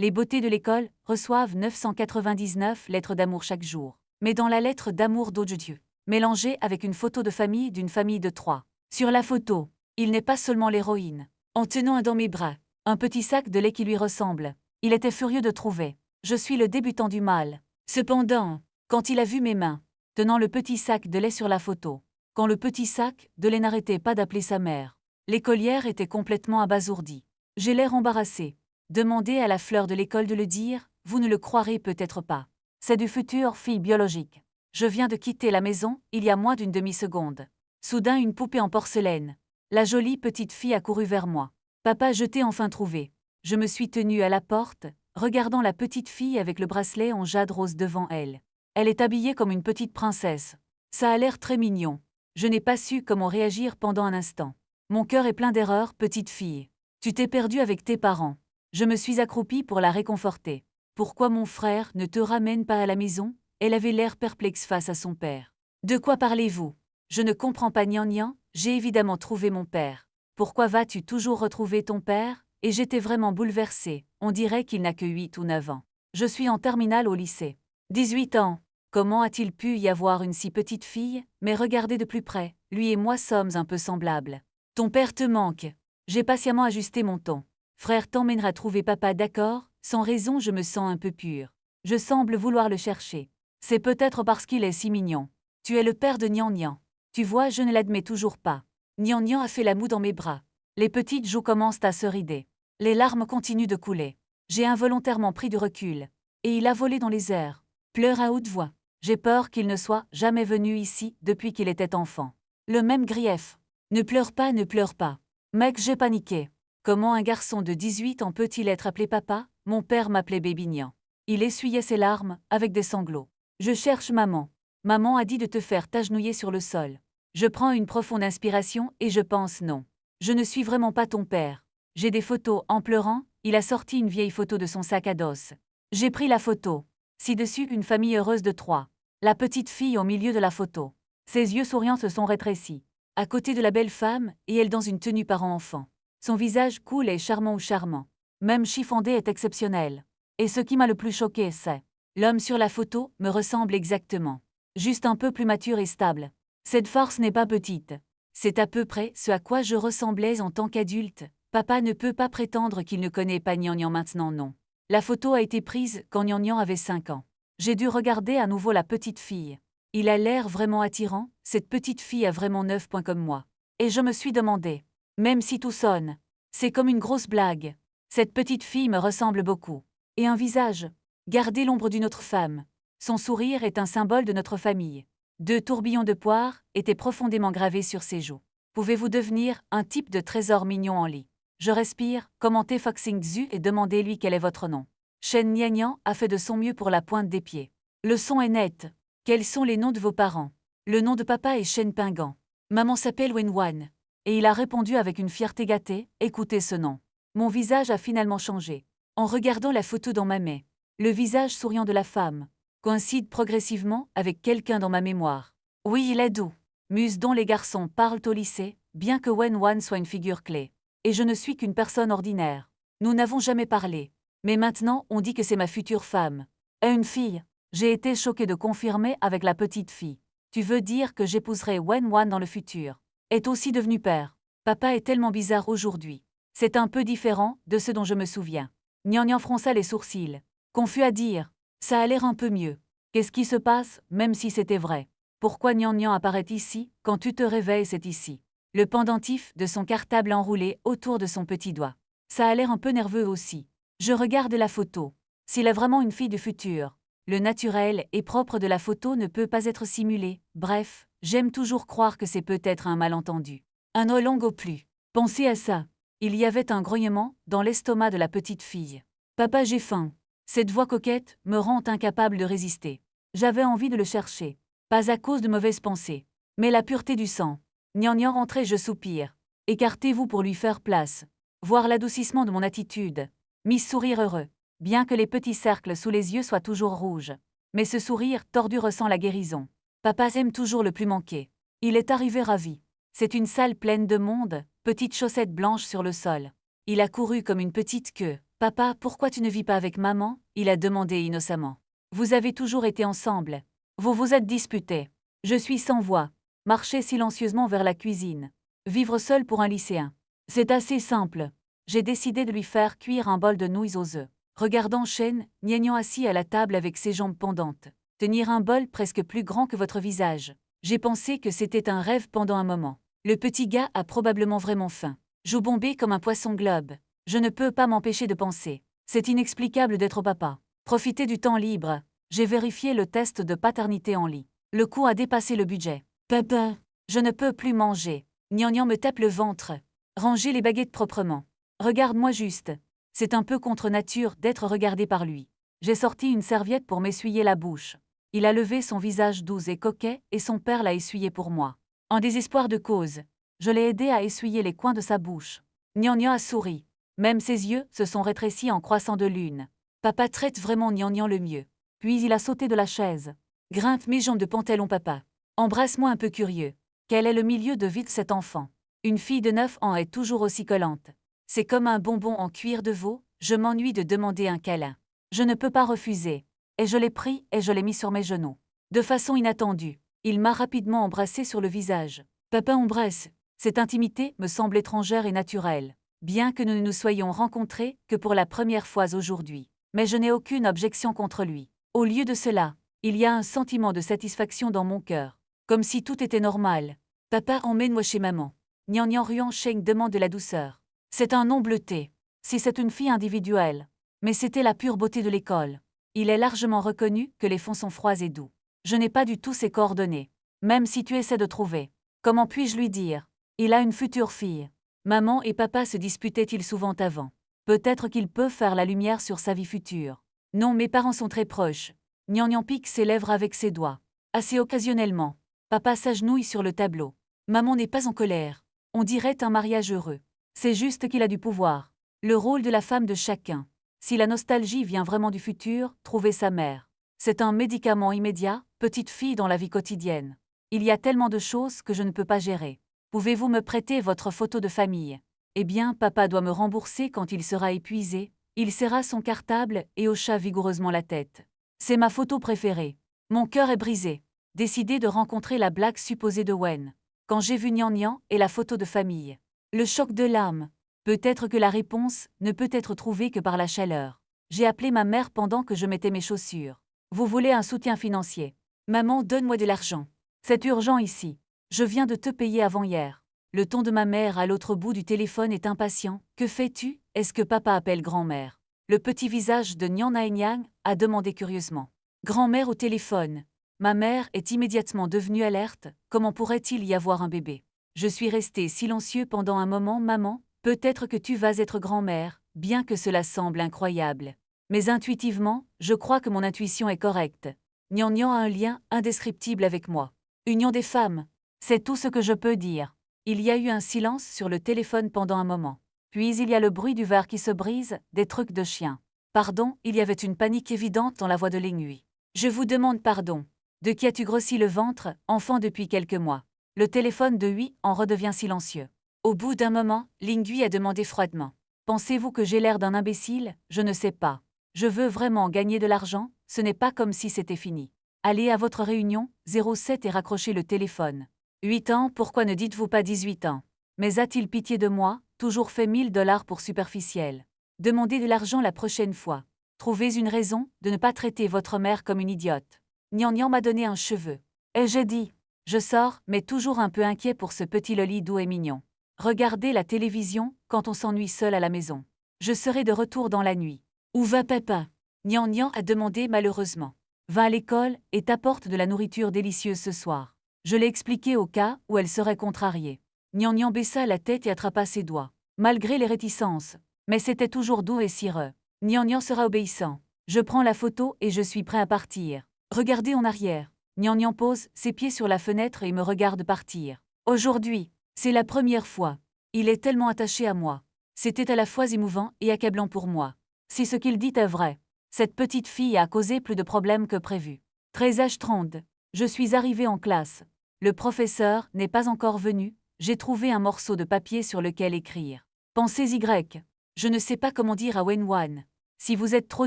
Les beautés de l'école reçoivent 999 lettres d'amour chaque jour. Mais dans la lettre d'amour d'Odieu, mélangée avec une photo de famille d'une famille de 3. Sur la photo, il n'est pas seulement l'héroïne. En tenant un dans mes bras, un petit sac de lait qui lui ressemble. Il était furieux de trouver. Je suis le débutant du mal. Cependant, quand il a vu mes mains, tenant le petit sac de lait sur la photo, quand le petit sac de lait n'arrêtait pas d'appeler sa mère, l'écolière était complètement abasourdie. J'ai l'air embarrassé. Demandez à la fleur de l'école de le dire, vous ne le croirez peut-être pas. C'est du futur fille biologique. Je viens de quitter la maison, il y a moins d'une demi-seconde. Soudain une poupée en porcelaine. La jolie petite fille a couru vers moi. Papa, je t'ai enfin trouvé. Je me suis tenue à la porte, regardant la petite fille avec le bracelet en jade rose devant elle. Elle est habillée comme une petite princesse. Ça a l'air très mignon. Je n'ai pas su comment réagir pendant un instant. Mon cœur est plein d'erreurs, petite fille. Tu t'es perdue avec tes parents. Je me suis accroupie pour la réconforter. Pourquoi mon frère ne te ramène pas à la maison? Elle avait l'air perplexe face à son père. De quoi parlez-vous? Je ne comprends pas, Nian, j'ai évidemment trouvé mon père. Pourquoi vas-tu toujours retrouver ton père? Et j'étais vraiment bouleversée, on dirait qu'il n'a que 8 ou 9 ans. Je suis en terminale au lycée. 18 ans. Comment a-t-il pu y avoir une si petite fille? Mais regardez de plus près, lui et moi sommes un peu semblables. Ton père te manque. J'ai patiemment ajusté mon ton. Frère t'emmènera trouver papa, d'accord? Sans raison, je me sens un peu pure. Je semble vouloir le chercher. C'est peut-être parce qu'il est si mignon. Tu es le père de Nian. Tu vois, je ne l'admets toujours pas. Nian a fait la moue dans mes bras. Les petites joues commencent à se rider. Les larmes continuent de couler. J'ai involontairement pris du recul. Et il a volé dans les airs. Pleure à haute voix. J'ai peur qu'il ne soit jamais venu ici depuis qu'il était enfant. Le même grief. Ne pleure pas, ne pleure pas. Mec, j'ai paniqué. Comment un garçon de 18 ans peut-il être appelé papa? Mon père m'appelait Baby Nian. Il essuyait ses larmes avec des sanglots. Je cherche maman. Maman a dit de te faire t'agenouiller sur le sol. Je prends une profonde inspiration et je pense non. Je ne suis vraiment pas ton père. J'ai des photos. En pleurant, il a sorti une vieille photo de son sac à dos. J'ai pris la photo. Ci-dessus, une famille heureuse de 3. La petite fille au milieu de la photo. Ses yeux souriants se sont rétrécis. À côté de la belle femme, et elle dans une tenue parent-enfant. Son visage cool et charmant ou charmant. Même chiffondé est exceptionnel. Et ce qui m'a le plus choqué, c'est l'homme sur la photo me ressemble exactement. Juste un peu plus mature et stable. Cette force n'est pas petite. C'est à peu près ce à quoi je ressemblais en tant qu'adulte. Papa ne peut pas prétendre qu'il ne connaît pas Nian maintenant, non. La photo a été prise quand Nian avait 5 ans. J'ai dû regarder à nouveau la petite fille. Il a l'air vraiment attirant, cette petite fille a vraiment 9 points comme moi. Et je me suis demandé, même si tout sonne, c'est comme une grosse blague. Cette petite fille me ressemble beaucoup. Et un visage. Gardez l'ombre d'une autre femme. Son sourire est un symbole de notre famille. 2 tourbillons de poire étaient profondément gravés sur ses joues. Pouvez-vous devenir un type de trésor mignon en lit? Je respire, commentez Foxing Xu et demandez-lui quel est votre nom. Shen Nian a fait de son mieux pour la pointe des pieds. Le son est net. Quels sont les noms de vos parents? Le nom de papa est Shen Pingan. Maman s'appelle Wenwan. Et il a répondu avec une fierté gâtée, écoutez ce nom. Mon visage a finalement changé. En regardant la photo dans ma main, le visage souriant de la femme coïncide progressivement avec quelqu'un dans ma mémoire. Oui, il est doux. Muse dont les garçons parlent au lycée, bien que Wenwan soit une figure clé. Et je ne suis qu'une personne ordinaire. Nous n'avons jamais parlé. Mais maintenant, on dit que c'est ma future femme. Et une fille. J'ai été choquée de confirmer avec la petite fille. Tu veux dire que j'épouserai Wenwan dans le futur? Est aussi devenu père. Papa est tellement bizarre aujourd'hui. C'est un peu différent de ce dont je me souviens. Nian fronça les sourcils. Confus à dire. Ça a l'air un peu mieux. Qu'est-ce qui se passe, même si c'était vrai? Pourquoi Nian apparaît ici? Quand tu te réveilles, c'est ici. Le pendentif de son cartable enroulé autour de son petit doigt. Ça a l'air un peu nerveux aussi. Je regarde la photo. S'il est vraiment une fille du futur, le naturel et propre de la photo ne peut pas être simulé. Bref, j'aime toujours croire que c'est peut-être un malentendu. Un long au plus. Pensez à ça. Il y avait un grognement dans l'estomac de la petite fille. Papa, j'ai faim. Cette voix coquette me rend incapable de résister. J'avais envie de le chercher. Pas à cause de mauvaises pensées, mais la pureté du sang. Nian rentrez, je soupire. Écartez-vous pour lui faire place. Voir l'adoucissement de mon attitude. Miss sourire heureux. Bien que les petits cercles sous les yeux soient toujours rouges. Mais ce sourire tordu ressent la guérison. Papa aime toujours le plus manqué. Il est arrivé ravi. C'est une salle pleine de monde, petites chaussettes blanches sur le sol. Il a couru comme une petite queue, Papa, pourquoi tu ne vis pas avec maman? Il a demandé innocemment. Vous avez toujours été ensemble. Vous vous êtes disputés. Je suis sans voix. Marcher silencieusement vers la cuisine. Vivre seul pour un lycéen. C'est assez simple. J'ai décidé de lui faire cuire un bol de nouilles aux œufs. Regardant Shane, gnaignant assis à la table avec ses jambes pendantes. Tenir un bol presque plus grand que votre visage. J'ai pensé que c'était un rêve pendant un moment. Le petit gars a probablement vraiment faim. Joue bombé comme un poisson globe. Je ne peux pas m'empêcher de penser. C'est inexplicable d'être papa. Profiter du temps libre. J'ai vérifié le test de paternité en lit. Le coût a dépassé le budget. Papa, je ne peux plus manger. Gnangnan me tape le ventre. Rangez les baguettes proprement. Regarde-moi juste. C'est un peu contre nature d'être regardé par lui. J'ai sorti une serviette pour m'essuyer la bouche. Il a levé son visage doux et coquet et son père l'a essuyé pour moi. En désespoir de cause, je l'ai aidé à essuyer les coins de sa bouche. Gnangnan a souri. Même ses yeux se sont rétrécis en croissant de lune. Papa traite vraiment Gnangnan le mieux. Puis il a sauté de la chaise. Grimpe mes jambes de pantalon papa. Embrasse-moi un peu curieux. Quel est le milieu de vie de cet enfant? Une fille de 9 ans est toujours aussi collante. C'est comme un bonbon en cuir de veau, je m'ennuie de demander un câlin. Je ne peux pas refuser. Et je l'ai pris et je l'ai mis sur mes genoux. De façon inattendue, il m'a rapidement embrassé sur le visage. Papa embrasse. Cette intimité me semble étrangère et naturelle. Bien que nous ne nous soyons rencontrés que pour la première fois aujourd'hui. Mais je n'ai aucune objection contre lui. Au lieu de cela, il y a un sentiment de satisfaction dans mon cœur. Comme si tout était normal. Papa, emmène-moi chez maman. Gnangnan Ruan Sheng demande de la douceur. C'est un nom bleuté. Si c'est une fille individuelle. Mais c'était la pure beauté de l'école. Il est largement reconnu que les fonds sont froids et doux. Je n'ai pas du tout ses coordonnées. Même si tu essaies de trouver. Comment puis-je lui dire? Il a une future fille. Maman et papa se disputaient-ils souvent avant? Peut-être qu'ils peuvent faire la lumière sur sa vie future. Non, mes parents sont très proches. Gnangnan pique ses lèvres avec ses doigts. Assez occasionnellement. Papa s'agenouille sur le tableau. Maman n'est pas en colère. On dirait un mariage heureux. C'est juste qu'il a du pouvoir. Le rôle de la femme de chacun. Si la nostalgie vient vraiment du futur, trouver sa mère. C'est un médicament immédiat, petite fille dans la vie quotidienne. Il y a tellement de choses que je ne peux pas gérer. Pouvez-vous me prêter votre photo de famille? Eh bien, papa doit me rembourser quand il sera épuisé. Il serra son cartable et hocha vigoureusement la tête. C'est ma photo préférée. Mon cœur est brisé. Décidé de rencontrer la blague supposée de Wen. Quand j'ai vu Gnangnan et la photo de famille. Le choc de l'âme. Peut-être que la réponse ne peut être trouvée que par la chaleur. J'ai appelé ma mère pendant que je mettais mes chaussures. Vous voulez un soutien financier? Maman, donne-moi de l'argent. C'est urgent ici. Je viens de te payer avant hier. Le ton de ma mère à l'autre bout du téléphone est impatient. Que fais-tu? Est-ce que papa appelle grand-mère? Le petit visage de Nyan Naenyang a demandé curieusement. Grand-mère au téléphone. Ma mère est immédiatement devenue alerte. Comment pourrait-il y avoir un bébé? Je suis resté silencieux pendant un moment. Maman, peut-être que tu vas être grand-mère, bien que cela semble incroyable. Mais intuitivement, je crois que mon intuition est correcte. Gnangnan a un lien indescriptible avec moi. Union des femmes. C'est tout ce que je peux dire. Il y a eu un silence sur le téléphone pendant un moment. Puis il y a le bruit du verre qui se brise, des trucs de chien. Pardon, il y avait une panique évidente dans la voix de Linghui. Je vous demande pardon. De qui as-tu grossi le ventre, enfant, depuis quelques mois? Le téléphone de Hui en redevient silencieux. Au bout d'un moment, Linghui a demandé froidement. Pensez-vous que j'ai l'air d'un imbécile? Je ne sais pas. Je veux vraiment gagner de l'argent, ce n'est pas comme si c'était fini. Allez à votre réunion, 07 et raccrochez le téléphone. 8 ans, pourquoi ne dites-vous pas 18 ans? Mais a-t-il pitié de moi, toujours fait $1000 pour superficiel? Demandez de l'argent la prochaine fois. Trouvez une raison de ne pas traiter votre mère comme une idiote. Gnangnan m'a donné un cheveu. Et j'ai dit. Je sors, mais toujours un peu inquiet pour ce petit loli doux et mignon. Regardez la télévision quand on s'ennuie seul à la maison. Je serai de retour dans la nuit. Où va papa? Gnangnan a demandé malheureusement. Va à l'école et t'apporte de la nourriture délicieuse ce soir. Je l'ai expliqué au cas où elle serait contrariée. Gnangnan baissa la tête et attrapa ses doigts. Malgré les réticences. Mais c'était toujours doux et cireux. Gnangnan sera obéissant. Je prends la photo et je suis prêt à partir. Regardez en arrière. Gnangnan pose ses pieds sur la fenêtre et me regarde partir. Aujourd'hui, c'est la première fois. Il est tellement attaché à moi. C'était à la fois émouvant et accablant pour moi. Si ce qu'il dit est vrai, cette petite fille a causé plus de problèmes que prévu. 13h30. Je suis arrivé en classe. Le professeur n'est pas encore venu. J'ai trouvé un morceau de papier sur lequel écrire. Pensez Y. Je ne sais pas comment dire à Wenwan. Si vous êtes trop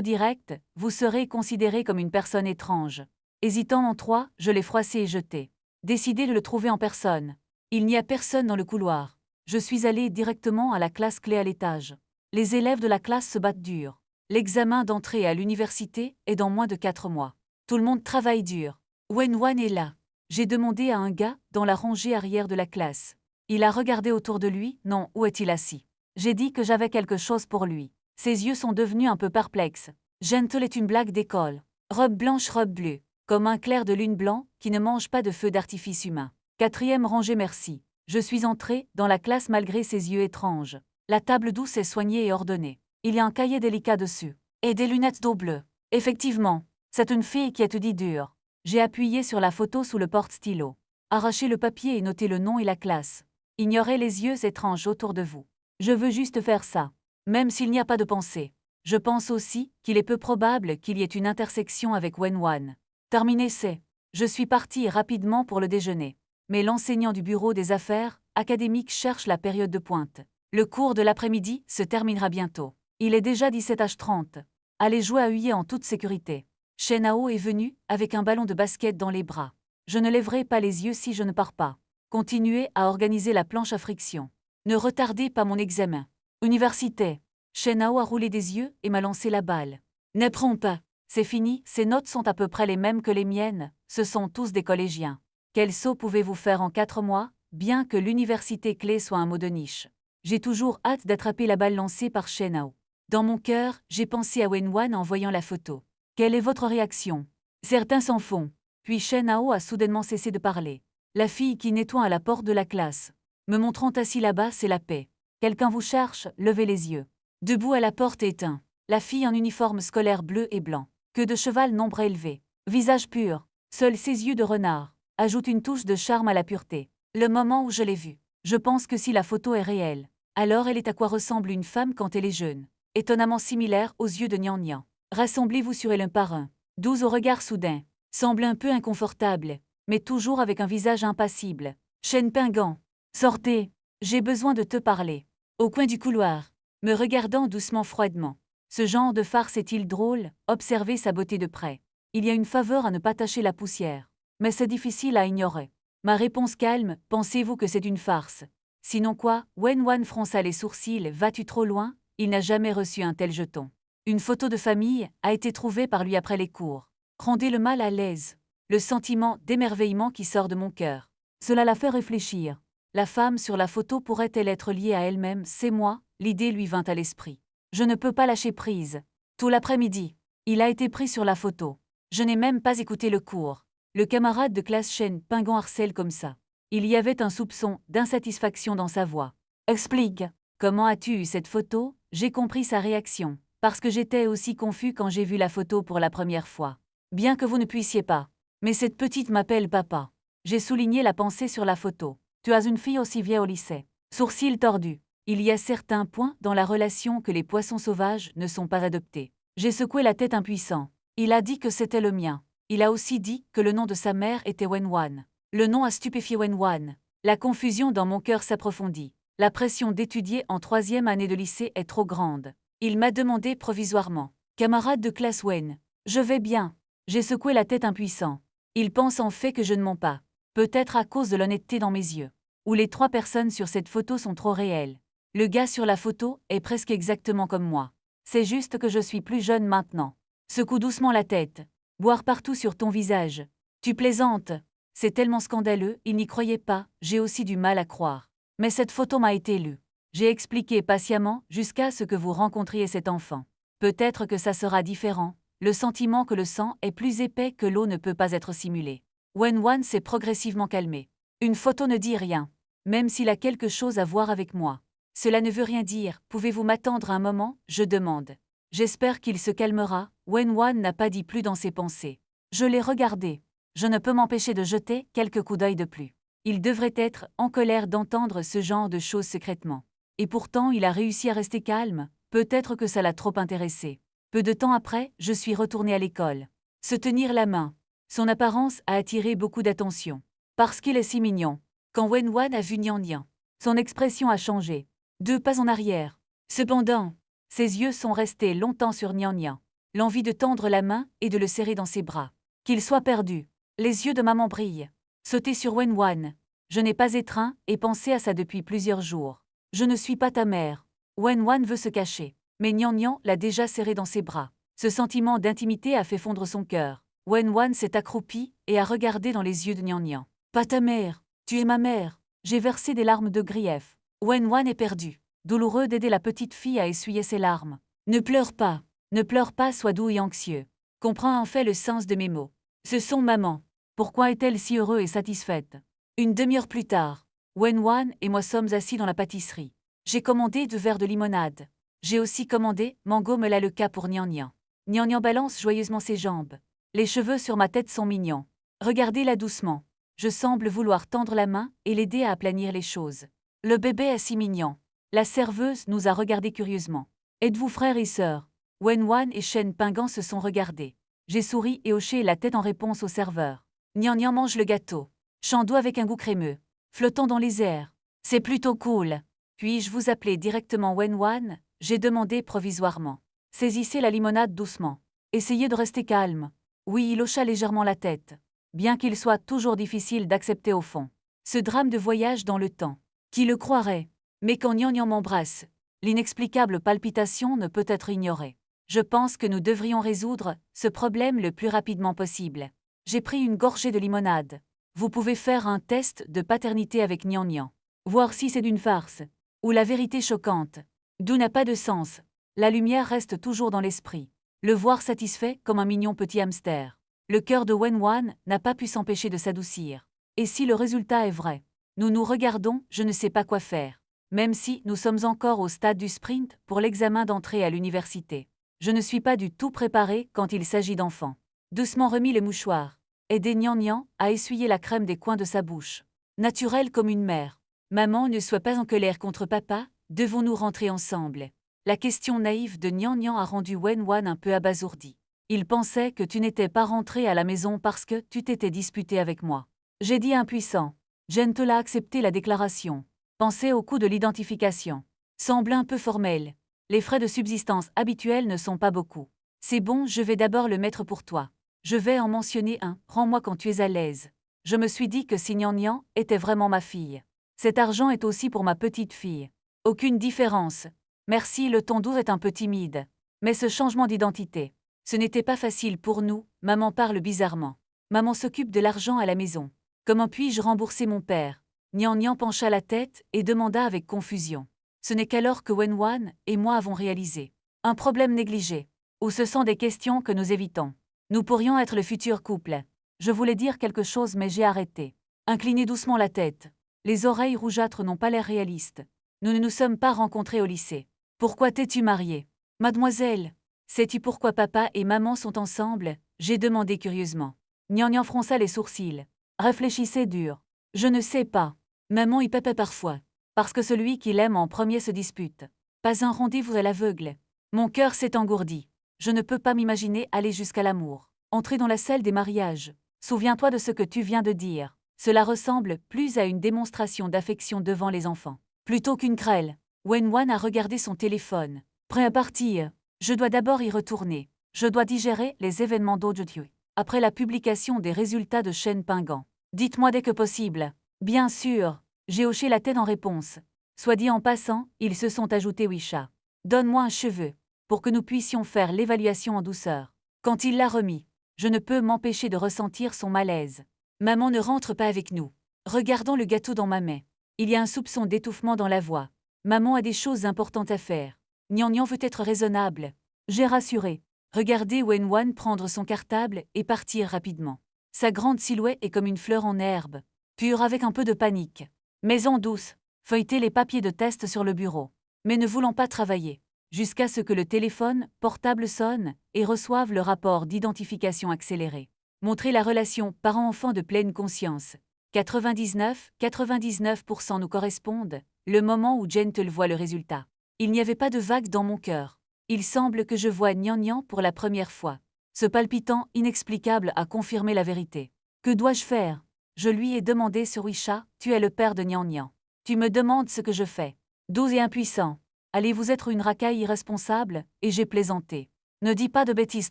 direct, vous serez considéré comme une personne étrange. Hésitant en 3, je l'ai froissé et jeté. Décidé de le trouver en personne. Il n'y a personne dans le couloir. Je suis allé directement à la classe clé à l'étage. Les élèves de la classe se battent dur. L'examen d'entrée à l'université est dans moins de 4 mois. Tout le monde travaille dur. Wenwan est là. J'ai demandé à un gars dans la rangée arrière de la classe. Il a regardé autour de lui, non, où est-il assis? J'ai dit que j'avais quelque chose pour lui. Ses yeux sont devenus un peu perplexes. Gentle est une blague d'école. Robe blanche, robe bleue. Comme un clair de lune blanc qui ne mange pas de feu d'artifice humain. 4e rangée, merci. Je suis entrée dans la classe malgré ses yeux étranges. La table douce est soignée et ordonnée. Il y a un cahier délicat dessus. Et des lunettes d'eau bleue. Effectivement, c'est une fille qui étudie dur. J'ai appuyé sur la photo sous le porte-stylo. Arrachez le papier et notez le nom et la classe. Ignorez les yeux étranges autour de vous. Je veux juste faire ça. Même s'il n'y a pas de pensée. Je pense aussi qu'il est peu probable qu'il y ait une intersection avec Wenwan. Terminé, c'est. Je suis partie rapidement pour le déjeuner. Mais l'enseignant du bureau des affaires académiques cherche la période de pointe. Le cours de l'après-midi se terminera bientôt. Il est déjà 17h30. Allez jouer à huiller en toute sécurité. Shenao est venu avec un ballon de basket dans les bras. Je ne lèverai pas les yeux si je ne pars pas. Continuez à organiser la planche à friction. Ne retardez pas mon examen. Université. Shenao a roulé des yeux et m'a lancé la balle. N'apprends pas. C'est fini, ces notes sont à peu près les mêmes que les miennes, ce sont tous des collégiens. Quel saut pouvez-vous faire en 4 mois, bien que l'université clé soit un mot de niche? J'ai toujours hâte d'attraper la balle lancée par Shenao. Dans mon cœur, j'ai pensé à Wenwan en voyant la photo. Quelle est votre réaction? Certains s'en font. Puis Shenao a soudainement cessé de parler. La fille qui nettoie à la porte de la classe. Me montrant assis là-bas, c'est la paix. Quelqu'un vous cherche, levez les yeux. Debout à la porte éteint. La fille en uniforme scolaire bleu et blanc. Queue de cheval, nombre élevé. Visage pur. Seuls ses yeux de renard ajoute une touche de charme à la pureté. Le moment où je l'ai vue. Je pense que si la photo est réelle, alors elle est à quoi ressemble une femme quand elle est jeune. Étonnamment similaire aux yeux de Nian Nian. Rassemblez-vous sur elle un par un. 12 au regard soudain. Semble un peu inconfortable, mais toujours avec un visage impassible. Shen Pingan. Sortez. J'ai besoin de te parler. Au coin du couloir. Me regardant doucement froidement. Ce genre de farce est-il drôle? Observez sa beauté de près. Il y a une faveur à ne pas tacher la poussière. Mais c'est difficile à ignorer. Ma réponse calme, pensez-vous que c'est une farce? Sinon quoi? Wenwan fronça les sourcils, vas-tu trop loin? Il n'a jamais reçu un tel jeton. Une photo de famille a été trouvée par lui après les cours. Rendez le mal à l'aise. Le sentiment d'émerveillement qui sort de mon cœur. Cela la fait réfléchir. La femme sur la photo pourrait-elle être liée à elle-même? C'est moi, l'idée lui vint à l'esprit. Je ne peux pas lâcher prise. Tout l'après-midi, il a été pris sur la photo. Je n'ai même pas écouté le cours. Le camarade de classe Shen Pingan harcèle comme ça. Il y avait un soupçon d'insatisfaction dans sa voix. Explique. Comment as-tu eu cette photo? J'ai compris sa réaction. Parce que j'étais aussi confus quand j'ai vu la photo pour la première fois. Bien que vous ne puissiez pas. Mais cette petite m'appelle papa. J'ai souligné la pensée sur la photo. Tu as une fille aussi vieille au lycée. Sourcils tordus. Il y a certains points dans la relation que les poissons sauvages ne sont pas adoptés. J'ai secoué la tête impuissant. Il a dit que c'était le mien. Il a aussi dit que le nom de sa mère était Wenwan. Le nom a stupéfié Wenwan. La confusion dans mon cœur s'approfondit. La pression d'étudier en 3e année de lycée est trop grande. Il m'a demandé provisoirement. Camarade de classe Wen. Je vais bien. J'ai secoué la tête impuissant. Il pense en fait que je ne mens pas. Peut-être à cause de l'honnêteté dans mes yeux. Ou les 3 personnes sur cette photo sont trop réelles. Le gars sur la photo est presque exactement comme moi. C'est juste que je suis plus jeune maintenant. Secoue doucement la tête. Boire partout sur ton visage. Tu plaisantes. C'est tellement scandaleux, il n'y croyait pas, j'ai aussi du mal à croire. Mais cette photo m'a été lue. J'ai expliqué patiemment jusqu'à ce que vous rencontriez cet enfant. Peut-être que ça sera différent. Le sentiment que le sang est plus épais que l'eau ne peut pas être simulé. Wenwan s'est progressivement calmé. Une photo ne dit rien. Même s'il a quelque chose à voir avec moi. Cela ne veut rien dire, pouvez-vous m'attendre un moment, je demande. J'espère qu'il se calmera, Wenwan n'a pas dit plus dans ses pensées. Je l'ai regardé. Je ne peux m'empêcher de jeter quelques coups d'œil de plus. Il devrait être en colère d'entendre ce genre de choses secrètement. Et pourtant il a réussi à rester calme, peut-être que ça l'a trop intéressé. Peu de temps après, je suis retournée à l'école. Se tenir la main. Son apparence a attiré beaucoup d'attention. Parce qu'il est si mignon. Quand Wenwan a vu Nian Nian, son expression a changé. 2 pas en arrière. Cependant, ses yeux sont restés longtemps sur Nian Nian. L'envie de tendre la main et de le serrer dans ses bras. Qu'il soit perdu. Les yeux de maman brillent. Sauter sur Wenwan. Je n'ai pas étreint et pensé à ça depuis plusieurs jours. Je ne suis pas ta mère. Wenwan veut se cacher. Mais Nian Nian l'a déjà serré dans ses bras. Ce sentiment d'intimité a fait fondre son cœur. Wenwan s'est accroupi et a regardé dans les yeux de Nian Nian. Pas ta mère. Tu es ma mère. J'ai versé des larmes de grief. Wenwan est perdu. Douloureux d'aider la petite fille à essuyer ses larmes. Ne pleure pas. Ne pleure pas, sois doux et anxieux. Comprends en fait le sens de mes mots. Ce sont maman. Pourquoi est-elle si heureuse et satisfaite? Une demi-heure plus tard, Wenwan et moi sommes assis dans la pâtisserie. J'ai commandé 2 verres de limonade. J'ai aussi commandé mango melaleuca pour Nian Nian. Nian Nian balance joyeusement ses jambes. Les cheveux sur ma tête sont mignons. Regardez-la doucement. Je semble vouloir tendre la main et l'aider à aplanir les choses. Le bébé est si mignon. La serveuse nous a regardés curieusement. Êtes-vous frères et sœurs? Wenwan et Shen Pingant se sont regardés. J'ai souri et hoché la tête en réponse au serveur. Nian Nian mange le gâteau. Chandois avec un goût crémeux. Flottant dans les airs. C'est plutôt cool. Puis-je vous appeler directement Wenwan? J'ai demandé provisoirement. Saisissez la limonade doucement. Essayez de rester calme. Oui, il hocha légèrement la tête. Bien qu'il soit toujours difficile d'accepter au fond. Ce drame de voyage dans le temps. Qui le croirait? Mais quand Nian Nian m'embrasse, l'inexplicable palpitation ne peut être ignorée. Je pense que nous devrions résoudre ce problème le plus rapidement possible. J'ai pris une gorgée de limonade. Vous pouvez faire un test de paternité avec Nian Nian. Voir si c'est d'une farce ou la vérité choquante. D'où n'a pas de sens. La lumière reste toujours dans l'esprit. Le voir satisfait comme un mignon petit hamster. Le cœur de Wenwan n'a pas pu s'empêcher de s'adoucir. Et si le résultat est vrai? Nous nous regardons, je ne sais pas quoi faire. Même si nous sommes encore au stade du sprint pour l'examen d'entrée à l'université. Je ne suis pas du tout préparée quand il s'agit d'enfants. Doucement remis le mouchoir. Aidez Nian Nian à essuyer la crème des coins de sa bouche. Naturelle comme une mère. Maman, ne sois pas en colère contre papa, devons-nous rentrer ensemble? La question naïve de Nian Nian a rendu Wenwan un peu abasourdi. Il pensait que tu n'étais pas rentré à la maison parce que tu t'étais disputé avec moi. J'ai dit impuissant. Gentle a accepté la déclaration. Pensez au coût de l'identification. Semble un peu formel. Les frais de subsistance habituels ne sont pas beaucoup. C'est bon, je vais d'abord le mettre pour toi. Je vais en mentionner un, rends-moi quand tu es à l'aise. Je me suis dit que si Nian Nian était vraiment ma fille. Cet argent est aussi pour ma petite fille. Aucune différence. Merci, le ton doux est un peu timide. Mais ce changement d'identité. Ce n'était pas facile pour nous, maman parle bizarrement. Maman s'occupe de l'argent à la maison. Comment puis-je rembourser mon père? Nian Nian pencha la tête et demanda avec confusion. Ce n'est qu'alors que Wenwan et moi avons réalisé. Un problème négligé. Ou ce sont des questions que nous évitons. Nous pourrions être le futur couple. Je voulais dire quelque chose mais j'ai arrêté. Inclinez doucement la tête. Les oreilles rougeâtres n'ont pas l'air réalistes. Nous ne nous sommes pas rencontrés au lycée. Pourquoi t'es-tu mariée? Mademoiselle, sais-tu pourquoi papa et maman sont ensemble? J'ai demandé curieusement. Nian Nian fronça les sourcils. Réfléchissez dur. Je ne sais pas. Maman y papa parfois. Parce que celui qui l'aime en premier se dispute. Pas un rendez-vous à l'aveugle. Mon cœur s'est engourdi. Je ne peux pas m'imaginer aller jusqu'à l'amour. Entrer dans la salle des mariages. Souviens-toi de ce que tu viens de dire. Cela ressemble plus à une démonstration d'affection devant les enfants. Plutôt qu'une querelle. Wenwan a regardé son téléphone. Prêt à partir. Je dois d'abord y retourner. Je dois digérer les événements d'aujourd'hui. Après la publication des résultats de Shen Pingant. Dites-moi dès que possible. Bien sûr. J'ai hoché la tête en réponse. Soit dit en passant, ils se sont ajoutés Wisha. Donne-moi un cheveu. Pour que nous puissions faire l'évaluation en douceur. Quand il l'a remis, je ne peux m'empêcher de ressentir son malaise. Maman ne rentre pas avec nous. Regardons le gâteau dans ma main. Il y a un soupçon d'étouffement dans la voix. Maman a des choses importantes à faire. Nian Nian veut être raisonnable. J'ai rassuré. Regardez Wenwan prendre son cartable et partir rapidement. Sa grande silhouette est comme une fleur en herbe. Pure avec un peu de panique. Mais en douce. Feuilleter les papiers de test sur le bureau. Mais ne voulant pas travailler. Jusqu'à ce que le téléphone portable sonne et reçoive le rapport d'identification accéléré. Montrer la relation parent-enfant de pleine conscience. 99% nous correspondent, le moment où Gentle voit le résultat. Il n'y avait pas de vague dans mon cœur. Il semble que je vois Nian Nian pour la première fois. Ce palpitant inexplicable a confirmé la vérité. Que dois-je faire? Je lui ai demandé sur Wisha, tu es le père de Nian Nian. Tu me demandes ce que je fais. Doux et impuissant. Allez-vous être une racaille irresponsable? Et j'ai plaisanté. Ne dis pas de bêtises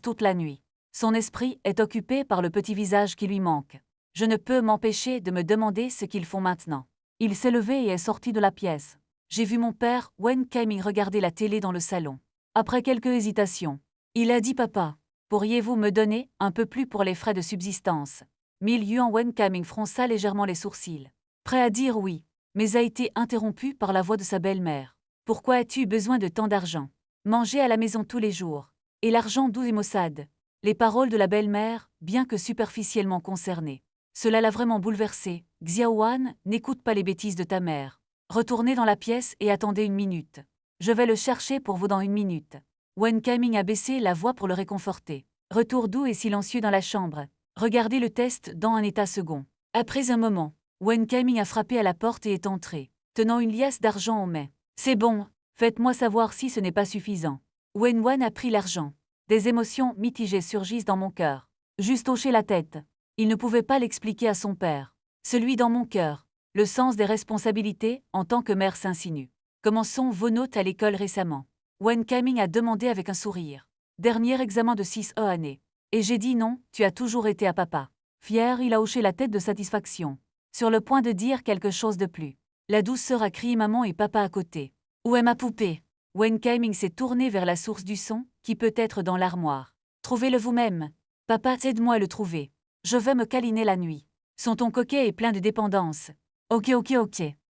toute la nuit. Son esprit est occupé par le petit visage qui lui manque. Je ne peux m'empêcher de me demander ce qu'ils font maintenant. Il s'est levé et est sorti de la pièce. J'ai vu mon père, Wen Kaiming, regarder la télé dans le salon. Après quelques hésitations, il a dit: Papa, pourriez-vous me donner un peu plus pour les frais de subsistance? 1 000 yuans. Wen Kaiming fronça légèrement les sourcils. Prêt à dire oui, mais a été interrompu par la voix de sa belle-mère. Pourquoi as-tu besoin de tant d'argent? Manger à la maison tous les jours. Et l'argent d'où est maussade? Les paroles de la belle-mère, bien que superficiellement concernées. Cela l'a vraiment bouleversé. Xiaowan, n'écoute pas les bêtises de ta mère. Retournez dans la pièce et attendez 1 minute. Je vais le chercher pour vous dans 1 minute. Wen Kaiming a baissé la voix pour le réconforter. Retour doux et silencieux dans la chambre. Regardez le test dans un état second. Après un moment, Wen Kaiming a frappé à la porte et est entré, tenant une liasse d'argent en main. C'est bon, faites-moi savoir si ce n'est pas suffisant. Wen Wan a pris l'argent. Des émotions mitigées surgissent dans mon cœur. Juste hocher la tête. Il ne pouvait pas l'expliquer à son père. Celui dans mon cœur. Le sens des responsabilités en tant que mère s'insinue. Comment sont vos notes à l'école récemment? Wen Kaiming a demandé avec un sourire. Dernier examen de 6e année. Et j'ai dit non, tu as toujours été à papa. Fier, il a hoché la tête de satisfaction. Sur le point de dire quelque chose de plus. La douce sœur a crié maman et papa à côté. Où est ma poupée? Wen Kaiming s'est tourné vers la source du son, qui peut être dans l'armoire. Trouvez-le vous-même. Papa, aide-moi à le trouver. Je vais me câliner la nuit. Son ton coquet est plein de dépendance. Ok.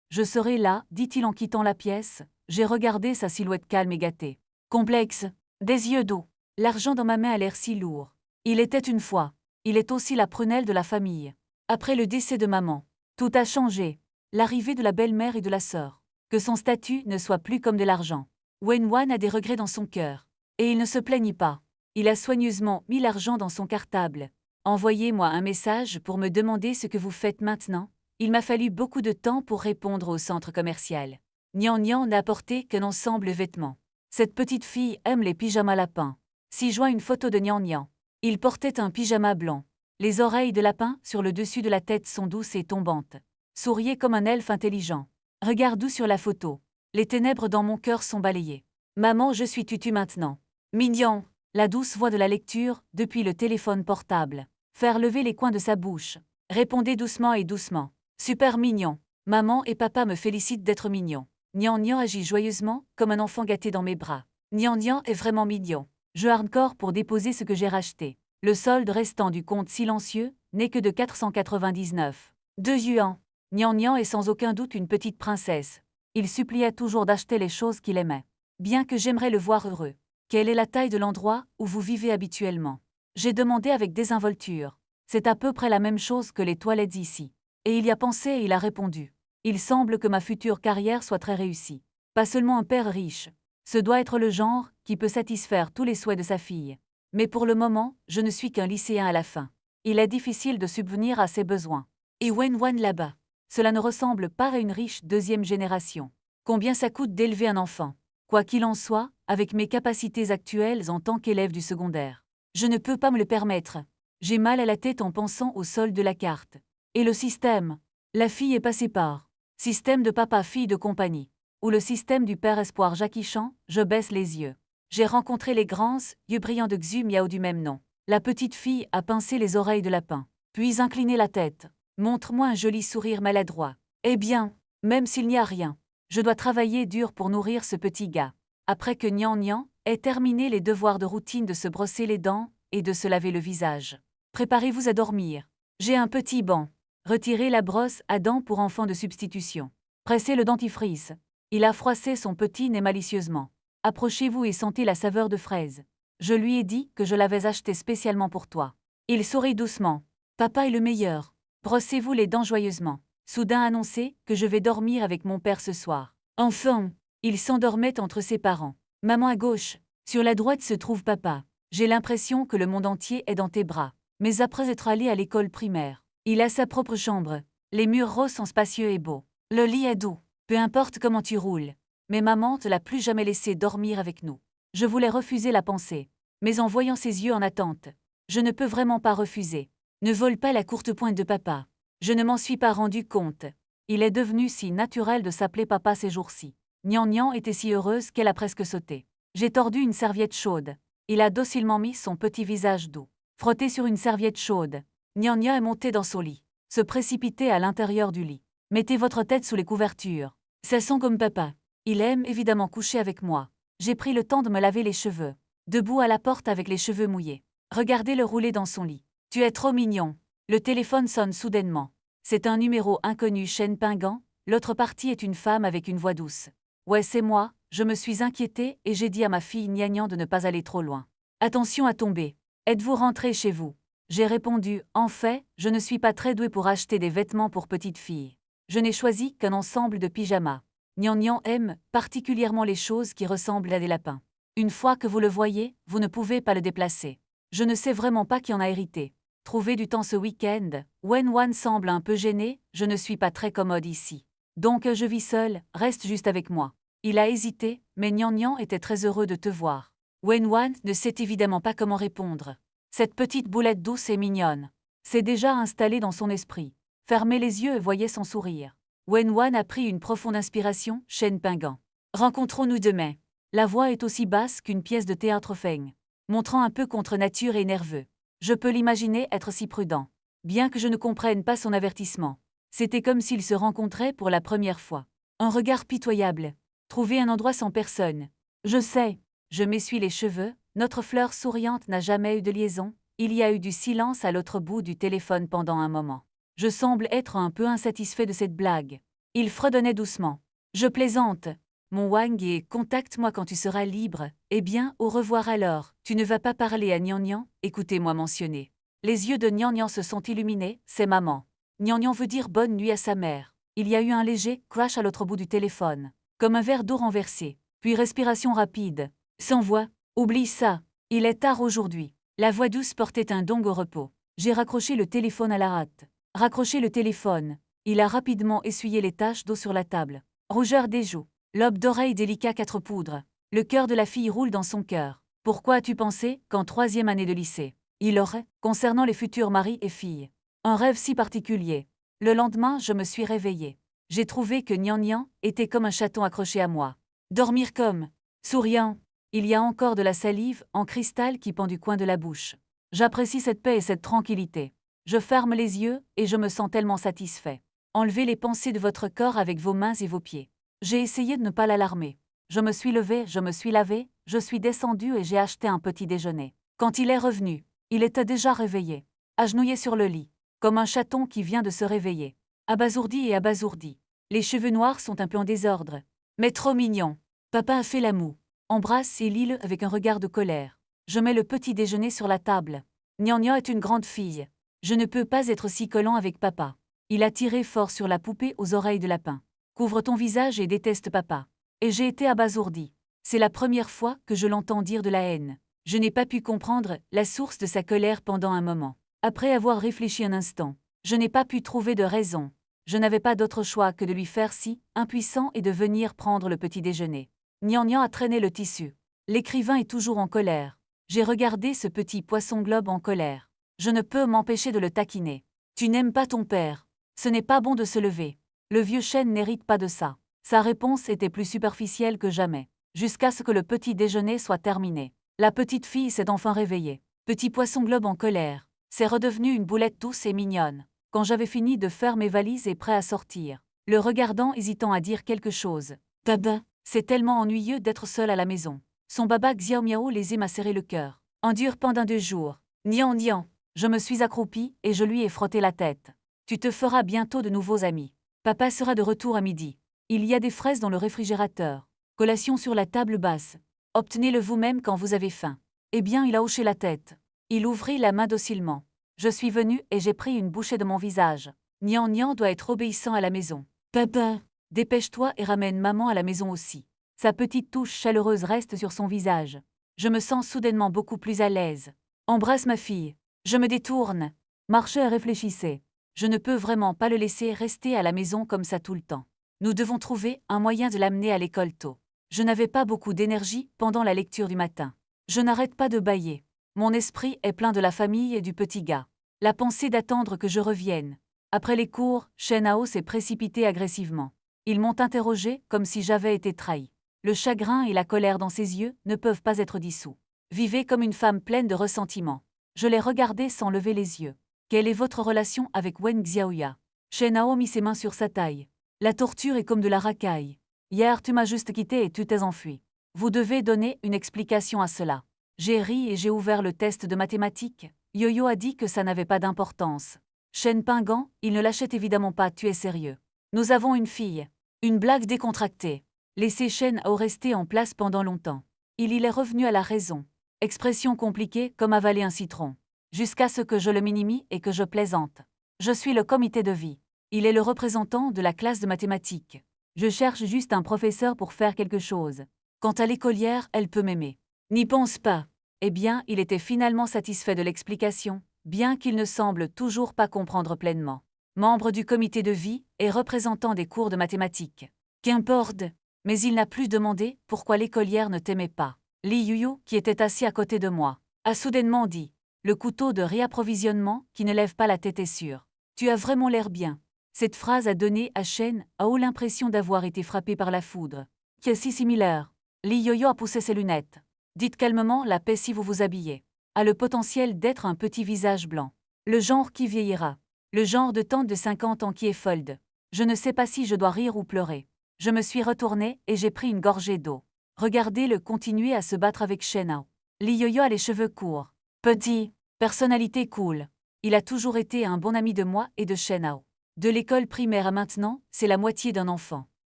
Je serai là, dit-il en quittant la pièce. J'ai regardé sa silhouette calme et gâtée. Complexe. Des yeux d'eau. L'argent dans ma main a l'air si lourd. Il était une fois. Il est aussi la prunelle de la famille. Après le décès de maman, tout a changé. L'arrivée de la belle-mère et de la sœur. Que son statut ne soit plus comme de l'argent. Wen Wan a des regrets dans son cœur. Et il ne se plaignit pas. Il a soigneusement mis l'argent dans son cartable. Envoyez-moi un message pour me demander ce que vous faites maintenant. Il m'a fallu beaucoup de temps pour répondre au centre commercial. Nian Nian n'a apporté qu'un ensemble de vêtements. Cette petite fille aime les pyjamas lapins. 6 juin, une photo de Nian Nian. Il portait un pyjama blanc. Les oreilles de lapin sur le dessus de la tête sont douces et tombantes. Souriez comme un elfe intelligent. Regarde doux sur la photo. Les ténèbres dans mon cœur sont balayées. Maman, je suis tutu maintenant. Mignon. La douce voix de la lecture, depuis le téléphone portable. Faire lever les coins de sa bouche. Répondez doucement et doucement. Super mignon. Maman et papa me félicitent d'être mignon. Nian Nian agit joyeusement, comme un enfant gâté dans mes bras. Nian Nian est vraiment mignon. Je hardcore pour déposer ce que j'ai racheté. Le solde restant du compte silencieux n'est que de 499. 2 yuan. Nian Nian est sans aucun doute une petite princesse. Il suppliait toujours d'acheter les choses qu'il aimait. Bien que j'aimerais le voir heureux. Quelle est la taille de l'endroit où vous vivez habituellement? J'ai demandé avec désinvolture. C'est à peu près la même chose que les toilettes ici. Et il y a pensé et il a répondu. Il semble que ma future carrière soit très réussie. Pas seulement un père riche. Ce doit être le genre qui peut satisfaire tous les souhaits de sa fille. Mais pour le moment, je ne suis qu'un lycéen à la fin. Il est difficile de subvenir à ses besoins. Et Wen Wan là-bas. Cela ne ressemble pas à une riche deuxième génération. Combien ça coûte d'élever un enfant? Quoi qu'il en soit, avec mes capacités actuelles en tant qu'élève du secondaire, je ne peux pas me le permettre. J'ai mal à la tête en pensant au solde de la carte. Et le système? La fille est passée par système de papa-fille de compagnie. Ou le système du père espoir Jackie Chan, je baisse les yeux. J'ai rencontré les grands yeux brillants de Xu Miao du même nom. La petite fille a pincé les oreilles de lapin, puis incliné la tête. Montre-moi un joli sourire maladroit. Eh bien, même s'il n'y a rien, je dois travailler dur pour nourrir ce petit gars. Après que Nian Nian ait terminé les devoirs de routine de se brosser les dents et de se laver le visage. Préparez-vous à dormir. J'ai un petit banc. Retirez la brosse à dents pour enfant de substitution. Pressez le dentifrice. Il a froissé son petit nez malicieusement. Approchez-vous et sentez la saveur de fraise. Je lui ai dit que je l'avais acheté spécialement pour toi. Il sourit doucement. Papa est le meilleur. Brossez-vous les dents joyeusement. Soudain annoncé que je vais dormir avec mon père ce soir. Enfin, il s'endormait entre ses parents. Maman à gauche. Sur la droite se trouve papa. J'ai l'impression que le monde entier est dans tes bras. Mais après être allé à l'école primaire, il a sa propre chambre. Les murs roses sont spacieux et beaux. Le lit est doux. Peu importe comment tu roules. Mais maman te l'a plus jamais laissé dormir avec nous. Je voulais refuser la pensée. Mais en voyant ses yeux en attente, je ne peux vraiment pas refuser. Ne vole pas la courte pointe de papa. Je ne m'en suis pas rendu compte. Il est devenu si naturel de s'appeler papa ces jours-ci. Nian était si heureuse qu'elle a presque sauté. J'ai tordu une serviette chaude. Il a docilement mis son petit visage doux frotté sur une serviette chaude. Nian est monté dans son lit, se précipiter à l'intérieur du lit. Mettez votre tête sous les couvertures. Ça sent comme papa. Il aime évidemment coucher avec moi. J'ai pris le temps de me laver les cheveux. Debout à la porte avec les cheveux mouillés. Regardez-le rouler dans son lit. Tu es trop mignon. Le téléphone sonne soudainement. C'est un numéro inconnu Shen Pingant. L'autre partie est une femme avec une voix douce. Ouais, c'est moi. Je me suis inquiétée et j'ai dit à ma fille Nian de ne pas aller trop loin. Attention à tomber. Êtes-vous rentré chez vous? J'ai répondu, en fait, je ne suis pas très douée pour acheter des vêtements pour petite fille. Je n'ai choisi qu'un ensemble de pyjamas. Nian aime particulièrement les choses qui ressemblent à des lapins. Une fois que vous le voyez, vous ne pouvez pas le déplacer. Je ne sais vraiment pas qui en a hérité. Trouver du temps ce week-end, Wen semble un peu gêné, je ne suis pas très commode ici. Donc je vis seule, reste juste avec moi. Il a hésité, mais Nian était très heureux de te voir. Wen ne sait évidemment pas comment répondre. Cette petite boulette douce et mignonne. C'est déjà installé dans son esprit. Fermez les yeux et voyez son sourire. Wen a pris une profonde inspiration, Shen Pingant. Rencontrons-nous demain. La voix est aussi basse qu'une pièce de théâtre feigne, montrant un peu contre nature et nerveux. Je peux l'imaginer être si prudent. Bien que je ne comprenne pas son avertissement. C'était comme s'ils se rencontraient pour la première fois. Un regard pitoyable. Trouver un endroit sans personne. Je sais. Je m'essuie les cheveux. Notre fleur souriante n'a jamais eu de liaison. Il y a eu du silence à l'autre bout du téléphone pendant un moment. Je semble être un peu insatisfait de cette blague. Il fredonnait doucement. Je plaisante. Mon Wang et contacte-moi quand tu seras libre. Eh bien, au revoir alors. Tu ne vas pas parler à Nian, écoutez-moi mentionner. Les yeux de Nian se sont illuminés, c'est maman. Nian veut dire bonne nuit à sa mère. Il y a eu un léger crash à l'autre bout du téléphone. Comme un verre d'eau renversé. Puis respiration rapide. Sans voix. Oublie ça. Il est tard aujourd'hui. La voix douce portait un dong au repos. J'ai raccroché le téléphone à la hâte. Raccroché le téléphone. Il a rapidement essuyé les taches d'eau sur la table. Rougeur des joues. Lobe d'oreille délicat 4 poudres. Le cœur de la fille roule dans son cœur. Pourquoi as-tu pensé qu'en 3e année de lycée, il aurait, concernant les futurs maris et filles, un rêve si particulier? Le lendemain, je me suis réveillée. J'ai trouvé que Nian était comme un chaton accroché à moi. Dormir comme, souriant. Il y a encore de la salive en cristal qui pend du coin de la bouche. J'apprécie cette paix et cette tranquillité. Je ferme les yeux et je me sens tellement satisfait. Enlevez les pensées de votre corps avec vos mains et vos pieds. J'ai essayé de ne pas l'alarmer. Je me suis levée, je me suis lavée, je suis descendue et j'ai acheté un petit déjeuner. Quand il est revenu, il était déjà réveillé, agenouillé sur le lit, comme un chaton qui vient de se réveiller. Abasourdi et abasourdi. Les cheveux noirs sont un peu en désordre. Mais trop mignon. Papa a fait la moue. Embrasse et lis-le avec un regard de colère. Je mets le petit déjeuner sur la table. Nian est une grande fille. Je ne peux pas être si collant avec papa. Il a tiré fort sur la poupée aux oreilles de lapin. Couvre ton visage et déteste papa. Et j'ai été abasourdi. C'est la première fois que je l'entends dire de la haine. Je n'ai pas pu comprendre la source de sa colère pendant un moment. Après avoir réfléchi un instant, je n'ai pas pu trouver de raison. Je n'avais pas d'autre choix que de lui faire si impuissant et de venir prendre le petit déjeuner. Nian a traîné le tissu. L'écrivain est toujours en colère. J'ai regardé ce petit poisson globe en colère. Je ne peux m'empêcher de le taquiner. Tu n'aimes pas ton père. Ce n'est pas bon de se lever. Le vieux chêne n'hérite pas de ça. Sa réponse était plus superficielle que jamais. Jusqu'à ce que le petit déjeuner soit terminé. La petite fille s'est enfin réveillée. Petit poisson globe en colère. C'est redevenu une boulette douce et mignonne. Quand j'avais fini de faire mes valises et prêt à sortir, le regardant hésitant à dire quelque chose. Baba, c'est tellement ennuyeux d'être seul à la maison. Son baba Xiao Miao les m'a serré le cœur. En dur pendant 2 jours. Nian. Je me suis accroupie et je lui ai frotté la tête. Tu te feras bientôt de nouveaux amis. Papa sera de retour à midi. Il y a des fraises dans le réfrigérateur. Collation sur la table basse. Obtenez-le vous-même quand vous avez faim. Eh bien, il a hoché la tête. Il ouvrit la main docilement. Je suis venue et j'ai pris une bouchée de mon visage. Nian doit être obéissant à la maison. Papa, dépêche-toi et ramène maman à la maison aussi. Sa petite touche chaleureuse reste sur son visage. Je me sens soudainement beaucoup plus à l'aise. Embrasse ma fille. Je me détourne. Marchez et réfléchissez. Je ne peux vraiment pas le laisser rester à la maison comme ça tout le temps. Nous devons trouver un moyen de l'amener à l'école tôt. Je n'avais pas beaucoup d'énergie pendant la lecture du matin. Je n'arrête pas de bâiller. Mon esprit est plein de la famille et du petit gars. La pensée d'attendre que je revienne. Après les cours, Shen Hao s'est précipité agressivement. Ils m'ont interrogé comme si j'avais été trahi. Le chagrin et la colère dans ses yeux ne peuvent pas être dissous. Vivez comme une femme pleine de ressentiment. Je l'ai regardé sans lever les yeux. Quelle est votre relation avec Wen Xiaoya? Shen Hao mit ses mains sur sa taille. La torture est comme de la racaille. Hier tu m'as juste quitté et tu t'es enfui. Vous devez donner une explication à cela. J'ai ri et j'ai ouvert le test de mathématiques. Yo-Yo a dit que ça n'avait pas d'importance. Shen Pingant, il ne l'achète évidemment pas, tu es sérieux. Nous avons une fille. Une blague décontractée. Laissez Shen Hao rester en place pendant longtemps. Il est revenu à la raison. Expression compliquée comme avaler un citron. Jusqu'à ce que je le minimise et que je plaisante. Je suis le comité de vie. Il est le représentant de la classe de mathématiques. Je cherche juste un professeur pour faire quelque chose. Quant à l'écolière, elle peut m'aimer. N'y pense pas. Eh bien, il était finalement satisfait de l'explication, bien qu'il ne semble toujours pas comprendre pleinement. Membre du comité de vie et représentant des cours de mathématiques. Qu'importe. Mais il n'a plus demandé pourquoi l'écolière ne t'aimait pas. Li Yuyu, qui était assis à côté de moi, a soudainement dit. Le couteau de réapprovisionnement qui ne lève pas la tête est sûr. Tu as vraiment l'air bien. Cette phrase a donné à Shen Hao l'impression d'avoir été frappé par la foudre. Qui est si similaire. Li Yoyo a poussé ses lunettes. Dites calmement la paix si vous vous habillez. A le potentiel d'être un petit visage blanc. Le genre qui vieillira. Le genre de tante de 50 ans qui est fold. Je ne sais pas si je dois rire ou pleurer. Je me suis retournée et j'ai pris une gorgée d'eau. Regardez-le continuer à se battre avec Shen Hao. Li Yoyo a les cheveux courts. Petit. Personnalité cool. Il a toujours été un bon ami de moi et de Shen Hao. De l'école primaire à maintenant, c'est la moitié d'un enfant.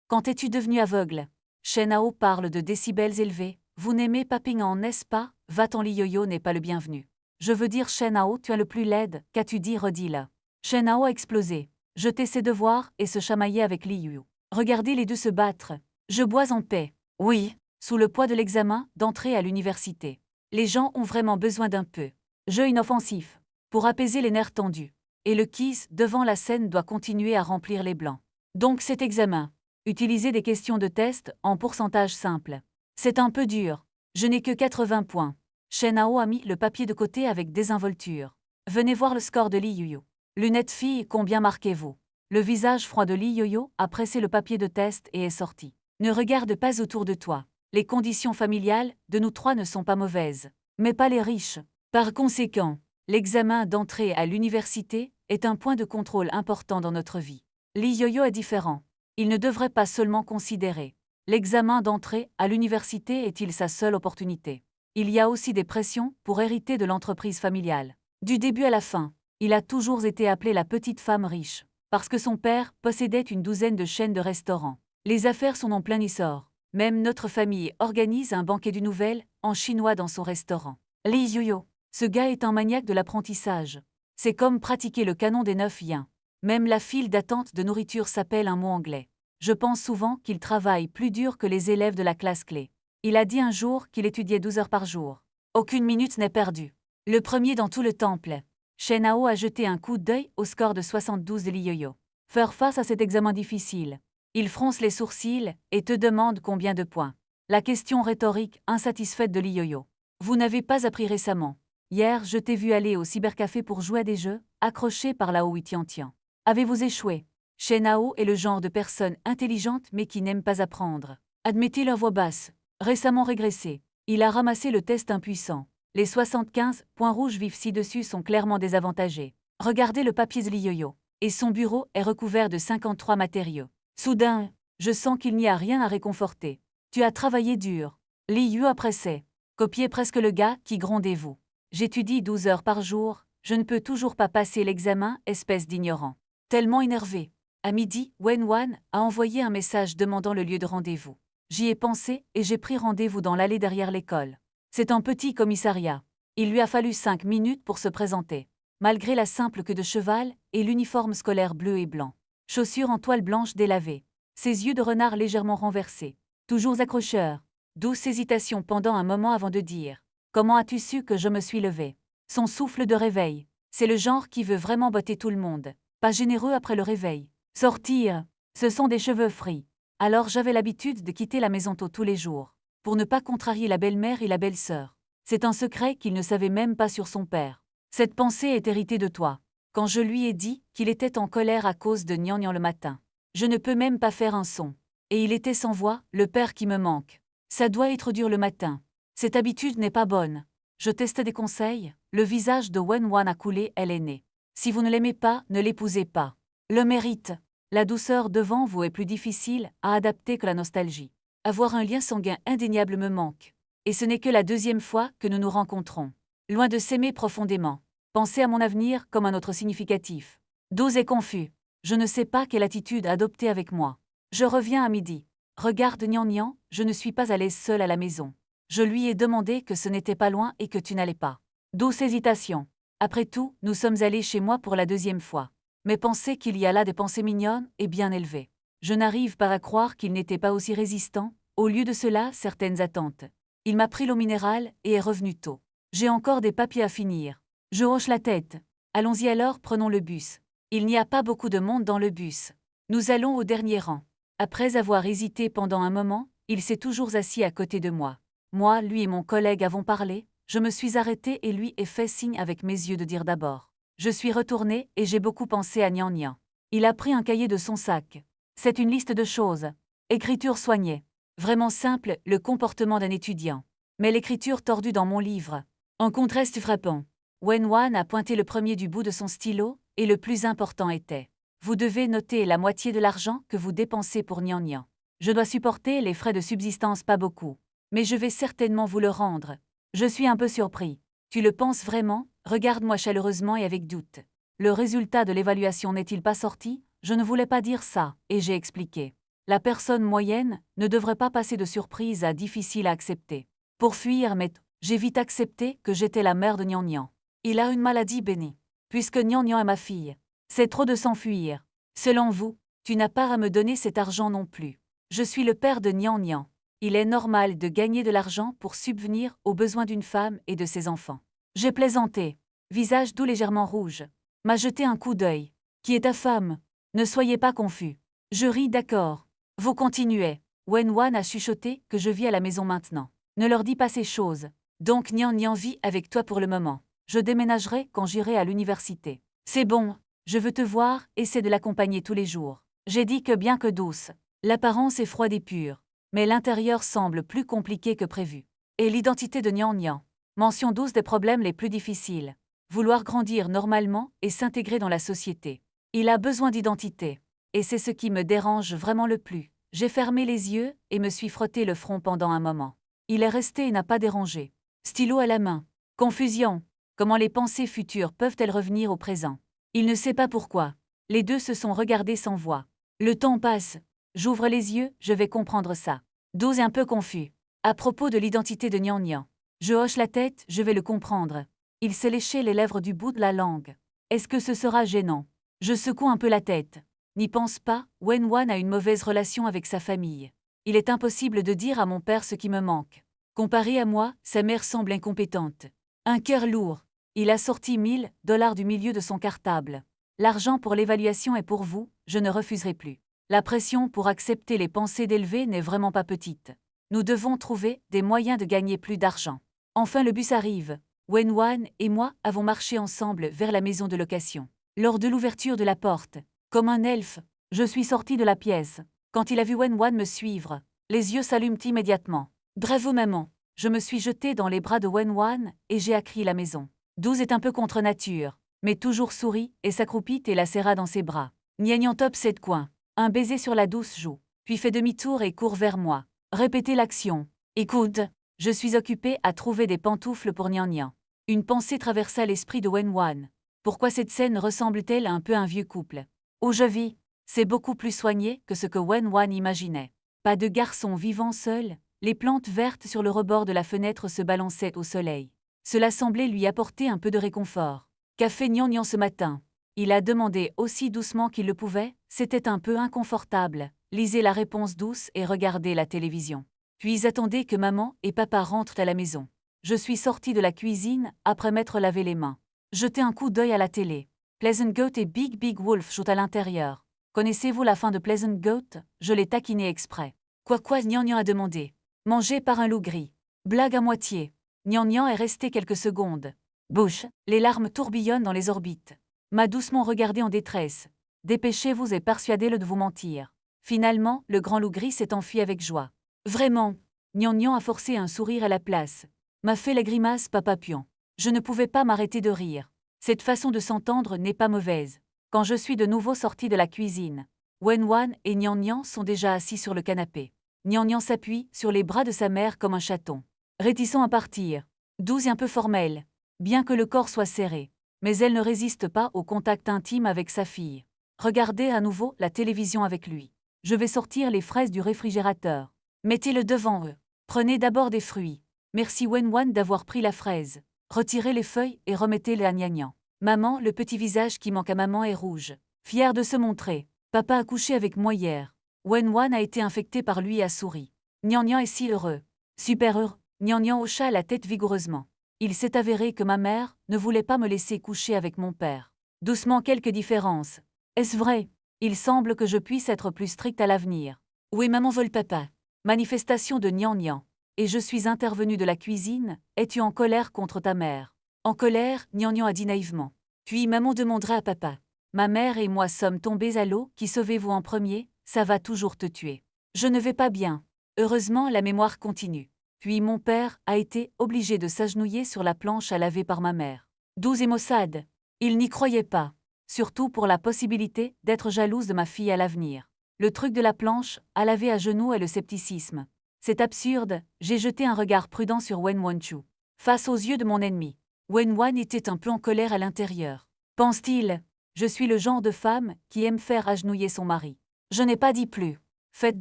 Quand es-tu devenu aveugle? Shen Hao parle de décibels élevés. Vous n'aimez pas Ping-An, n'est-ce pas? Va-t'en, Li Yoyo n'est pas le bienvenu. Je veux dire Shen Hao, tu es le plus laid, qu'as-tu dit, redis-le. Shen Hao a explosé, jeté ses devoirs et se chamaillait avec Li Yoyo. Regardez les deux se battre. Je bois en paix. Oui, sous le poids de l'examen d'entrée à l'université. Les gens ont vraiment besoin d'un peu. Jeu inoffensif. Pour apaiser les nerfs tendus. Et le kiss devant la scène doit continuer à remplir les blancs. Donc cet examen. Utilisez des questions de test en pourcentage simple. C'est un peu dur. Je n'ai que 80 points. Shen Hao a mis le papier de côté avec désinvolture. Venez voir le score de Li Yoyo. Lunettes fille, combien marquez-vous? Le visage froid de Li Yoyo a pressé le papier de test et est sorti. Ne regarde pas autour de toi. Les conditions familiales de nous trois ne sont pas mauvaises. Mais pas les riches. Par conséquent, l'examen d'entrée à l'université est un point de contrôle important dans notre vie. Li Yoyo est différent. Il ne devrait pas seulement considérer l'examen d'entrée à l'université est-il sa seule opportunité. Il y a aussi des pressions pour hériter de l'entreprise familiale. Du début à la fin, il a toujours été appelé la petite femme riche, parce que son père possédait une douzaine de chaînes de restaurants. Les affaires sont en plein essor. Même notre famille organise un banquet du Nouvel en chinois dans son restaurant. Li Yoyo. Ce gars est un maniaque de l'apprentissage. C'est comme pratiquer le canon des 9 yens. Même la file d'attente de nourriture s'appelle un mot anglais. Je pense souvent qu'il travaille plus dur que les élèves de la classe clé. Il a dit un jour qu'il étudiait 12 heures par jour. Aucune minute n'est perdue. Le premier dans tout le temple. Shen Hao a jeté un coup d'œil au score de 72 de Li Yoyo. Faire face à cet examen difficile. Il fronce les sourcils et te demande combien de points. La question rhétorique insatisfaite de Li Yoyo. Vous n'avez pas appris récemment. Hier, je t'ai vu aller au cybercafé pour jouer à des jeux, accroché par Lao Tian. Avez-vous échoué? Shen Hao est le genre de personne intelligente mais qui n'aime pas apprendre. Admettez-le à voix basse. Récemment régressé. Il a ramassé le test impuissant. Les 75 points rouges vifs ci-dessus sont clairement désavantagés. Regardez le papier de Li Yoyo. Et son bureau est recouvert de 53 matériaux. Soudain, je sens qu'il n'y a rien à réconforter. Tu as travaillé dur. Li Yu a pressé. Copiez presque le gars qui grondez-vous. J'étudie 12 heures par jour, je ne peux toujours pas passer l'examen, espèce d'ignorant. Tellement énervé. À midi, Wen Wan a envoyé un message demandant le lieu de rendez-vous. J'y ai pensé et j'ai pris rendez-vous dans l'allée derrière l'école. C'est un petit commissariat. Il lui a fallu 5 minutes pour se présenter. Malgré la simple queue de cheval et l'uniforme scolaire bleu et blanc. Chaussures en toile blanche délavée. Ses yeux de renard légèrement renversés. Toujours accrocheur. Douce hésitation pendant un moment avant de dire « Comment as-tu su que je me suis levé ?» Son souffle de réveil. C'est le genre qui veut vraiment botter tout le monde. Pas généreux après le réveil. Sortir. Ce sont des cheveux frits. Alors j'avais l'habitude de quitter la maison tôt tous les jours. Pour ne pas contrarier la belle-mère et la belle-sœur. C'est un secret qu'il ne savait même pas sur son père. Cette pensée est héritée de toi. Quand je lui ai dit qu'il était en colère à cause de Nian Nian le matin. Je ne peux même pas faire un son. Et il était sans voix, le père qui me manque. Ça doit être dur le matin. Cette habitude n'est pas bonne. Je teste des conseils, le visage de Wenwan a coulé, elle est née. Si vous ne l'aimez pas, ne l'épousez pas. Le mérite. La douceur devant vous est plus difficile à adapter que la nostalgie. Avoir un lien sanguin indéniable me manque. Et ce n'est que la deuxième fois que nous nous rencontrons. Loin de s'aimer profondément. Pensez à mon avenir comme un autre significatif. 12 est confus. Je ne sais pas quelle attitude adopter avec moi. Je reviens à midi. Regarde Nian, je ne suis pas allée seule à la maison. Je lui ai demandé que ce n'était pas loin et que tu n'allais pas. Douce hésitation. Après tout, nous sommes allés chez moi pour la deuxième fois. Mais pensez qu'il y a là des pensées mignonnes et bien élevées. Je n'arrive pas à croire qu'il n'était pas aussi résistant, au lieu de cela, certaines attentes. Il m'a pris l'eau minérale et est revenu tôt. J'ai encore des papiers à finir. Je hoche la tête. Allons-y alors, prenons le bus. Il n'y a pas beaucoup de monde dans le bus. Nous allons au dernier rang. Après avoir hésité pendant un moment, il s'est toujours assis à côté de moi. Moi, lui et mon collègue avons parlé, je me suis arrêtée et lui ai fait signe avec mes yeux de dire d'abord. Je suis retournée et j'ai beaucoup pensé à Nian. Il a pris un cahier de son sac. C'est une liste de choses. Écriture soignée. Vraiment simple, le comportement d'un étudiant. Mais l'écriture tordue dans mon livre. En contraste frappant. Wenwan a pointé le premier du bout de son stylo, et le plus important était. Vous devez noter la moitié de l'argent que vous dépensez pour Nian. Je dois supporter les frais de subsistance pas beaucoup. Mais je vais certainement vous le rendre. Je suis un peu surpris. Tu le penses vraiment? Regarde-moi chaleureusement et avec doute. Le résultat de l'évaluation n'est-il pas sorti? Je ne voulais pas dire ça, et j'ai expliqué. La personne moyenne ne devrait pas passer de surprise à difficile à accepter. Pour fuir, mais j'ai vite accepté que j'étais la mère de Nian. Il a une maladie bénie. Puisque Nian est ma fille. C'est trop de s'enfuir. Selon vous, tu n'as pas à me donner cet argent non plus. Je suis le père de Nian. Il est normal de gagner de l'argent pour subvenir aux besoins d'une femme et de ses enfants. J'ai plaisanté. Visage doux légèrement rouge. M'a jeté un coup d'œil. Qui est ta femme? Ne soyez pas confus. Je ris d'accord. Vous continuez. Wenwan a chuchoté que je vis à la maison maintenant. Ne leur dis pas ces choses. Donc Nian vit avec toi pour le moment. Je déménagerai quand j'irai à l'université. C'est bon, je veux te voir, essaie de l'accompagner tous les jours. J'ai dit que bien que douce. L'apparence est froide et pure. Mais l'intérieur semble plus compliqué que prévu. Et l'identité de Nian. Mention 12 des problèmes les plus difficiles. Vouloir grandir normalement et s'intégrer dans la société. Il a besoin d'identité. Et c'est ce qui me dérange vraiment le plus. J'ai fermé les yeux et me suis frotté le front pendant un moment. Il est resté et n'a pas dérangé. Stylo à la main. Confusion. Comment les pensées futures peuvent-elles revenir au présent? Il ne sait pas pourquoi. Les deux se sont regardés sans voix. Le temps passe. J'ouvre les yeux, je vais comprendre ça. 12 un peu confus. À propos de l'identité de Nian. Je hoche la tête, je vais le comprendre. Il s'est léché les lèvres du bout de la langue. Est-ce que ce sera gênant? Je secoue un peu la tête. N'y pense pas, Wenwan a une mauvaise relation avec sa famille. Il est impossible de dire à mon père ce qui me manque. Comparé à moi, sa mère semble incompétente. Un cœur lourd. Il a sorti $1000 du milieu de son cartable. L'argent pour l'évaluation est pour vous, je ne refuserai plus. La pression pour accepter les pensées d'élever n'est vraiment pas petite. Nous devons trouver des moyens de gagner plus d'argent. Enfin le bus arrive. Wenwan et moi avons marché ensemble vers la maison de location. Lors de l'ouverture de la porte, comme un elfe, je suis sortie de la pièce. Quand il a vu Wenwan me suivre, les yeux s'allument immédiatement. Bravo maman. Je me suis jetée dans les bras de Wenwan et j'ai accueilli la maison. 12 est un peu contre nature, mais toujours sourit et s'accroupit et la serra dans ses bras. Nian top 7 coins. Un baiser sur la douce joue, puis fait demi-tour et court vers moi. Répétez l'action. Écoute, je suis occupée à trouver des pantoufles pour Nian. Une pensée traversa l'esprit de Wenwan. Pourquoi cette scène ressemble-t-elle un peu à un vieux couple? Où je vis, c'est beaucoup plus soigné que ce que Wenwan imaginait. Pas de garçon vivant seul, les plantes vertes sur le rebord de la fenêtre se balançaient au soleil. Cela semblait lui apporter un peu de réconfort. Qu'a fait Nian ce matin? Il a demandé aussi doucement qu'il le pouvait, c'était un peu inconfortable. Lisez la réponse douce et regardez la télévision. Puis attendez que maman et papa rentrent à la maison. Je suis sortie de la cuisine après m'être lavé les mains. Jetez un coup d'œil à la télé. Pleasant Goat et Big Big Wolf jouent à l'intérieur. Connaissez-vous la fin de Pleasant Goat? Je l'ai taquiné exprès. Quoi Nian a demandé. Mangé par un loup gris. Blague à moitié. Nian est resté quelques secondes. Bouche, les larmes tourbillonnent dans les orbites. M'a doucement regardé en détresse. Dépêchez-vous et persuadez-le de vous mentir. Finalement, le grand loup gris s'est enfui avec joie. Vraiment. Gnangnan a forcé un sourire à la place. M'a fait la grimace Papa Pion. Je ne pouvais pas m'arrêter de rire. Cette façon de s'entendre n'est pas mauvaise. Quand je suis de nouveau sorti de la cuisine, Wenwan et Gnangnan sont déjà assis sur le canapé. Gnangnan s'appuie sur les bras de sa mère comme un chaton. Réticent à partir. Douce et un peu formelle. Bien que le corps soit serré. Mais elle ne résiste pas au contact intime avec sa fille. Regardez à nouveau la télévision avec lui. Je vais sortir les fraises du réfrigérateur. Mettez-le devant eux. Prenez d'abord des fruits. Merci Wenwan d'avoir pris la fraise. Retirez les feuilles et remettez-les à Gnangnan. Maman, le petit visage qui manque à maman est rouge. Fier de se montrer. Papa a couché avec moi hier. Wenwan a été infecté par lui et a souri. Gnangnan est si heureux. Super heureux. Gnangnan hocha la tête vigoureusement. Il s'est avéré que ma mère ne voulait pas me laisser coucher avec mon père. Doucement quelques différences. Est-ce vrai? Il semble que je puisse être plus stricte à l'avenir. Oui maman vole papa. Manifestation de Gnangnan. Et je suis intervenue de la cuisine, es-tu en colère contre ta mère? En colère, Gnangnan a dit naïvement. Puis maman demandera à papa. Ma mère et moi sommes tombés à l'eau, qui sauvez-vous en premier, ça va toujours te tuer. Je ne vais pas bien. Heureusement la mémoire continue. Puis mon père a été obligé de s'agenouiller sur la planche à laver par ma mère. Douce et maussade. Il n'y croyait pas. Surtout pour la possibilité d'être jalouse de ma fille à l'avenir. Le truc de la planche, à laver à genoux est le scepticisme. C'est absurde, j'ai jeté un regard prudent sur Wenwan Chu. Face aux yeux de mon ennemi. Wenwan était un peu en colère à l'intérieur. Pense-t-il, je suis le genre de femme qui aime faire agenouiller son mari. Je n'ai pas dit plus. Faites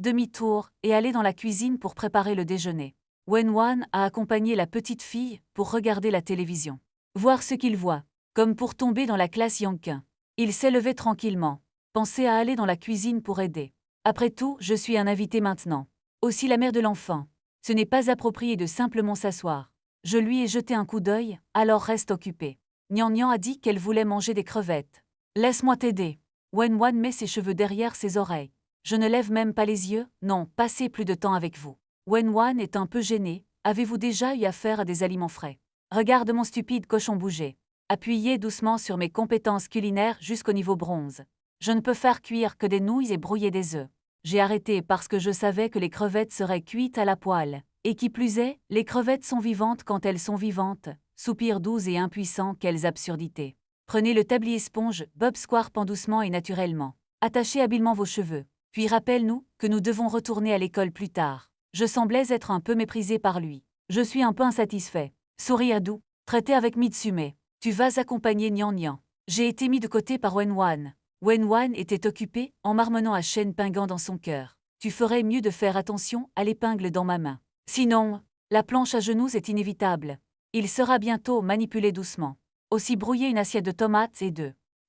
demi-tour et allez dans la cuisine pour préparer le déjeuner. Wenwan a accompagné la petite fille pour regarder la télévision. Voir ce qu'il voit, comme pour tomber dans la classe Yankin. Il s'est levé tranquillement. Pensez à aller dans la cuisine pour aider. Après tout, je suis un invité maintenant. Aussi la mère de l'enfant. Ce n'est pas approprié de simplement s'asseoir. Je lui ai jeté un coup d'œil, alors reste occupé. Gnangnan a dit qu'elle voulait manger des crevettes. Laisse-moi t'aider. Wenwan met ses cheveux derrière ses oreilles. Je ne lève même pas les yeux, non, passez plus de temps avec vous. Wenwan est un peu gêné. Avez-vous déjà eu affaire à des aliments frais? Regarde mon stupide cochon bouger. Appuyez doucement sur mes compétences culinaires jusqu'au niveau bronze. Je ne peux faire cuire que des nouilles et brouiller des œufs. J'ai arrêté parce que je savais que les crevettes seraient cuites à la poêle. Et qui plus est, les crevettes sont vivantes quand elles sont vivantes. Soupir doux et impuissant, quelles absurdités. Prenez le tablier sponge, Bob Squarpant doucement et naturellement. Attachez habilement vos cheveux. Puis rappelle-nous que nous devons retourner à l'école plus tard. Je semblais être un peu méprisé par lui. Je suis un peu insatisfait. Sourire doux. Traité avec Mitsume. Tu vas accompagner Gnangnan. J'ai été mis de côté par Wenwan. Wenwan était occupé en marmonnant à Shen Pingant dans son cœur. Tu ferais mieux de faire attention à l'épingle dans ma main. Sinon, la planche à genoux est inévitable. Il sera bientôt manipulé doucement. Aussi brouiller une assiette de tomates et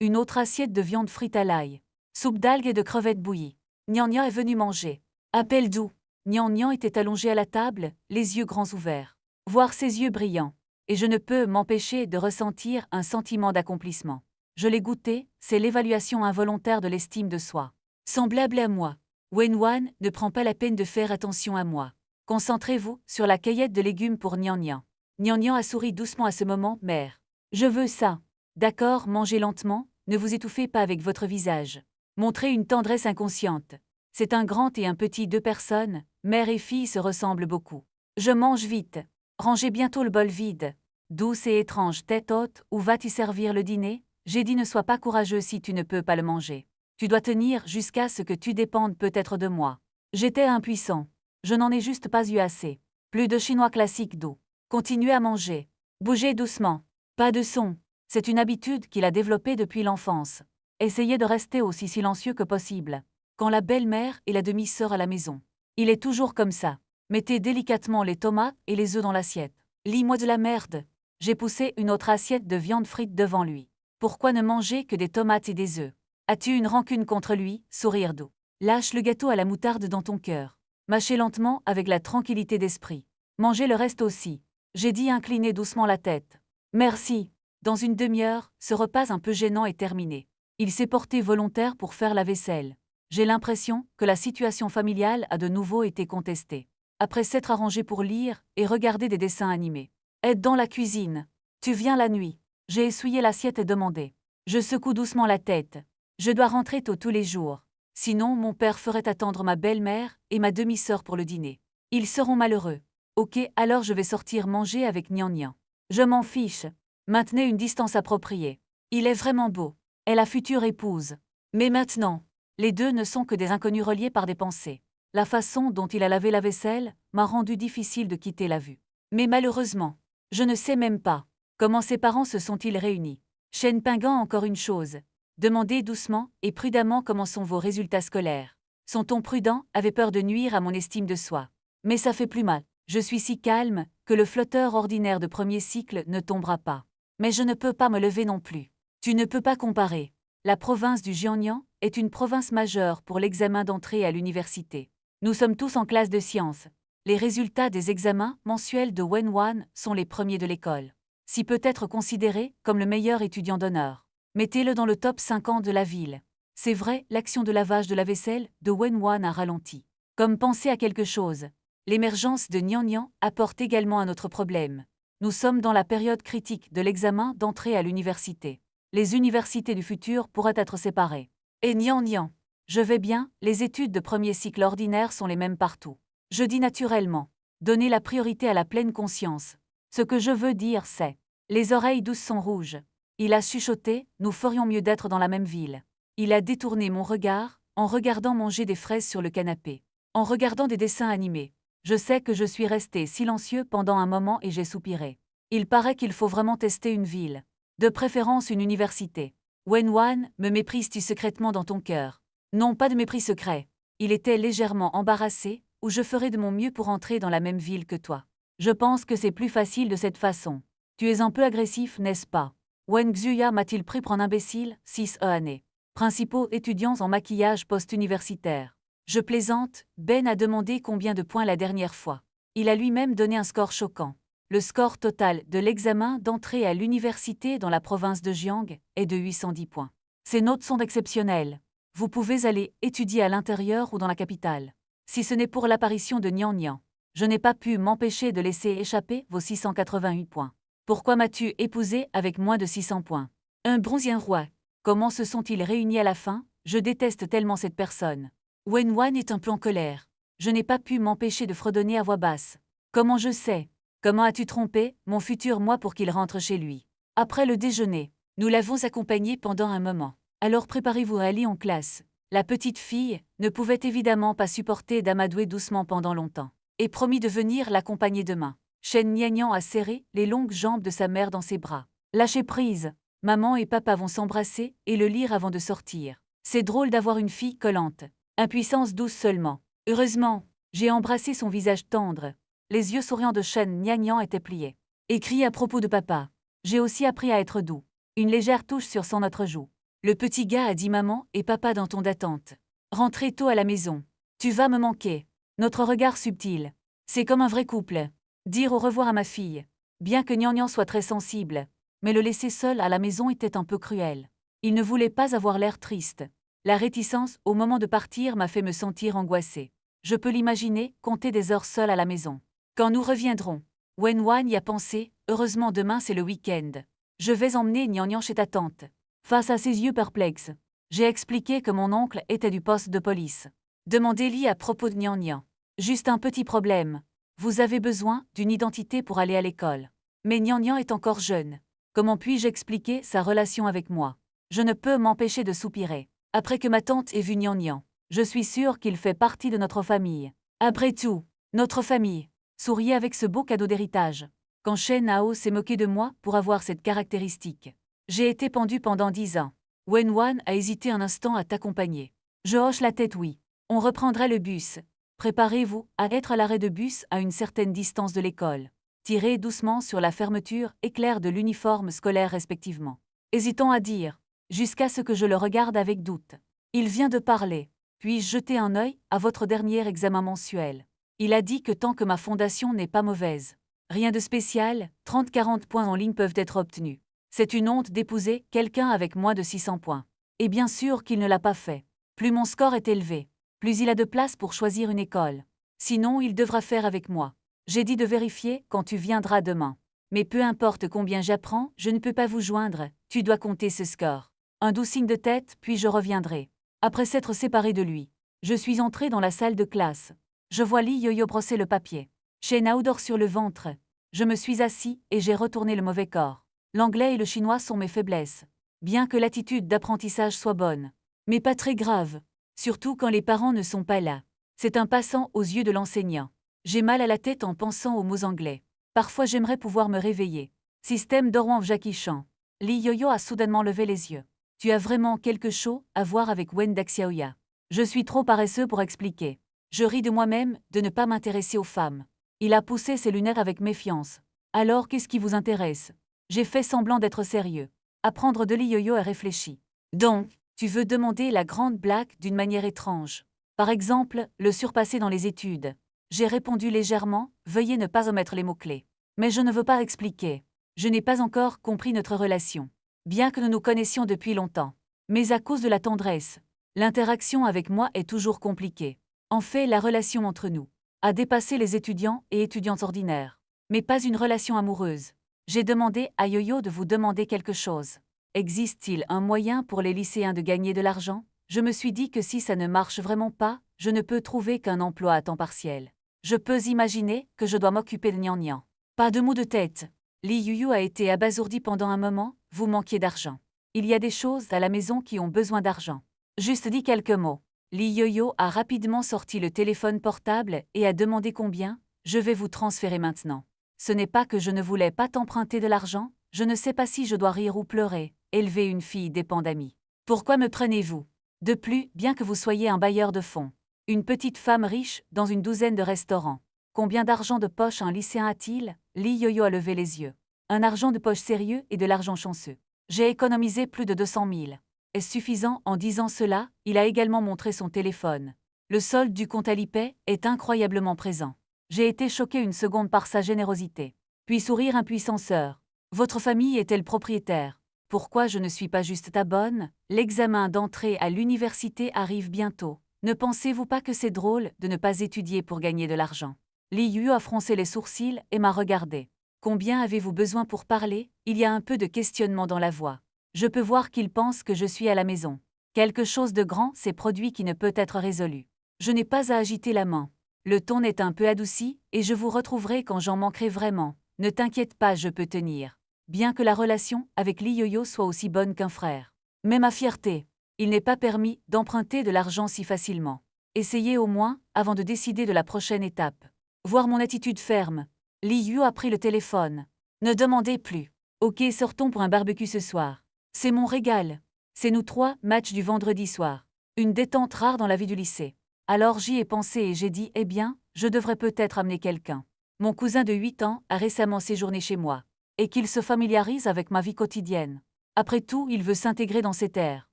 une autre assiette de viande frite à l'ail. Soupe d'algues et de crevettes bouillies. Gnangnan est venu manger. Appel doux. Gnangnan était allongé à la table, les yeux grands ouverts. Voir ses yeux brillants. Et je ne peux m'empêcher de ressentir un sentiment d'accomplissement. Je l'ai goûté, c'est l'évaluation involontaire de l'estime de soi. Semblable à moi. Wenwan ne prend pas la peine de faire attention à moi. Concentrez-vous sur la cueillette de légumes pour Gnangnan. Gnangnan a souri doucement à ce moment, mère. Je veux ça. D'accord, mangez lentement, ne vous étouffez pas avec votre visage. Montrez une tendresse inconsciente. C'est un grand et un petit, deux personnes, mère et fille se ressemblent beaucoup. Je mange vite. Rangez bientôt le bol vide. Douce et étrange tête haute, où vas-tu servir le dîner? J'ai dit ne sois pas courageux si tu ne peux pas le manger. Tu dois tenir jusqu'à ce que tu dépendes peut-être de moi. J'étais impuissant. Je n'en ai juste pas eu assez. Plus de chinois classique doux. Continuez à manger. Bougez doucement. Pas de son. C'est une habitude qu'il a développée depuis l'enfance. Essayez de rester aussi silencieux que possible. Quand la belle-mère et la demi-sœur à la maison. Il est toujours comme ça. Mettez délicatement les tomates et les œufs dans l'assiette. Lis-moi de la merde. J'ai poussé une autre assiette de viande frite devant lui. Pourquoi ne manger que des tomates et des œufs? As-tu une rancune contre lui? Sourire doux. Lâche le gâteau à la moutarde dans ton cœur. Mâchez lentement avec la tranquillité d'esprit. Mangez le reste aussi. J'ai dit incliner doucement la tête. Merci. Dans une demi-heure, ce repas un peu gênant est terminé. Il s'est porté volontaire pour faire la vaisselle. J'ai l'impression que la situation familiale a de nouveau été contestée. Après s'être arrangé pour lire et regarder des dessins animés. Aide dans la cuisine. Tu viens la nuit. J'ai essuyé l'assiette et demandé. Je secoue doucement la tête. Je dois rentrer tôt tous les jours. Sinon, mon père ferait attendre ma belle-mère et ma demi-sœur pour le dîner. Ils seront malheureux. Ok, alors je vais sortir manger avec Nian Nian. Je m'en fiche. Maintenez une distance appropriée. Il est vraiment beau. Est la future épouse. Mais maintenant, les deux ne sont que des inconnus reliés par des pensées. La façon dont il a lavé la vaisselle m'a rendu difficile de quitter la vue. Mais malheureusement, je ne sais même pas comment ses parents se sont-ils réunis. Shen Pingan, encore une chose. Demandez doucement et prudemment comment sont vos résultats scolaires. Son ton prudent avait peur de nuire à mon estime de soi. Mais ça fait plus mal. Je suis si calme que le flotteur ordinaire de premier cycle ne tombera pas. Mais je ne peux pas me lever non plus. Tu ne peux pas comparer. La province du Jiangnan est une province majeure pour l'examen d'entrée à l'université. Nous sommes tous en classe de sciences. Les résultats des examens mensuels de Wenwan sont les premiers de l'école. Si peut être considéré comme le meilleur étudiant d'honneur. Mettez-le dans le top 50 de la ville. C'est vrai, l'action de lavage de la vaisselle de Wenwan a ralenti. Comme penser à quelque chose. L'émergence de Nian Nian apporte également un autre problème. Nous sommes dans la période critique de l'examen d'entrée à l'université. Les universités du futur pourraient être séparées. Et Nian Nian. Je vais bien, les études de premier cycle ordinaire sont les mêmes partout. Je dis naturellement. Donnez la priorité à la pleine conscience. Ce que je veux dire, c'est. Les oreilles douces sont rouges. Il a chuchoté, nous ferions mieux d'être dans la même ville. Il a détourné mon regard, en regardant manger des fraises sur le canapé. En regardant des dessins animés. Je sais que je suis resté silencieux pendant un moment et j'ai soupiré. Il paraît qu'il faut vraiment tester une ville. De préférence une université. Wenwan, me méprises-tu secrètement dans ton cœur? Non, pas de mépris secret. Il était légèrement embarrassé, ou je ferai de mon mieux pour entrer dans la même ville que toi. Je pense que c'est plus facile de cette façon. Tu es un peu agressif, n'est-ce pas? Wen Xuya m'a-t-il pris pour un imbécile? 6 années. Principaux étudiants en maquillage post-universitaire. Je plaisante, Ben a demandé combien de points la dernière fois. Il a lui-même donné un score choquant. Le score total de l'examen d'entrée à l'université dans la province de Jiang est de 810 points. Ces notes sont exceptionnelles. Vous pouvez aller étudier à l'intérieur ou dans la capitale. Si ce n'est pour l'apparition de Nian Nian, je n'ai pas pu m'empêcher de laisser échapper vos 688 points. Pourquoi m'as-tu épousé avec moins de 600 points? Un bronzien roi. Comment se sont-ils réunis à la fin? Je déteste tellement cette personne. Wenwan est un peu en colère. Je n'ai pas pu m'empêcher de fredonner à voix basse. Comment je sais? Comment as-tu trompé mon futur moi pour qu'il rentre chez lui? Après le déjeuner, nous l'avons accompagné pendant un moment. Alors préparez-vous à aller en classe. La petite fille ne pouvait évidemment pas supporter d'amadouer doucement pendant longtemps, et promit de venir l'accompagner demain. Shen Nian a serré les longues jambes de sa mère dans ses bras. Lâchez prise. Maman et papa vont s'embrasser et le lire avant de sortir. C'est drôle d'avoir une fille collante. Impuissance douce seulement. Heureusement, j'ai embrassé son visage tendre. Les yeux souriants de Shen Nian étaient pliés. Écrit à propos de papa. J'ai aussi appris à être doux. Une légère touche sur son autre joue. Le petit gars a dit maman et papa dans ton d'attente. Rentrez tôt à la maison. Tu vas me manquer. Notre regard subtil. C'est comme un vrai couple. Dire au revoir à ma fille. Bien que Nian Nian soit très sensible, mais le laisser seul à la maison était un peu cruel. Il ne voulait pas avoir l'air triste. La réticence au moment de partir m'a fait me sentir angoissée. Je peux l'imaginer, compter des heures seul à la maison. Quand nous reviendrons. Wenwan y a pensé, heureusement demain c'est le week-end. Je vais emmener Nian Nian chez ta tante. Face à ses yeux perplexes, j'ai expliqué que mon oncle était du poste de police. Demandez-lui à propos de Nian Nian. Juste un petit problème. Vous avez besoin d'une identité pour aller à l'école. Mais Nian Nian est encore jeune. Comment puis-je expliquer sa relation avec moi? Je ne peux m'empêcher de soupirer. Après que ma tante ait vu Nian Nian, je suis sûre qu'il fait partie de notre famille. Après tout, notre famille. Souriez avec ce beau cadeau d'héritage. Quand Shen Nao s'est moqué de moi pour avoir cette caractéristique. J'ai été pendue pendant 10 ans. Wenwan a hésité un instant à t'accompagner. Je hoche la tête oui. On reprendra le bus. Préparez-vous à être à l'arrêt de bus à une certaine distance de l'école. Tirez doucement sur la fermeture éclair de l'uniforme scolaire respectivement. Hésitant à dire, jusqu'à ce que je le regarde avec doute. Il vient de parler. Puis-je jeter un œil à votre dernier examen mensuel? Il a dit que tant que ma fondation n'est pas mauvaise. Rien de spécial, 30-40 points en ligne peuvent être obtenus. C'est une honte d'épouser quelqu'un avec moins de 600 points. Et bien sûr qu'il ne l'a pas fait. Plus mon score est élevé, plus il a de place pour choisir une école. Sinon, il devra faire avec moi. J'ai dit de vérifier quand tu viendras demain. Mais peu importe combien j'apprends, je ne peux pas vous joindre, tu dois compter ce score. Un doux signe de tête, puis je reviendrai. Après s'être séparée de lui, je suis entrée dans la salle de classe. Je vois Lee Yo-Yo brosser le papier. Shen-Hao dort sur le ventre. Je me suis assis et j'ai retourné le mauvais corps. L'anglais et le chinois sont mes faiblesses. Bien que l'attitude d'apprentissage soit bonne. Mais pas très grave. Surtout quand les parents ne sont pas là. C'est un passant aux yeux de l'enseignant. J'ai mal à la tête en pensant aux mots anglais. Parfois j'aimerais pouvoir me réveiller. Système d'Orwan Jackie Chan. Lee Yo-Yo a soudainement levé les yeux. Tu as vraiment quelque chose à voir avec Wen Daxiaoya. Je suis trop paresseux pour expliquer. Je ris de moi-même de ne pas m'intéresser aux femmes. Il a poussé ses lunettes avec méfiance. Alors qu'est-ce qui vous intéresse? J'ai fait semblant d'être sérieux. Apprendre de Lee Yo-Yo et réfléchi. Donc, tu veux demander la grande blague d'une manière étrange. Par exemple, le surpasser dans les études. J'ai répondu légèrement, veuillez ne pas omettre les mots-clés. Mais je ne veux pas expliquer. Je n'ai pas encore compris notre relation. Bien que nous nous connaissions depuis longtemps. Mais à cause de la tendresse, l'interaction avec moi est toujours compliquée. En fait, la relation entre nous a dépassé les étudiants et étudiantes ordinaires. Mais pas une relation amoureuse. J'ai demandé à Yo-Yo de vous demander quelque chose. Existe-t-il un moyen pour les lycéens de gagner de l'argent? Je me suis dit que si ça ne marche vraiment pas, je ne peux trouver qu'un emploi à temps partiel. Je peux imaginer que je dois m'occuper de Nian. Pas de mots de tête. Lee Yo-Yo a été abasourdi pendant un moment, vous manquiez d'argent. Il y a des choses à la maison qui ont besoin d'argent. Juste dit quelques mots. Lee Yo-Yo a rapidement sorti le téléphone portable et a demandé combien. Je vais vous transférer maintenant. Ce n'est pas que je ne voulais pas t'emprunter de l'argent, je ne sais pas si je dois rire ou pleurer. Élever une fille dépend d'amis. Pourquoi me prenez-vous? De plus, bien que vous soyez un bailleur de fonds, une petite femme riche dans une douzaine de restaurants. Combien d'argent de poche un lycéen a-t-il? Lee Yo-Yo a levé les yeux. Un argent de poche sérieux et de l'argent chanceux. J'ai économisé plus de 200 000. Est-ce suffisant? En disant cela, il a également montré son téléphone. Le solde du compte Alipay est incroyablement présent. J'ai été choqué une seconde par sa générosité. Puis sourire impuissant sœur. Votre famille est-elle propriétaire? Pourquoi je ne suis pas juste ta bonne? L'examen d'entrée à l'université arrive bientôt. Ne pensez-vous pas que c'est drôle de ne pas étudier pour gagner de l'argent? Lee Yo a froncé les sourcils et m'a regardé. Combien avez-vous besoin pour parler? Il y a un peu de questionnement dans la voix. Je peux voir qu'il pense que je suis à la maison. Quelque chose de grand s'est produit qui ne peut être résolu. Je n'ai pas à agiter la main. Le ton est un peu adouci, et je vous retrouverai quand j'en manquerai vraiment. Ne t'inquiète pas, je peux tenir. Bien que la relation avec Lee Yo-Yo soit aussi bonne qu'un frère. Mais ma fierté. Il n'est pas permis d'emprunter de l'argent si facilement. Essayez au moins, avant de décider de la prochaine étape. Voir mon attitude ferme. Lee Yo a pris le téléphone. Ne demandez plus. Ok, sortons pour un barbecue ce soir. C'est mon régal. C'est nous trois, match du vendredi soir. Une détente rare dans la vie du lycée. Alors j'y ai pensé et j'ai dit, eh bien, je devrais peut-être amener quelqu'un. Mon cousin de 8 ans a récemment séjourné chez moi. Et qu'il se familiarise avec ma vie quotidienne. Après tout, il veut s'intégrer dans ces terres.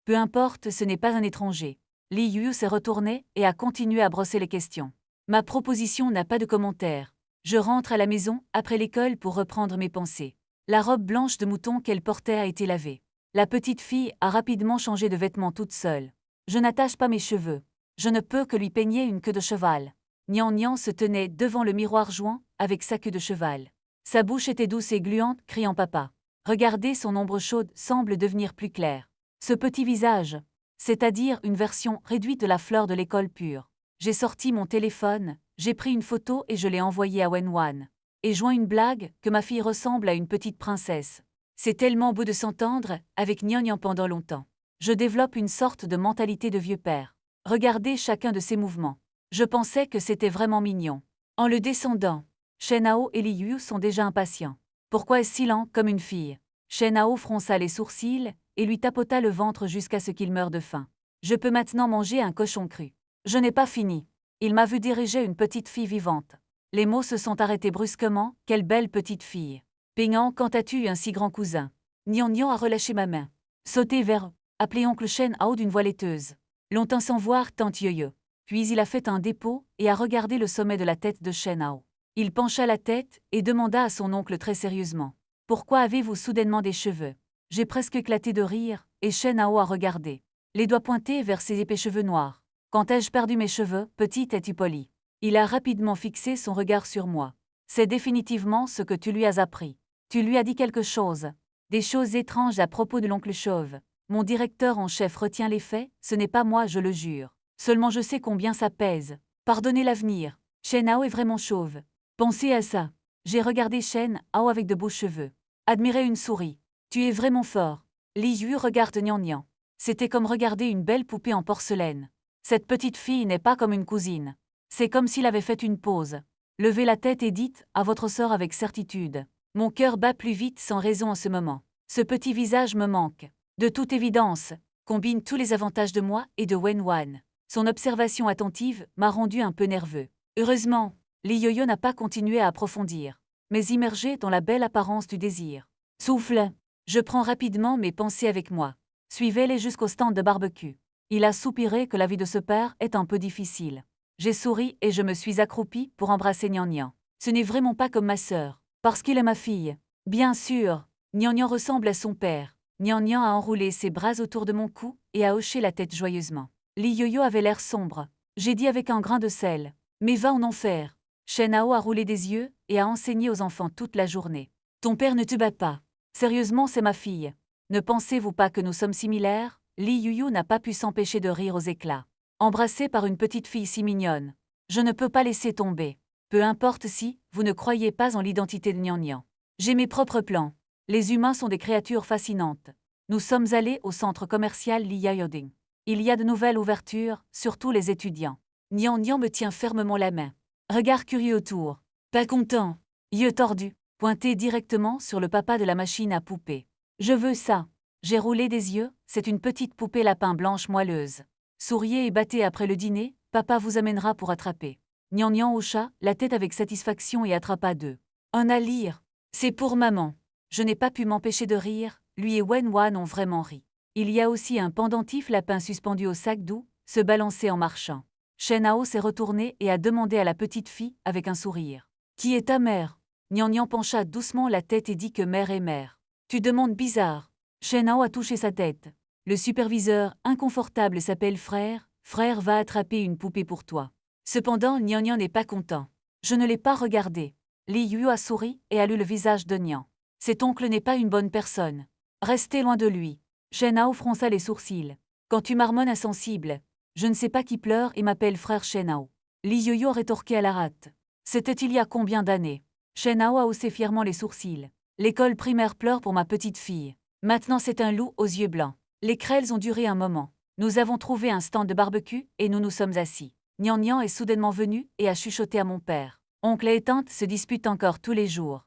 Peu importe, ce n'est pas un étranger. Lee Yo s'est retourné et a continué à brosser les questions. Ma proposition n'a pas de commentaire. Je rentre à la maison, après l'école, pour reprendre mes pensées. La robe blanche de mouton qu'elle portait a été lavée. La petite fille a rapidement changé de vêtements toute seule. Je n'attache pas mes cheveux. Je ne peux que lui peigner une queue de cheval. Nian se tenait devant le miroir jouant avec sa queue de cheval. Sa bouche était douce et gluante, criant papa. Regardez, son ombre chaude semble devenir plus claire. Ce petit visage, c'est-à-dire une version réduite de la fleur de l'école pure. J'ai sorti mon téléphone, j'ai pris une photo et je l'ai envoyée à Wenwan. Et joint une blague que ma fille ressemble à une petite princesse. C'est tellement beau de s'entendre avec Nian pendant longtemps. Je développe une sorte de mentalité de vieux père. Regardez chacun de ses mouvements. Je pensais que c'était vraiment mignon. En le descendant, Shen-Hao et Lee Yo sont déjà impatients. Pourquoi est-ce si lent comme une fille? Shen-Hao fronça les sourcils et lui tapota le ventre jusqu'à ce qu'il meure de faim. Je peux maintenant manger un cochon cru. Je n'ai pas fini. Il m'a vu diriger une petite fille vivante. Les mots se sont arrêtés brusquement. Quelle belle petite fille. Peignant, quand as-tu eu un si grand cousin? Nian a relâché ma main. Sauté vers appelé oncle Shen-Hao d'une voix laiteuse. Longtemps sans voir tante Yo-Yo. Puis il a fait un dépôt et a regardé le sommet de la tête de Shen-Hao. Il pencha la tête et demanda à son oncle très sérieusement. Pourquoi avez-vous soudainement des cheveux? J'ai presque éclaté de rire, et Shen-Hao a regardé. Les doigts pointés vers ses épais cheveux noirs. Quand ai-je perdu mes cheveux, petite es-tu polie? Il a rapidement fixé son regard sur moi. C'est définitivement ce que tu lui as appris. Tu lui as dit quelque chose. Des choses étranges à propos de l'oncle chauve. Mon directeur en chef retient les faits, ce n'est pas moi, je le jure. Seulement je sais combien ça pèse. Pardonnez l'avenir. Shen Hao est vraiment chauve. Pensez à ça. J'ai regardé Shen Hao avec de beaux cheveux. Admirez une souris. Tu es vraiment fort. Li Yu regarde Nian Nian. C'était comme regarder une belle poupée en porcelaine. Cette petite fille n'est pas comme une cousine. C'est comme s'il avait fait une pause. Levez la tête et dites à votre sort avec certitude. Mon cœur bat plus vite sans raison en ce moment. Ce petit visage me manque. De toute évidence, combine tous les avantages de moi et de Wen Wan. Son observation attentive m'a rendu un peu nerveux. Heureusement, Li Yoyo n'a pas continué à approfondir, mais immergé dans la belle apparence du désir. Souffle. Je prends rapidement mes pensées avec moi. Suivez-les jusqu'au stand de barbecue. Il a soupiré que la vie de ce père est un peu difficile. J'ai souri et je me suis accroupie pour embrasser Nian Nian. Ce n'est vraiment pas comme ma sœur, parce qu'il est ma fille. Bien sûr, Nian Nian ressemble à son père. Nian Nian a enroulé ses bras autour de mon cou et a hoché la tête joyeusement. Li Yoyo avait l'air sombre. J'ai dit avec un grain de sel. Mais va en enfer. Shen Hao a roulé des yeux et a enseigné aux enfants toute la journée. Ton père ne te bat pas. Sérieusement, c'est ma fille. Ne pensez-vous pas que nous sommes similaires? Li Yuyu n'a pas pu s'empêcher de rire aux éclats. Embrassé par une petite fille si mignonne. Je ne peux pas laisser tomber. Peu importe si vous ne croyez pas en l'identité de Nian Nian. J'ai mes propres plans. Les humains sont des créatures fascinantes. Nous sommes allés au centre commercial Liaoding. Il y a de nouvelles ouvertures, surtout les étudiants. Nian Nian me tient fermement la main. Regard curieux autour. Pas content. Yeux tordus. Pointé directement sur le papa de la machine à poupée. Je veux ça. J'ai roulé des yeux, c'est une petite poupée lapin blanche moelleuse. Souriez et battez après le dîner, papa vous amènera pour attraper. Nian Nian hocha la tête avec satisfaction et attrapa deux. Un à lire. C'est pour maman. Je n'ai pas pu m'empêcher de rire, lui et Wen Wan ont vraiment ri. Il y a aussi un pendentif lapin suspendu au sac doux, se balancer en marchant. Shen Hao s'est retourné et a demandé à la petite fille, avec un sourire. Qui est ta mère? Nian Nian pencha doucement la tête et dit que mère est mère. Tu demandes bizarre. Shen Hao a touché sa tête. Le superviseur, inconfortable, s'appelle frère. Frère va attraper une poupée pour toi. Cependant, Nian Nian n'est pas content. Je ne l'ai pas regardé. Li Yu a souri et a lu le visage de Nian. Cet oncle n'est pas une bonne personne. Restez loin de lui. Shen Hao fronça les sourcils. Quand tu marmonnes insensible. Je ne sais pas qui pleure et m'appelle frère Shen Hao. Li Yu a rétorqué à la rate. C'était il y a combien d'années? Shen Hao a haussé fièrement les sourcils. L'école primaire pleure pour ma petite fille. Maintenant c'est un loup aux yeux blancs. Les querelles ont duré un moment. Nous avons trouvé un stand de barbecue et nous nous sommes assis. Nian Nian est soudainement venu et a chuchoté à mon père. Oncle et tante se disputent encore tous les jours.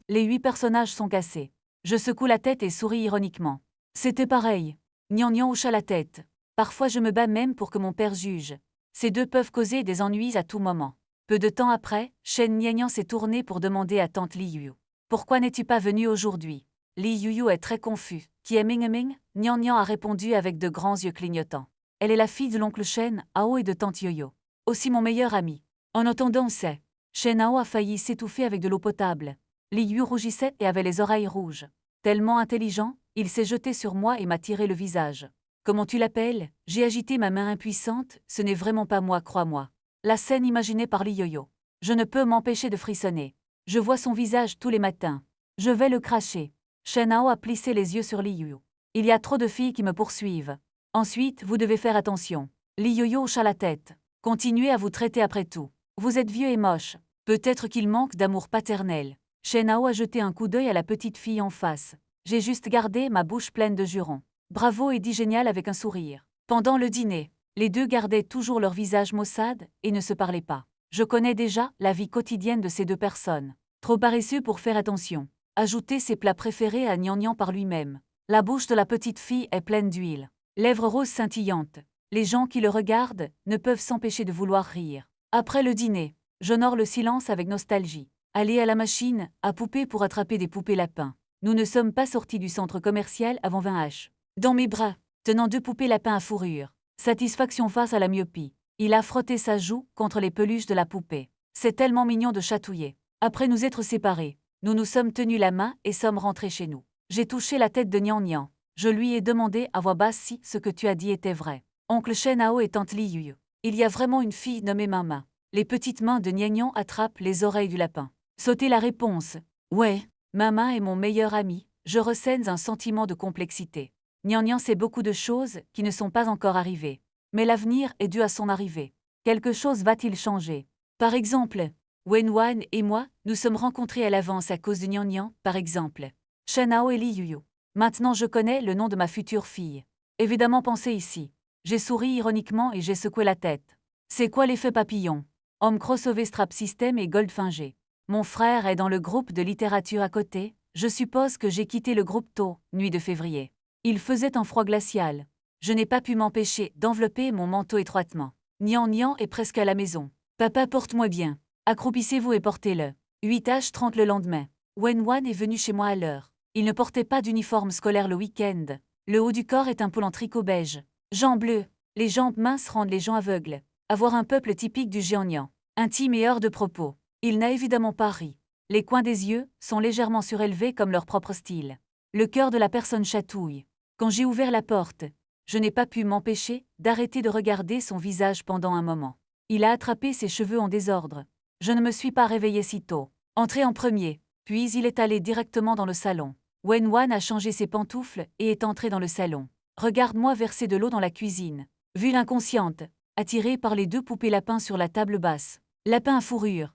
Les 8 personnages sont cassés. Je secoue la tête et souris ironiquement. C'était pareil. Nian Nian hocha la tête. Parfois je me bats même pour que mon père juge. Ces deux peuvent causer des ennuis à tout moment. Peu de temps après, Shen Nian s'est tourné pour demander à tante Li Yu. Pourquoi n'es-tu pas venu aujourd'hui? Li Yu est très confus. Qui est Ming Ming? Nian Nian a répondu avec de grands yeux clignotants. Elle est la fille de l'oncle Shen Hao et de tante Yoyo. Aussi mon meilleur ami. En entendant c'est. Shen Hao a failli s'étouffer avec de l'eau potable. Li Yu rougissait et avait les oreilles rouges. Tellement intelligent, il s'est jeté sur moi et m'a tiré le visage. Comment tu l'appelles? J'ai agité ma main impuissante, ce n'est vraiment pas moi, crois-moi. La scène imaginée par Li Yoyo. Je ne peux m'empêcher de frissonner. Je vois son visage tous les matins. Je vais le cracher. Shen Hao a plissé les yeux sur Li Yu. Il y a trop de filles qui me poursuivent. Ensuite, vous devez faire attention. Li Yoyo hocha la tête. Continuez à vous traiter après tout. Vous êtes vieux et moche. Peut-être qu'il manque d'amour paternel. Shen Hao a jeté un coup d'œil à la petite fille en face. J'ai juste gardé ma bouche pleine de jurons. Bravo et dit génial avec un sourire. Pendant le dîner, les deux gardaient toujours leur visage maussade et ne se parlaient pas. Je connais déjà la vie quotidienne de ces deux personnes. Trop paresseux pour faire attention. Ajouter ses plats préférés à Nian Nian par lui-même. La bouche de la petite fille est pleine d'huile. Lèvres roses scintillantes. Les gens qui le regardent ne peuvent s'empêcher de vouloir rire. Après le dîner, j'honore le silence avec nostalgie. Aller à la machine à poupées pour attraper des poupées lapins. Nous ne sommes pas sortis du centre commercial avant 20h. Dans mes bras, tenant 2 poupées lapins à fourrure. Satisfaction face à la myopie. Il a frotté sa joue contre les peluches de la poupée. C'est tellement mignon de chatouiller. Après nous être séparés, nous nous sommes tenus la main et sommes rentrés chez nous. J'ai touché la tête de Nian Nian. Je lui ai demandé à voix basse si ce que tu as dit était vrai. Oncle Shen Hao et tante Li Yu. Il y a vraiment une fille nommée Mama. Les petites mains de Nian Nian attrapent les oreilles du lapin. Sautez la réponse. Ouais, Mama est mon meilleur ami. Je ressens un sentiment de complexité. Nian sait beaucoup de choses qui ne sont pas encore arrivées. Mais l'avenir est dû à son arrivée. Quelque chose va-t-il changer? Par exemple, Wenwan et moi, nous sommes rencontrés à l'avance à cause de Nian, par exemple. Shenhao et Li Yuyu. Maintenant je connais le nom de ma future fille. Évidemment pensez ici. J'ai souri ironiquement et j'ai secoué la tête. C'est quoi l'effet papillon? Homme crossover strap system et Goldfinger. Mon frère est dans le groupe de littérature à côté, je suppose que j'ai quitté le groupe tôt, nuit de février. Il faisait un froid glacial. Je n'ai pas pu m'empêcher d'envelopper mon manteau étroitement. Nian est presque à la maison. Papa, porte-moi bien. Accroupissez-vous et portez-le. 8h30 le lendemain. Wenwan est venu chez moi à l'heure. Il ne portait pas d'uniforme scolaire le week-end. Le haut du corps est un pull en tricot beige. Jambes bleues. Les jambes minces rendent les gens aveugles. Avoir un peuple typique du Géonian. Intime et hors de propos. Il n'a évidemment pas ri. Les coins des yeux sont légèrement surélevés comme leur propre style. Le cœur de la personne chatouille. Quand j'ai ouvert la porte, je n'ai pas pu m'empêcher d'arrêter de regarder son visage pendant un moment. Il a attrapé ses cheveux en désordre. Je ne me suis pas réveillée si tôt. Entré en premier, puis il est allé directement dans le salon. Wenwan a changé ses pantoufles et est entré dans le salon. Regarde-moi verser de l'eau dans la cuisine. Vue inconsciente, attirée par les deux poupées lapins sur la table basse. Lapin à fourrure.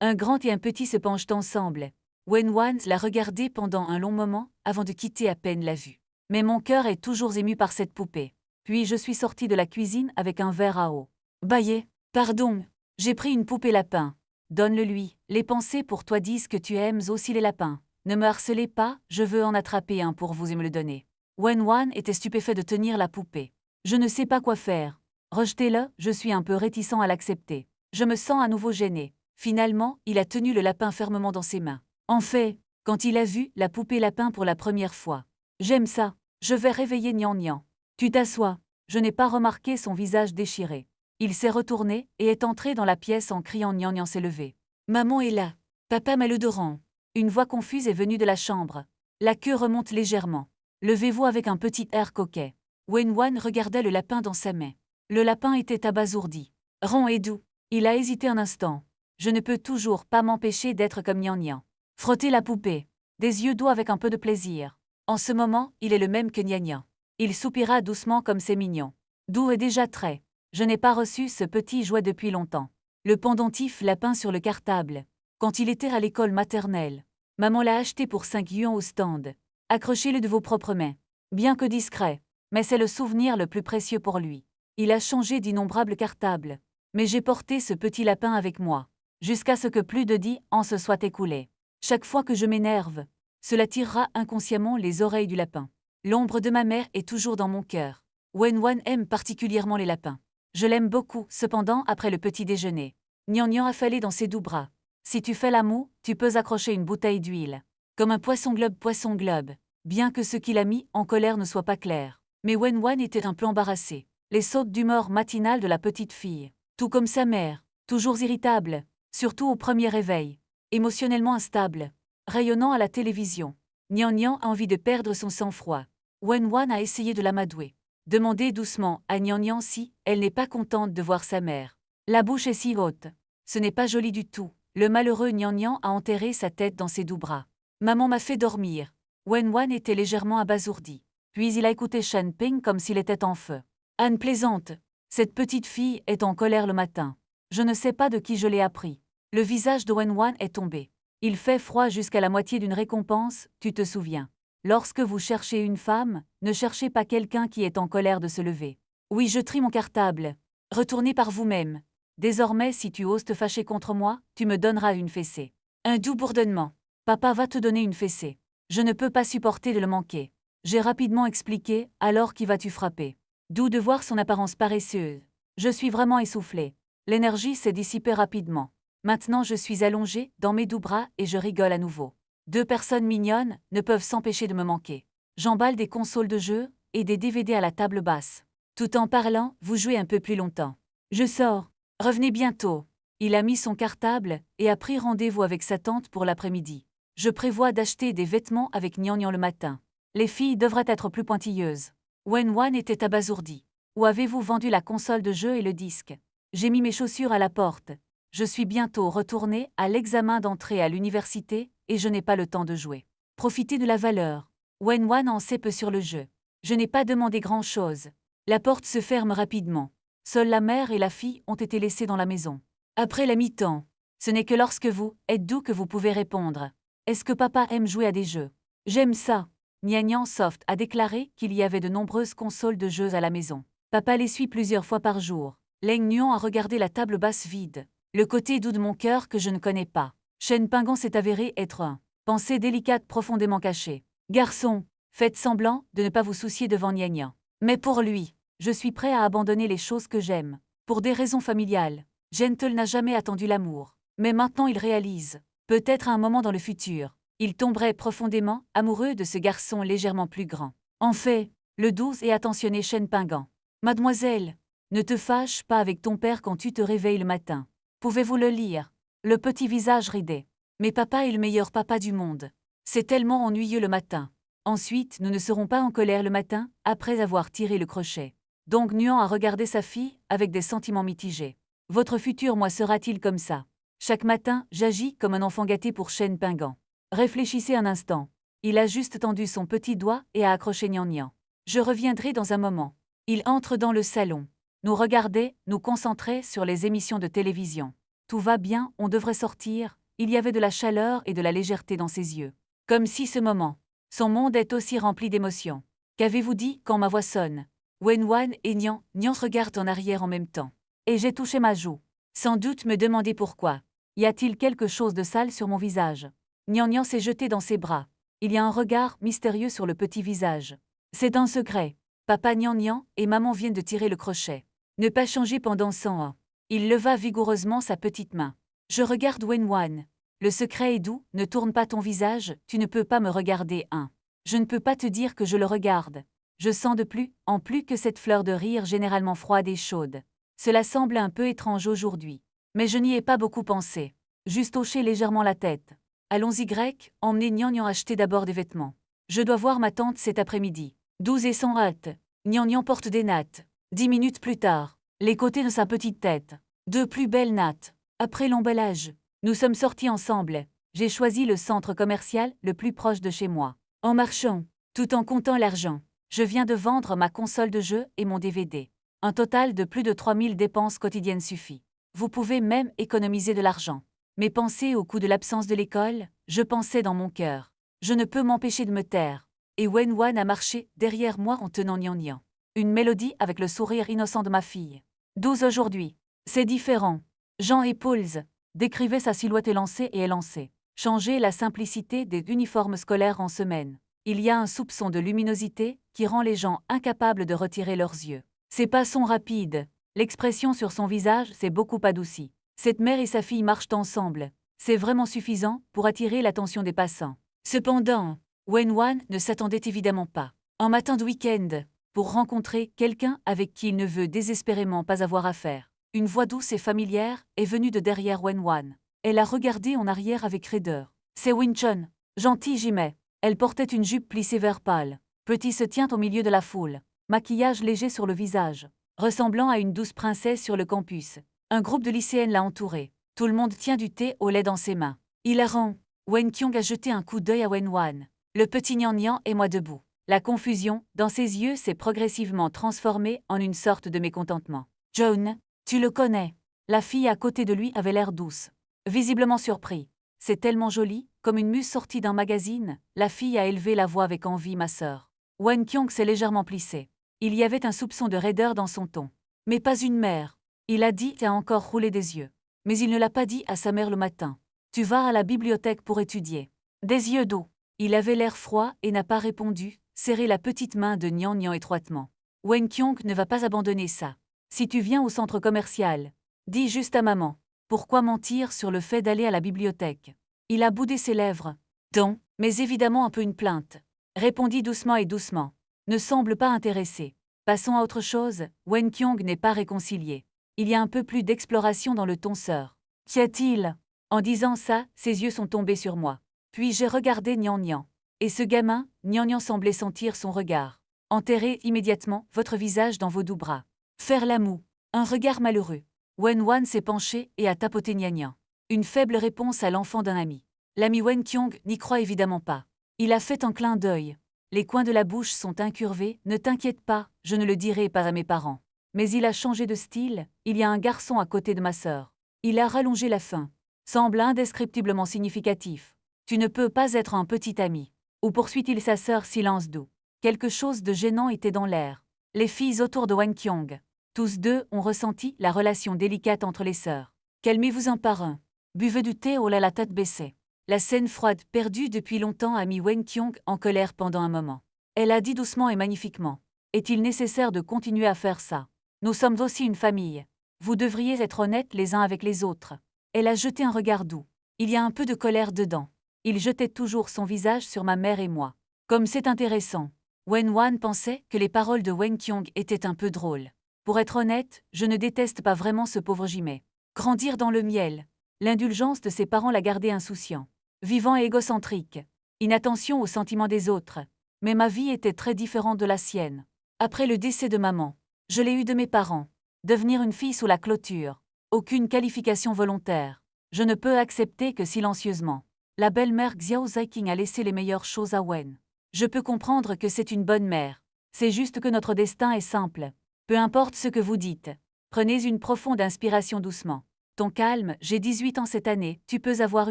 Un grand et un petit se penchent ensemble. Wenwan l'a regardé pendant un long moment avant de quitter à peine la vue. Mais mon cœur est toujours ému par cette poupée. Puis je suis sortie de la cuisine avec un verre à eau. Baillé. Pardon. J'ai pris une poupée lapin. Donne-le lui. Les pensées pour toi disent que tu aimes aussi les lapins. Ne me harcelez pas, je veux en attraper un pour vous et me le donner. Wenwan était stupéfait de tenir la poupée. Je ne sais pas quoi faire. Rejetez-le, je suis un peu réticent à l'accepter. Je me sens à nouveau gêné. Finalement, il a tenu le lapin fermement dans ses mains. En fait, quand il a vu la poupée lapin pour la première fois. J'aime ça. Je vais réveiller Nian. Tu t'assois. Je n'ai pas remarqué son visage déchiré. Il s'est retourné et est entré dans la pièce en criant. Nian s'est levé. Maman est là. Papa m'a le dorant. Une voix confuse est venue de la chambre. La queue remonte légèrement. Levez-vous avec un petit air coquet. Wenwan regardait le lapin dans sa main. Le lapin était abasourdi. Rond et doux. Il a hésité un instant. Je ne peux toujours pas m'empêcher d'être comme Nian. Frotter la poupée. Des yeux doux avec un peu de plaisir. En ce moment, il est le même que Nian. Il soupira doucement comme c'est mignon. Doux et déjà très. Je n'ai pas reçu ce petit jouet depuis longtemps. Le pendentif lapin sur le cartable. Quand il était à l'école maternelle. Maman l'a acheté pour 5 yuans au stand. Accrochez-le de vos propres mains. Bien que discret, mais c'est le souvenir le plus précieux pour lui. Il a changé d'innombrables cartables. Mais j'ai porté ce petit lapin avec moi. Jusqu'à ce que plus de 10 ans se soient écoulés. Chaque fois que je m'énerve, cela tirera inconsciemment les oreilles du lapin. L'ombre de ma mère est toujours dans mon cœur. Wenwan aime particulièrement les lapins. Je l'aime beaucoup, cependant, après le petit déjeuner. Nian affalé dans ses doux bras. Si tu fais l'amour, tu peux accrocher une bouteille d'huile. Comme un poisson globe. Bien que ce qu'il a mis en colère ne soit pas clair. Mais Wenwan était un peu embarrassé. Les sautes d'humeur matinale de la petite fille. Tout comme sa mère. Toujours irritable. Surtout au premier réveil. Émotionnellement instable. Rayonnant à la télévision. Nian a envie de perdre son sang-froid. Wenwan a essayé de l'amadouer. Demandez doucement à Nian si elle n'est pas contente de voir sa mère. La bouche est si haute. Ce n'est pas joli du tout. Le malheureux Nian a enterré sa tête dans ses doux bras. Maman m'a fait dormir. Wenwan était légèrement abasourdi. Puis il a écouté Shan Ping comme s'il était en feu. Anne plaisante. Cette petite fille est en colère le matin. Je ne sais pas de qui je l'ai appris. Le visage de Wenwan est tombé. Il fait froid jusqu'à la moitié d'une récompense, tu te souviens. Lorsque vous cherchez une femme, ne cherchez pas quelqu'un qui est en colère de se lever. Oui, je trie mon cartable. Retournez par vous-même. Désormais, si tu oses te fâcher contre moi, tu me donneras une fessée. Un doux bourdonnement. Papa va te donner une fessée. Je ne peux pas supporter de le manquer. J'ai rapidement expliqué, alors qui vas-tu frapper? Doux de voir son apparence paresseuse. Je suis vraiment essoufflée. L'énergie s'est dissipée rapidement. Maintenant je suis allongée dans mes doux bras et je rigole à nouveau. 2 personnes mignonnes ne peuvent s'empêcher de me manquer. J'emballe des consoles de jeux et des DVD à la table basse. Tout en parlant, vous jouez un peu plus longtemps. Je sors. Revenez bientôt. Il a mis son cartable et a pris rendez-vous avec sa tante pour l'après-midi. Je prévois d'acheter des vêtements avec Nian le matin. Les filles devraient être plus pointilleuses. Wenwan était abasourdi. Où avez-vous vendu la console de jeu et le disque? J'ai mis mes chaussures à la porte. Je suis bientôt retournée à l'examen d'entrée à l'université et je n'ai pas le temps de jouer. Profitez de la valeur. Wenwan en sait peu sur le jeu. Je n'ai pas demandé grand-chose. La porte se ferme rapidement. Seules la mère et la fille ont été laissées dans la maison. Après la mi-temps, ce n'est que lorsque vous êtes doux que vous pouvez répondre. Est-ce que papa aime jouer à des jeux? J'aime ça. Nyan Soft a déclaré qu'il y avait de nombreuses consoles de jeux à la maison. Papa les suit plusieurs fois par jour. Leng Nuan a regardé la table basse vide. Le côté doux de mon cœur que je ne connais pas. Shen Pingan s'est avéré être un pensée délicate profondément cachée. Garçon, faites semblant de ne pas vous soucier devant Nyan. Mais pour lui, je suis prêt à abandonner les choses que j'aime. Pour des raisons familiales, Gentle n'a jamais attendu l'amour. Mais maintenant il réalise. Peut-être à un moment dans le futur, il tomberait profondément amoureux de ce garçon légèrement plus grand. En fait, le doux et attentionné Shen Pingan. Mademoiselle, ne te fâche pas avec ton père quand tu te réveilles le matin. Pouvez-vous le lire? Le petit visage ridé. Mais papa est le meilleur papa du monde. C'est tellement ennuyeux le matin. Ensuite, nous ne serons pas en colère le matin, après avoir tiré le crochet. Donc Nuan a regardé sa fille, avec des sentiments mitigés. Votre futur moi sera-t-il comme ça? Chaque matin, j'agis comme un enfant gâté pour Shen Pingan. Réfléchissez un instant. Il a juste tendu son petit doigt et a accroché Nyan. Je reviendrai dans un moment. Il entre dans le salon. Nous regardait, nous concentrait sur les émissions de télévision. Tout va bien, on devrait sortir. Il y avait de la chaleur et de la légèreté dans ses yeux. Comme si ce moment, son monde est aussi rempli d'émotions. Qu'avez-vous dit quand ma voix sonne? Wenwan et Nyan regardent en arrière en même temps. Et j'ai touché ma joue. Sans doute me demander pourquoi. Y a-t-il quelque chose de sale sur mon visage? Nyan s'est jeté dans ses bras. Il y a un regard mystérieux sur le petit visage. C'est un secret. Papa Nyan et maman viennent de tirer le crochet. Ne pas changer pendant 100 ans. Il leva vigoureusement sa petite main. Je regarde Wenwan. Le secret est doux, ne tourne pas ton visage, tu ne peux pas me regarder, hein. Je ne peux pas te dire que je le regarde. Je sens de plus en plus que cette fleur de rire généralement froide et chaude. Cela semble un peu étrange aujourd'hui. Mais je n'y ai pas beaucoup pensé. Juste hocher légèrement la tête. Allons-y grec, emmenez Nyan acheter d'abord des vêtements. Je dois voir ma tante cet après-midi. 12 et sans hâte. Nyan porte des nattes. 10 minutes plus tard, les côtés de sa petite tête. 2 plus belles nattes. Après l'emballage, nous sommes sortis ensemble. J'ai choisi le centre commercial le plus proche de chez moi. En marchant, tout en comptant l'argent, je viens de vendre ma console de jeu et mon DVD. Un total de plus de 3000 dépenses quotidiennes suffit. Vous pouvez même économiser de l'argent. Mais pensez au coût de l'absence de l'école, je pensais dans mon cœur. Je ne peux m'empêcher de me taire. Et Wenwan a marché derrière moi en tenant Nyan. Une mélodie avec le sourire innocent de ma fille. 12 aujourd'hui. C'est différent. Jean et Pauls décrivait sa silhouette élancée et élancée. Changer la simplicité des uniformes scolaires en semaine. Il y a un soupçon de luminosité qui rend les gens incapables de retirer leurs yeux. Ses pas sont rapides. L'expression sur son visage s'est beaucoup adoucie. Cette mère et sa fille marchent ensemble. C'est vraiment suffisant pour attirer l'attention des passants. Cependant, Wenwan ne s'attendait évidemment pas. Un matin de week-end, pour rencontrer quelqu'un avec qui il ne veut désespérément pas avoir affaire. Une voix douce et familière est venue de derrière Wenwan. Elle a regardé en arrière avec raideur. C'est Winchon. Gentil Jimet. Elle portait une jupe plissée vert pâle. Petit se tient au milieu de la foule. Maquillage léger sur le visage. Ressemblant à une douce princesse sur le campus. Un groupe de lycéennes l'a entourée. Tout le monde tient du thé au lait dans ses mains. Hilarant. Wen Kyung a jeté un coup d'œil à Wenwan. Le petit Nyan et moi debout. La confusion, dans ses yeux, s'est progressivement transformée en une sorte de mécontentement. Joan, tu le connais. La fille à côté de lui avait l'air douce. Visiblement surpris. C'est tellement joli, comme une muse sortie d'un magazine. La fille a élevé la voix avec envie, ma sœur. Wen Kyung s'est légèrement plissé. Il y avait un soupçon de raideur dans son ton. Mais pas une mère. Il a dit et a encore roulé des yeux. Mais il ne l'a pas dit à sa mère le matin. Tu vas à la bibliothèque pour étudier. Des yeux d'eau. Il avait l'air froid et n'a pas répondu, serré la petite main de Nyan étroitement. Wen Kyung ne va pas abandonner ça. Si tu viens au centre commercial, dis juste à maman. Pourquoi mentir sur le fait d'aller à la bibliothèque? Il a boudé ses lèvres. Donc, mais évidemment un peu une plainte. Répondit doucement et doucement. Ne semble pas intéressé. Passons à autre chose, Wen Kyung n'est pas réconcilié. Il y a un peu plus d'exploration dans le ton sœur. Qu'y a-t-il? En disant ça, ses yeux sont tombés sur moi. Puis j'ai regardé Nyan. Et ce gamin, Nyan semblait sentir son regard. Enterrez immédiatement votre visage dans vos doux bras. Faire la moue. Un regard malheureux. Wenwan s'est penché et a tapoté Nyan. Une faible réponse à l'enfant d'un ami. L'ami Wen Kyung n'y croit évidemment pas. Il a fait un clin d'œil. Les coins de la bouche sont incurvés, ne t'inquiète pas, je ne le dirai pas à mes parents. Mais il a changé de style, il y a un garçon à côté de ma sœur. Il a rallongé la fin. Semble indescriptiblement significatif. Tu ne peux pas être un petit ami. Ou poursuit-il sa sœur, silence doux. Quelque chose de gênant était dans l'air. Les filles autour de Wen Kyung. Tous deux ont ressenti la relation délicate entre les sœurs. Calmez-vous un par un. Buvez du thé, oh là la tête baissée. La scène froide, perdue depuis longtemps, a mis Wen Kyung en colère pendant un moment. Elle a dit doucement et magnifiquement. Est-il nécessaire de continuer à faire ça? Nous sommes aussi une famille. Vous devriez être honnêtes les uns avec les autres. Elle a jeté un regard doux. Il y a un peu de colère dedans. Il jetait toujours son visage sur ma mère et moi. Comme c'est intéressant. Wen Wan pensait que les paroles de Wen Kyung étaient un peu drôles. Pour être honnête, je ne déteste pas vraiment ce pauvre Jimé. Grandir dans le miel. L'indulgence de ses parents l'a gardé insouciant. Vivant et égocentrique. Inattention aux sentiments des autres. Mais ma vie était très différente de la sienne. Après le décès de maman, je l'ai eu de mes parents. Devenir une fille sous la clôture. Aucune qualification volontaire. Je ne peux accepter que silencieusement. La belle-mère Xiao Zaiqing a laissé les meilleures choses à Wen. Je peux comprendre que c'est une bonne mère. C'est juste que notre destin est simple. Peu importe ce que vous dites. Prenez une profonde inspiration doucement. Ton calme, j'ai 18 ans cette année, tu peux avoir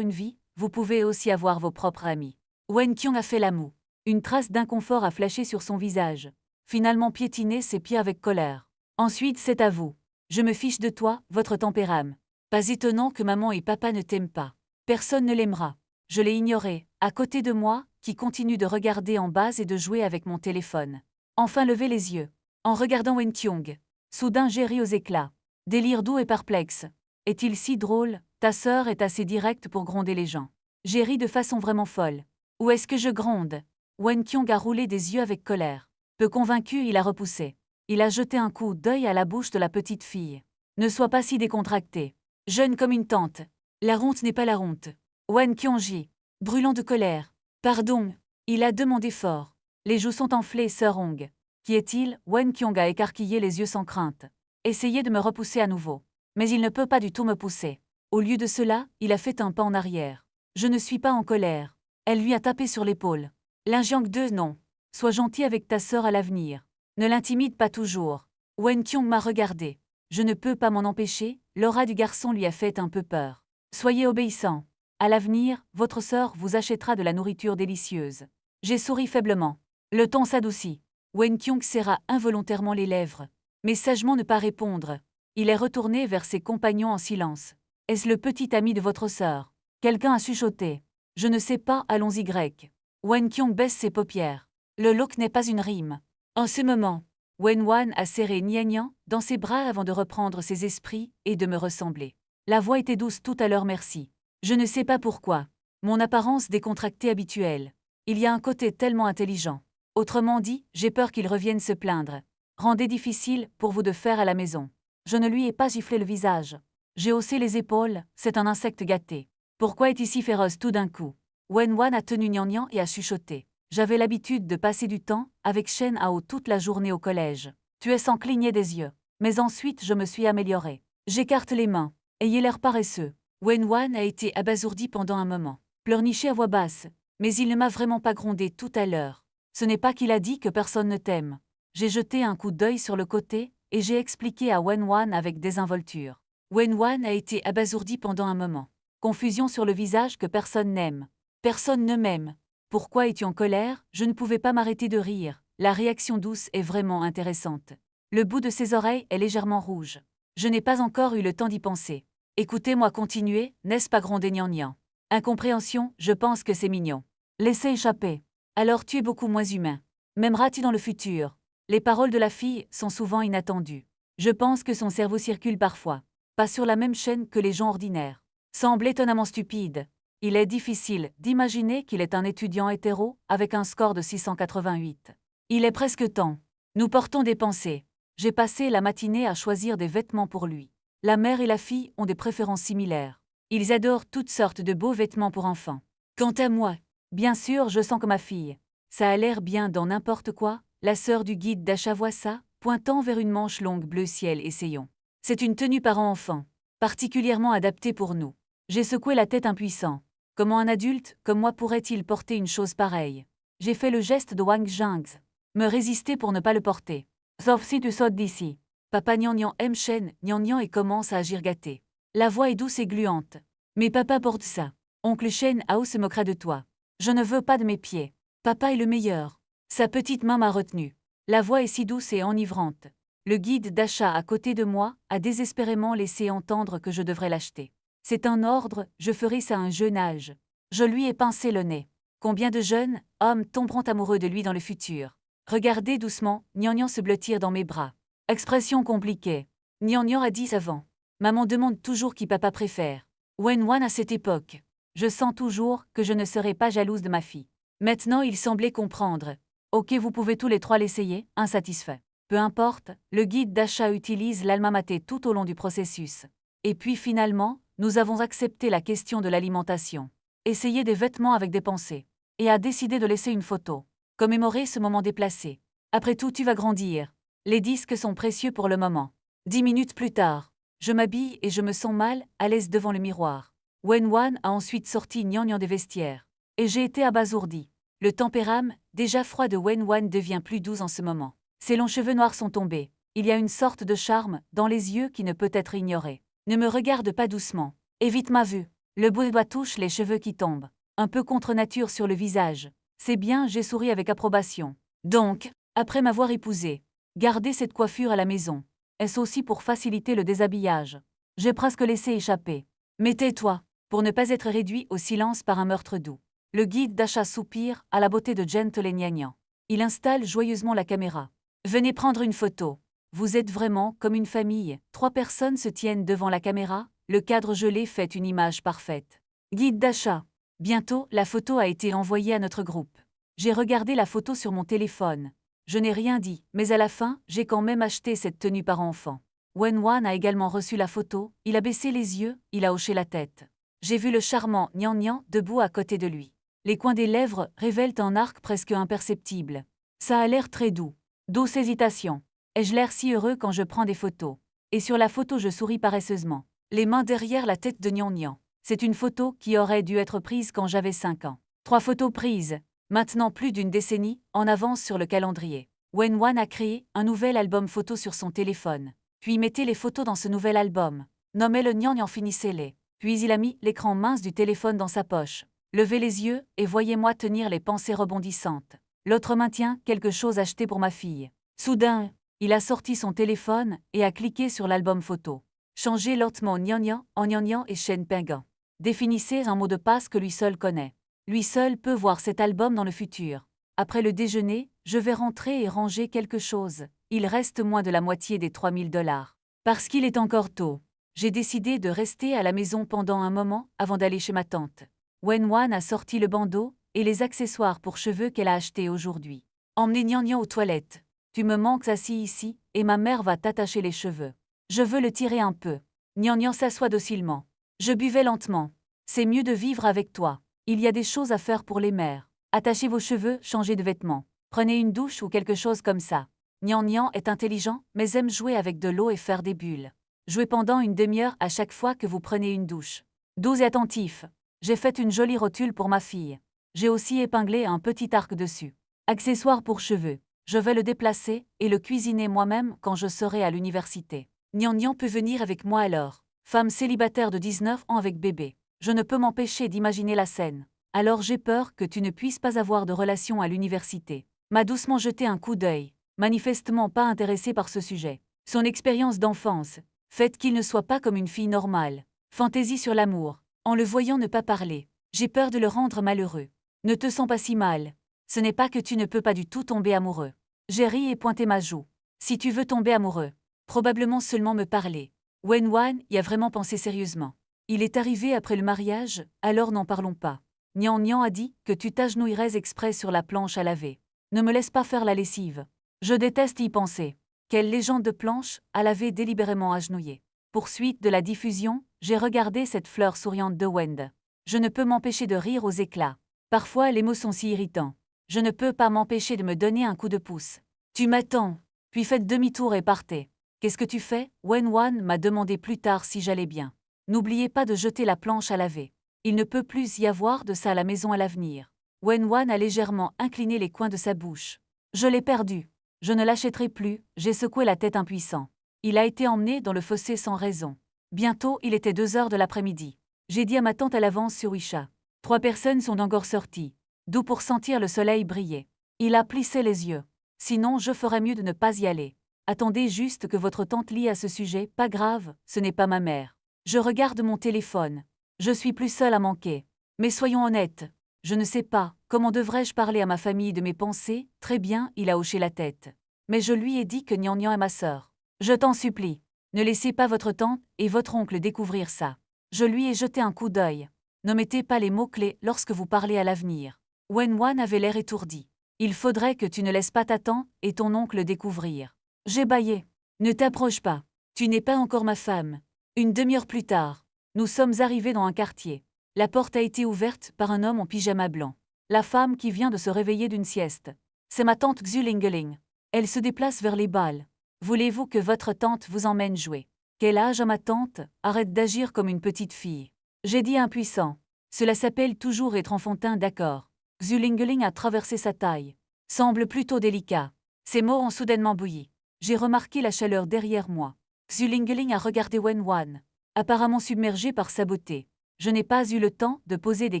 une vie, vous pouvez aussi avoir vos propres amis. Wen Kyung a fait la moue. Une trace d'inconfort a flashé sur son visage. Finalement piétiné ses pieds avec colère. Ensuite, c'est à vous. Je me fiche de toi, votre tempérame. Pas étonnant que maman et papa ne t'aiment pas. Personne ne l'aimera. Je l'ai ignoré, à côté de moi, qui continue de regarder en bas et de jouer avec mon téléphone. Enfin lever les yeux. En regardant Wen Kyung. Soudain j'ai ri aux éclats. Délire doux et perplexe. Est-il si drôle? Ta sœur est assez directe pour gronder les gens. J'ai ri de façon vraiment folle. Où est-ce que je gronde? Wen Kyung a roulé des yeux avec colère. Peu convaincu, il a repoussé. Il a jeté un coup d'œil à la bouche de la petite fille. Ne sois pas si décontractée. Jeune comme une tante. La honte n'est pas la honte. Wen Kyung-ji, brûlant de colère. Pardon, il a demandé fort. Les joues sont enflées, sœur Hong. Qui est-il? Wen Kyung a écarquillé les yeux sans crainte. Essayez de me repousser à nouveau. Mais il ne peut pas du tout me pousser. Au lieu de cela, il a fait un pas en arrière. Je ne suis pas en colère. Elle lui a tapé sur l'épaule. Linjiang 2, non. Sois gentil avec ta sœur à l'avenir. Ne l'intimide pas toujours. Wen Kyung m'a regardé. Je ne peux pas m'en empêcher, l'aura du garçon lui a fait un peu peur. Soyez obéissant. À l'avenir, votre sœur vous achètera de la nourriture délicieuse. J'ai souri faiblement. Le ton s'adoucit. Wen Kyung serra involontairement les lèvres. Mais sagement ne pas répondre. Il est retourné vers ses compagnons en silence. Est-ce le petit ami de votre sœur? Quelqu'un a chuchoté. Je ne sais pas, allons-y grec. Wen Kyung baisse ses paupières. Le look n'est pas une rime. En ce moment, Wen Wan a serré Nian dans ses bras avant de reprendre ses esprits et de me ressembler. La voix était douce tout à l'heure, merci. Je ne sais pas pourquoi. Mon apparence décontractée habituelle. Il y a un côté tellement intelligent. Autrement dit, j'ai peur qu'il revienne se plaindre. Rendez difficile pour vous de faire à la maison. Je ne lui ai pas giflé le visage. J'ai haussé les épaules, c'est un insecte gâté. Pourquoi est-il si féroce tout d'un coup? Wen Wan a tenu Nian et a chuchoté. J'avais l'habitude de passer du temps avec Shen Hao toute la journée au collège. Tu es sans cligner des yeux. Mais ensuite je me suis améliorée. J'écarte les mains. Ayez l'air paresseux. Wen Wan a été abasourdi pendant un moment. Pleurniché à voix basse. Mais il ne m'a vraiment pas grondé tout à l'heure. Ce n'est pas qu'il a dit que personne ne t'aime. J'ai jeté un coup d'œil sur le côté, et j'ai expliqué à Wen Wan avec désinvolture. Wen Wan a été abasourdi pendant un moment. Confusion sur le visage que personne n'aime. Personne ne m'aime. Pourquoi es-tu en colère? Je ne pouvais pas m'arrêter de rire. La réaction douce est vraiment intéressante. Le bout de ses oreilles est légèrement rouge. Je n'ai pas encore eu le temps d'y penser. Écoutez-moi continuer, n'est-ce pas gronder Nian? Incompréhension, je pense que c'est mignon. Laissez échapper. Alors tu es beaucoup moins humain. M'aimeras-tu dans le futur? Les paroles de la fille sont souvent inattendues. Je pense que son cerveau circule parfois. Pas sur la même chaîne que les gens ordinaires. Semble étonnamment stupide. Il est difficile d'imaginer qu'il est un étudiant hétéro avec un score de 688. Il est presque temps. Nous portons des pensées. J'ai passé la matinée à choisir des vêtements pour lui. La mère et la fille ont des préférences similaires. Ils adorent toutes sortes de beaux vêtements pour enfants. Quant à moi, bien sûr, je sens que ma fille. Ça a l'air bien dans n'importe quoi. La sœur du guide d'achat voit ça, pointant vers une manche longue bleu ciel essayons. C'est une tenue parent-enfant, particulièrement adaptée pour nous. J'ai secoué la tête impuissant. Comment un adulte, comme moi, pourrait-il porter une chose pareille? J'ai fait le geste de Wang Zhangzi. Me résister pour ne pas le porter. Sauf si tu sautes d'ici. Papa Nian aime Shen Nian et commence à agir gâté. La voix est douce et gluante. Mais papa porte ça. Oncle Shen Hao se moquera de toi. Je ne veux pas de mes pieds. Papa est le meilleur. Sa petite main m'a retenu. La voix est si douce et enivrante. Le guide d'achat à côté de moi a désespérément laissé entendre que je devrais l'acheter. C'est un ordre, je ferai ça à un jeune âge. Je lui ai pincé le nez. Combien de jeunes hommes tomberont amoureux de lui dans le futur? Regardez doucement, Nian se blottir dans mes bras. Expression compliquée. Nian a dit avant. Maman demande toujours qui papa préfère. Wen à cette époque. Je sens toujours que je ne serai pas jalouse de ma fille. Maintenant il semblait comprendre. Ok, vous pouvez tous les trois l'essayer, insatisfait. Peu importe, le guide d'achat utilise l'alma mater tout au long du processus. Et puis finalement, nous avons accepté la question de l'alimentation. Essayé des vêtements avec des pensées. Et a décidé de laisser une photo. Commémorer ce moment déplacé. Après tout, tu vas grandir. Les disques sont précieux pour le moment. 10 minutes plus tard, je m'habille et je me sens mal, à l'aise devant le miroir. Wen a ensuite sorti Nian des vestiaires. Et j'ai été abasourdi. Le tempérament, déjà froid de Wen devient plus doux en ce moment. Ses longs cheveux noirs sont tombés. Il y a une sorte de charme dans les yeux qui ne peut être ignoré. Ne me regarde pas doucement. Évite ma vue. Le bout des doigts touche les cheveux qui tombent. Un peu contre nature sur le visage. C'est bien, j'ai souri avec approbation. Donc, après m'avoir épousé, gardez cette coiffure à la maison. Est-ce aussi pour faciliter le déshabillage? J'ai presque laissé échapper. Mais tais-toi, pour ne pas être réduit au silence par un meurtre doux. Le guide d'achat soupire à la beauté de Gentle et Nian. Il installe joyeusement la caméra. Venez prendre une photo. Vous êtes vraiment comme une famille. 3 personnes se tiennent devant la caméra, le cadre gelé fait une image parfaite. Guide d'achat. Bientôt, la photo a été envoyée à notre groupe. J'ai regardé la photo sur mon téléphone. Je n'ai rien dit, mais à la fin, j'ai quand même acheté cette tenue par enfant. Wen a également reçu la photo, il a baissé les yeux, il a hoché la tête. J'ai vu le charmant Nian debout à côté de lui. Les coins des lèvres révèlent un arc presque imperceptible. Ça a l'air très doux. Douce hésitation. Ai-je l'air si heureux quand je prends des photos? Et sur la photo je souris paresseusement. Les mains derrière la tête de Nian. C'est une photo qui aurait dû être prise quand j'avais 5 ans. 3 photos prises, maintenant plus d'une décennie, en avance sur le calendrier. Wen a créé un nouvel album photo sur son téléphone. Puis mettez les photos dans ce nouvel album. Nommez-le Nian, finissez-les. Puis il a mis l'écran mince du téléphone dans sa poche. Levez les yeux et voyez-moi tenir les pensées rebondissantes. L'autre maintient quelque chose acheté pour ma fille. Soudain, il a sorti son téléphone et a cliqué sur l'album photo. Changez lentement Nian en Nian et Shen Pinggan. Définissez un mot de passe que lui seul connaît. Lui seul peut voir cet album dans le futur. Après le déjeuner, je vais rentrer et ranger quelque chose. Il reste moins de la moitié des $3000. Parce qu'il est encore tôt, j'ai décidé de rester à la maison pendant un moment avant d'aller chez ma tante. Wen a sorti le bandeau et les accessoires pour cheveux qu'elle a achetés aujourd'hui. Emmenez Nian aux toilettes. Tu me manques assis ici, et ma mère va t'attacher les cheveux. Je veux le tirer un peu. Nian s'assoit docilement. Je buvais lentement. C'est mieux de vivre avec toi. Il y a des choses à faire pour les mères. Attachez vos cheveux, changez de vêtements. Prenez une douche ou quelque chose comme ça. Nian est intelligent, mais aime jouer avec de l'eau et faire des bulles. Jouez pendant une demi-heure à chaque fois que vous prenez une douche. Doux et attentif. J'ai fait une jolie rotule pour ma fille. J'ai aussi épinglé un petit arc dessus. Accessoire pour cheveux. Je vais le déplacer et le cuisiner moi-même quand je serai à l'université. Nian peut venir avec moi alors. Femme célibataire de 19 ans avec bébé. Je ne peux m'empêcher d'imaginer la scène. Alors j'ai peur que tu ne puisses pas avoir de relation à l'université. M'a doucement jeté un coup d'œil, manifestement pas intéressé par ce sujet. Son expérience d'enfance, fait qu'il ne soit pas comme une fille normale. Fantaisie sur l'amour. En le voyant ne pas parler, j'ai peur de le rendre malheureux. Ne te sens pas si mal. Ce n'est pas que tu ne peux pas du tout tomber amoureux. J'ai ri et pointé ma joue. Si tu veux tomber amoureux, probablement seulement me parler. Wen y a vraiment pensé sérieusement. Il est arrivé après le mariage, alors n'en parlons pas. Nian a dit que tu t'agenouillerais exprès sur la planche à laver. Ne me laisse pas faire la lessive. Je déteste y penser. Quelle légende de planche à laver délibérément agenouillée. Poursuite de la diffusion, j'ai regardé cette fleur souriante de Wend. Je ne peux m'empêcher de rire aux éclats. Parfois les mots sont si irritants. Je ne peux pas m'empêcher de me donner un coup de pouce. Tu m'attends, puis faites demi-tour et partez. Qu'est-ce que tu fais? Wen m'a demandé plus tard si j'allais bien. N'oubliez pas de jeter la planche à laver. Il ne peut plus y avoir de ça à la maison à l'avenir. Wenwan a légèrement incliné les coins de sa bouche. Je l'ai perdu. Je ne l'achèterai plus, j'ai secoué la tête impuissant. Il a été emmené dans le fossé sans raison. Bientôt, il était 2 heures de l'après-midi. J'ai dit à ma tante à l'avance sur Wisha. 3 personnes sont encore sorties, d'où pour sentir le soleil briller. Il a plissé les yeux. Sinon, je ferais mieux de ne pas y aller. Attendez juste que votre tante lie à ce sujet, pas grave, ce n'est pas ma mère. Je regarde mon téléphone. Je suis plus seule à manquer. Mais soyons honnêtes. Je ne sais pas, comment devrais-je parler à ma famille de mes pensées? Très bien, il a hoché la tête. Mais je lui ai dit que Nian est ma sœur. Je t'en supplie. Ne laissez pas votre tante et votre oncle découvrir ça. Je lui ai jeté un coup d'œil. Ne mettez pas les mots-clés lorsque vous parlez à l'avenir. Wenwan avait l'air étourdi. Il faudrait que tu ne laisses pas ta tante et ton oncle découvrir. J'ai bâillé. Ne t'approche pas. Tu n'es pas encore ma femme. Une demi-heure plus tard, nous sommes arrivés dans un quartier. La porte a été ouverte par un homme en pyjama blanc. La femme qui vient de se réveiller d'une sieste. C'est ma tante Xulingeling. Elle se déplace vers les balles. Voulez-vous que votre tante vous emmène jouer? Quel âge a ma tante? Arrête d'agir comme une petite fille. J'ai dit impuissant. Cela s'appelle toujours être enfantin, d'accord. Xulingeling a traversé sa taille. Semble plutôt délicat. Ses mots ont soudainement bouilli. J'ai remarqué la chaleur derrière moi. Xulingeling a regardé Wenwan, apparemment submergé par sa beauté. Je n'ai pas eu le temps de poser des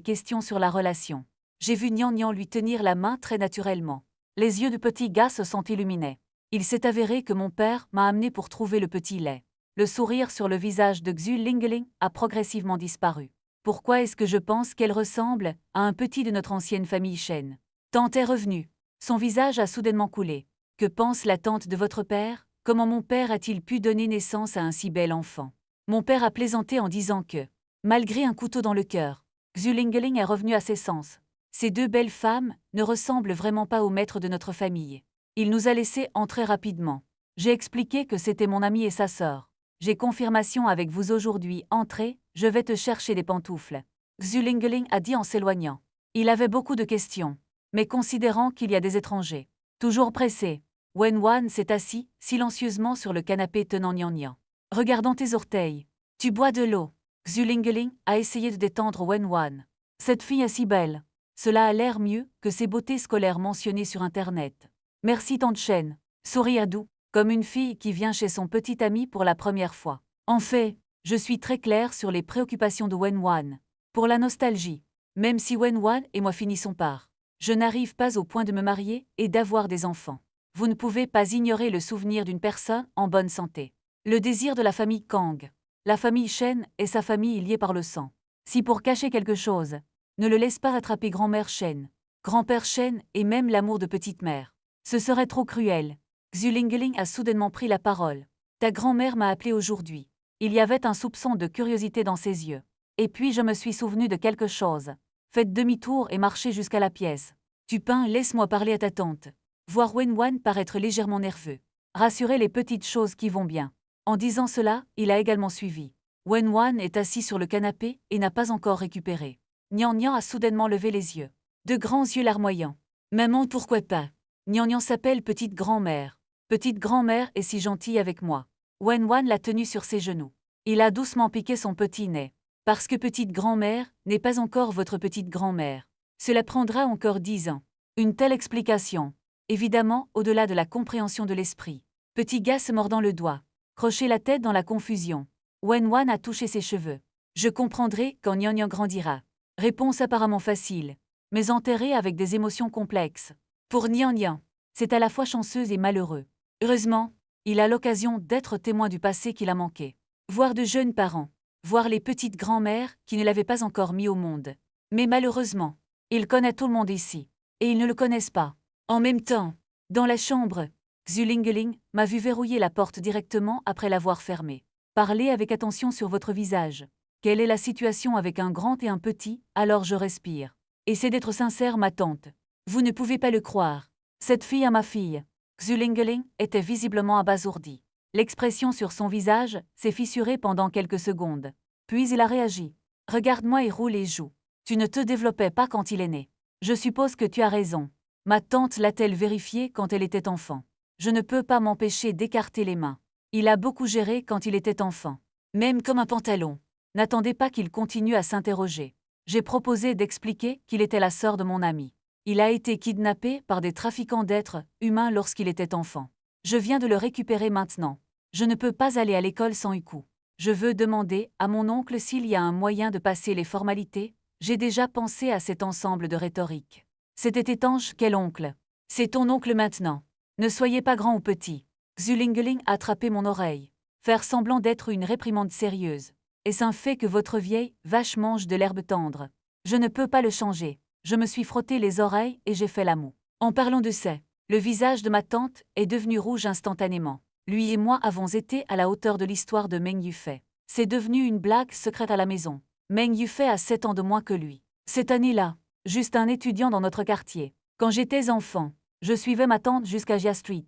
questions sur la relation. J'ai vu Nian lui tenir la main très naturellement. Les yeux du petit gars se sont illuminés. Il s'est avéré que mon père m'a amené pour trouver le petit lait. Le sourire sur le visage de Xulingeling a progressivement disparu. Pourquoi est-ce que je pense qu'elle ressemble à un petit de notre ancienne famille Shen? Tante est revenue. Son visage a soudainement coulé. Que pense la tante de votre père? Comment mon père a-t-il pu donner naissance à un si bel enfant? Mon père a plaisanté en disant que, malgré un couteau dans le cœur, Xulingeling est revenu à ses sens. Ces 2 belles femmes ne ressemblent vraiment pas au maître de notre famille. Il nous a laissés entrer rapidement. J'ai expliqué que c'était mon ami et sa sœur. J'ai confirmation avec vous aujourd'hui, entrez, je vais te chercher des pantoufles. Xulingeling a dit en s'éloignant. Il avait beaucoup de questions, mais considérant qu'il y a des étrangers. Toujours pressé, Wenwan s'est assis silencieusement sur le canapé tenant Nian. Regardant tes orteils. Tu bois de l'eau. Xulingeling a essayé de détendre Wenwan. Cette fille est si belle. Cela a l'air mieux que ses beautés scolaires mentionnées sur Internet. Merci tante Shen. Souris à doux, comme une fille qui vient chez son petit ami pour la première fois. En fait, je suis très claire sur les préoccupations de Wenwan. Pour la nostalgie, même si Wenwan et moi finissons par. Je n'arrive pas au point de me marier et d'avoir des enfants. Vous ne pouvez pas ignorer le souvenir d'une personne en bonne santé. Le désir de la famille Kang. La famille Shen et sa famille liée par le sang. Si pour cacher quelque chose, ne le laisse pas attraper grand-mère Shen, grand-père Shen et même l'amour de petite-mère. Ce serait trop cruel. Xulingeling a soudainement pris la parole. Ta grand-mère m'a appelé aujourd'hui. Il y avait un soupçon de curiosité dans ses yeux. Et puis je me suis souvenu de quelque chose. Faites demi-tour et marchez jusqu'à la pièce. Tupin, laisse-moi parler à ta tante. Voir Wenwan paraître légèrement nerveux. Rassurer les petites choses qui vont bien. En disant cela, il a également suivi. Wenwan est assis sur le canapé et n'a pas encore récupéré. Nian a soudainement levé les yeux. De grands yeux larmoyants. Maman, pourquoi pas? Nian s'appelle petite grand-mère. Petite grand-mère est si gentille avec moi. Wenwan l'a tenue sur ses genoux. Il a doucement piqué son petit nez. Parce que petite grand-mère n'est pas encore votre petite grand-mère. Cela prendra encore 10 ans. Une telle explication. Évidemment, au-delà de la compréhension de l'esprit. Petit gars se mordant le doigt. Crocher la tête dans la confusion. Wenwan a touché ses cheveux. Je comprendrai quand Nian grandira. Réponse apparemment facile, mais enterrée avec des émotions complexes. Pour Nian, c'est à la fois chanceux et malheureux. Heureusement, il a l'occasion d'être témoin du passé qu'il a manqué. Voir de jeunes parents. Voir les petites grand-mères qui ne l'avaient pas encore mis au monde. Mais malheureusement, il connaît tout le monde ici. Et ils ne le connaissent pas. En même temps, dans la chambre, Xulingeling m'a vu verrouiller la porte directement après l'avoir fermée. Parlez avec attention sur votre visage. Quelle est la situation avec un grand et un petit? Alors je respire. Essayez d'être sincère, ma tante. Vous ne pouvez pas le croire. Cette fille à ma fille. Xulingeling était visiblement abasourdi. L'expression sur son visage s'est fissurée pendant quelques secondes. Puis il a réagi. Regarde-moi et roule les joues. Tu ne te développais pas quand il est né. Je suppose que tu as raison. Ma tante l'a-t-elle vérifié quand elle était enfant? Je ne peux pas m'empêcher d'écarter les mains. Il a beaucoup géré quand il était enfant. Même comme un pantalon. N'attendez pas qu'il continue à s'interroger. J'ai proposé d'expliquer qu'il était la sœur de mon ami. Il a été kidnappé par des trafiquants d'êtres humains lorsqu'il était enfant. Je viens de le récupérer maintenant. Je ne peux pas aller à l'école sans Iku. Je veux demander à mon oncle s'il y a un moyen de passer les formalités. J'ai déjà pensé à cet ensemble de rhétorique. C'était étanche, quel oncle? C'est ton oncle maintenant. Ne soyez pas grand ou petit. Xulingeling a attrapé mon oreille. Faire semblant d'être une réprimande sérieuse. Est-ce un fait que votre vieille vache mange de l'herbe tendre? Je ne peux pas le changer. Je me suis frotté les oreilles et j'ai fait la moue. En parlant de ça, le visage de ma tante est devenu rouge instantanément. Lui et moi avons été à la hauteur de l'histoire de Meng Yufei. C'est devenu une blague secrète à la maison. Meng Yufei a 7 ans de moins que lui. Cette année-là, juste un étudiant dans notre quartier. Quand j'étais enfant, je suivais ma tante jusqu'à Jia Street.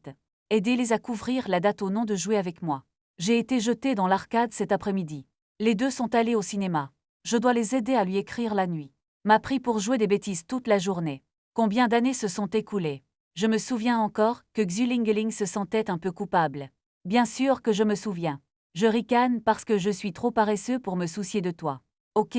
Aidez-les à couvrir la date au nom de jouer avec moi. J'ai été jetée dans l'arcade cet après-midi. Les deux sont allés au cinéma. Je dois les aider à lui écrire la nuit. M'a pris pour jouer des bêtises toute la journée. Combien d'années se sont écoulées? Je me souviens encore que Xulingeling se sentait un peu coupable. Bien sûr que je me souviens. Je ricane parce que je suis trop paresseux pour me soucier de toi. Ok,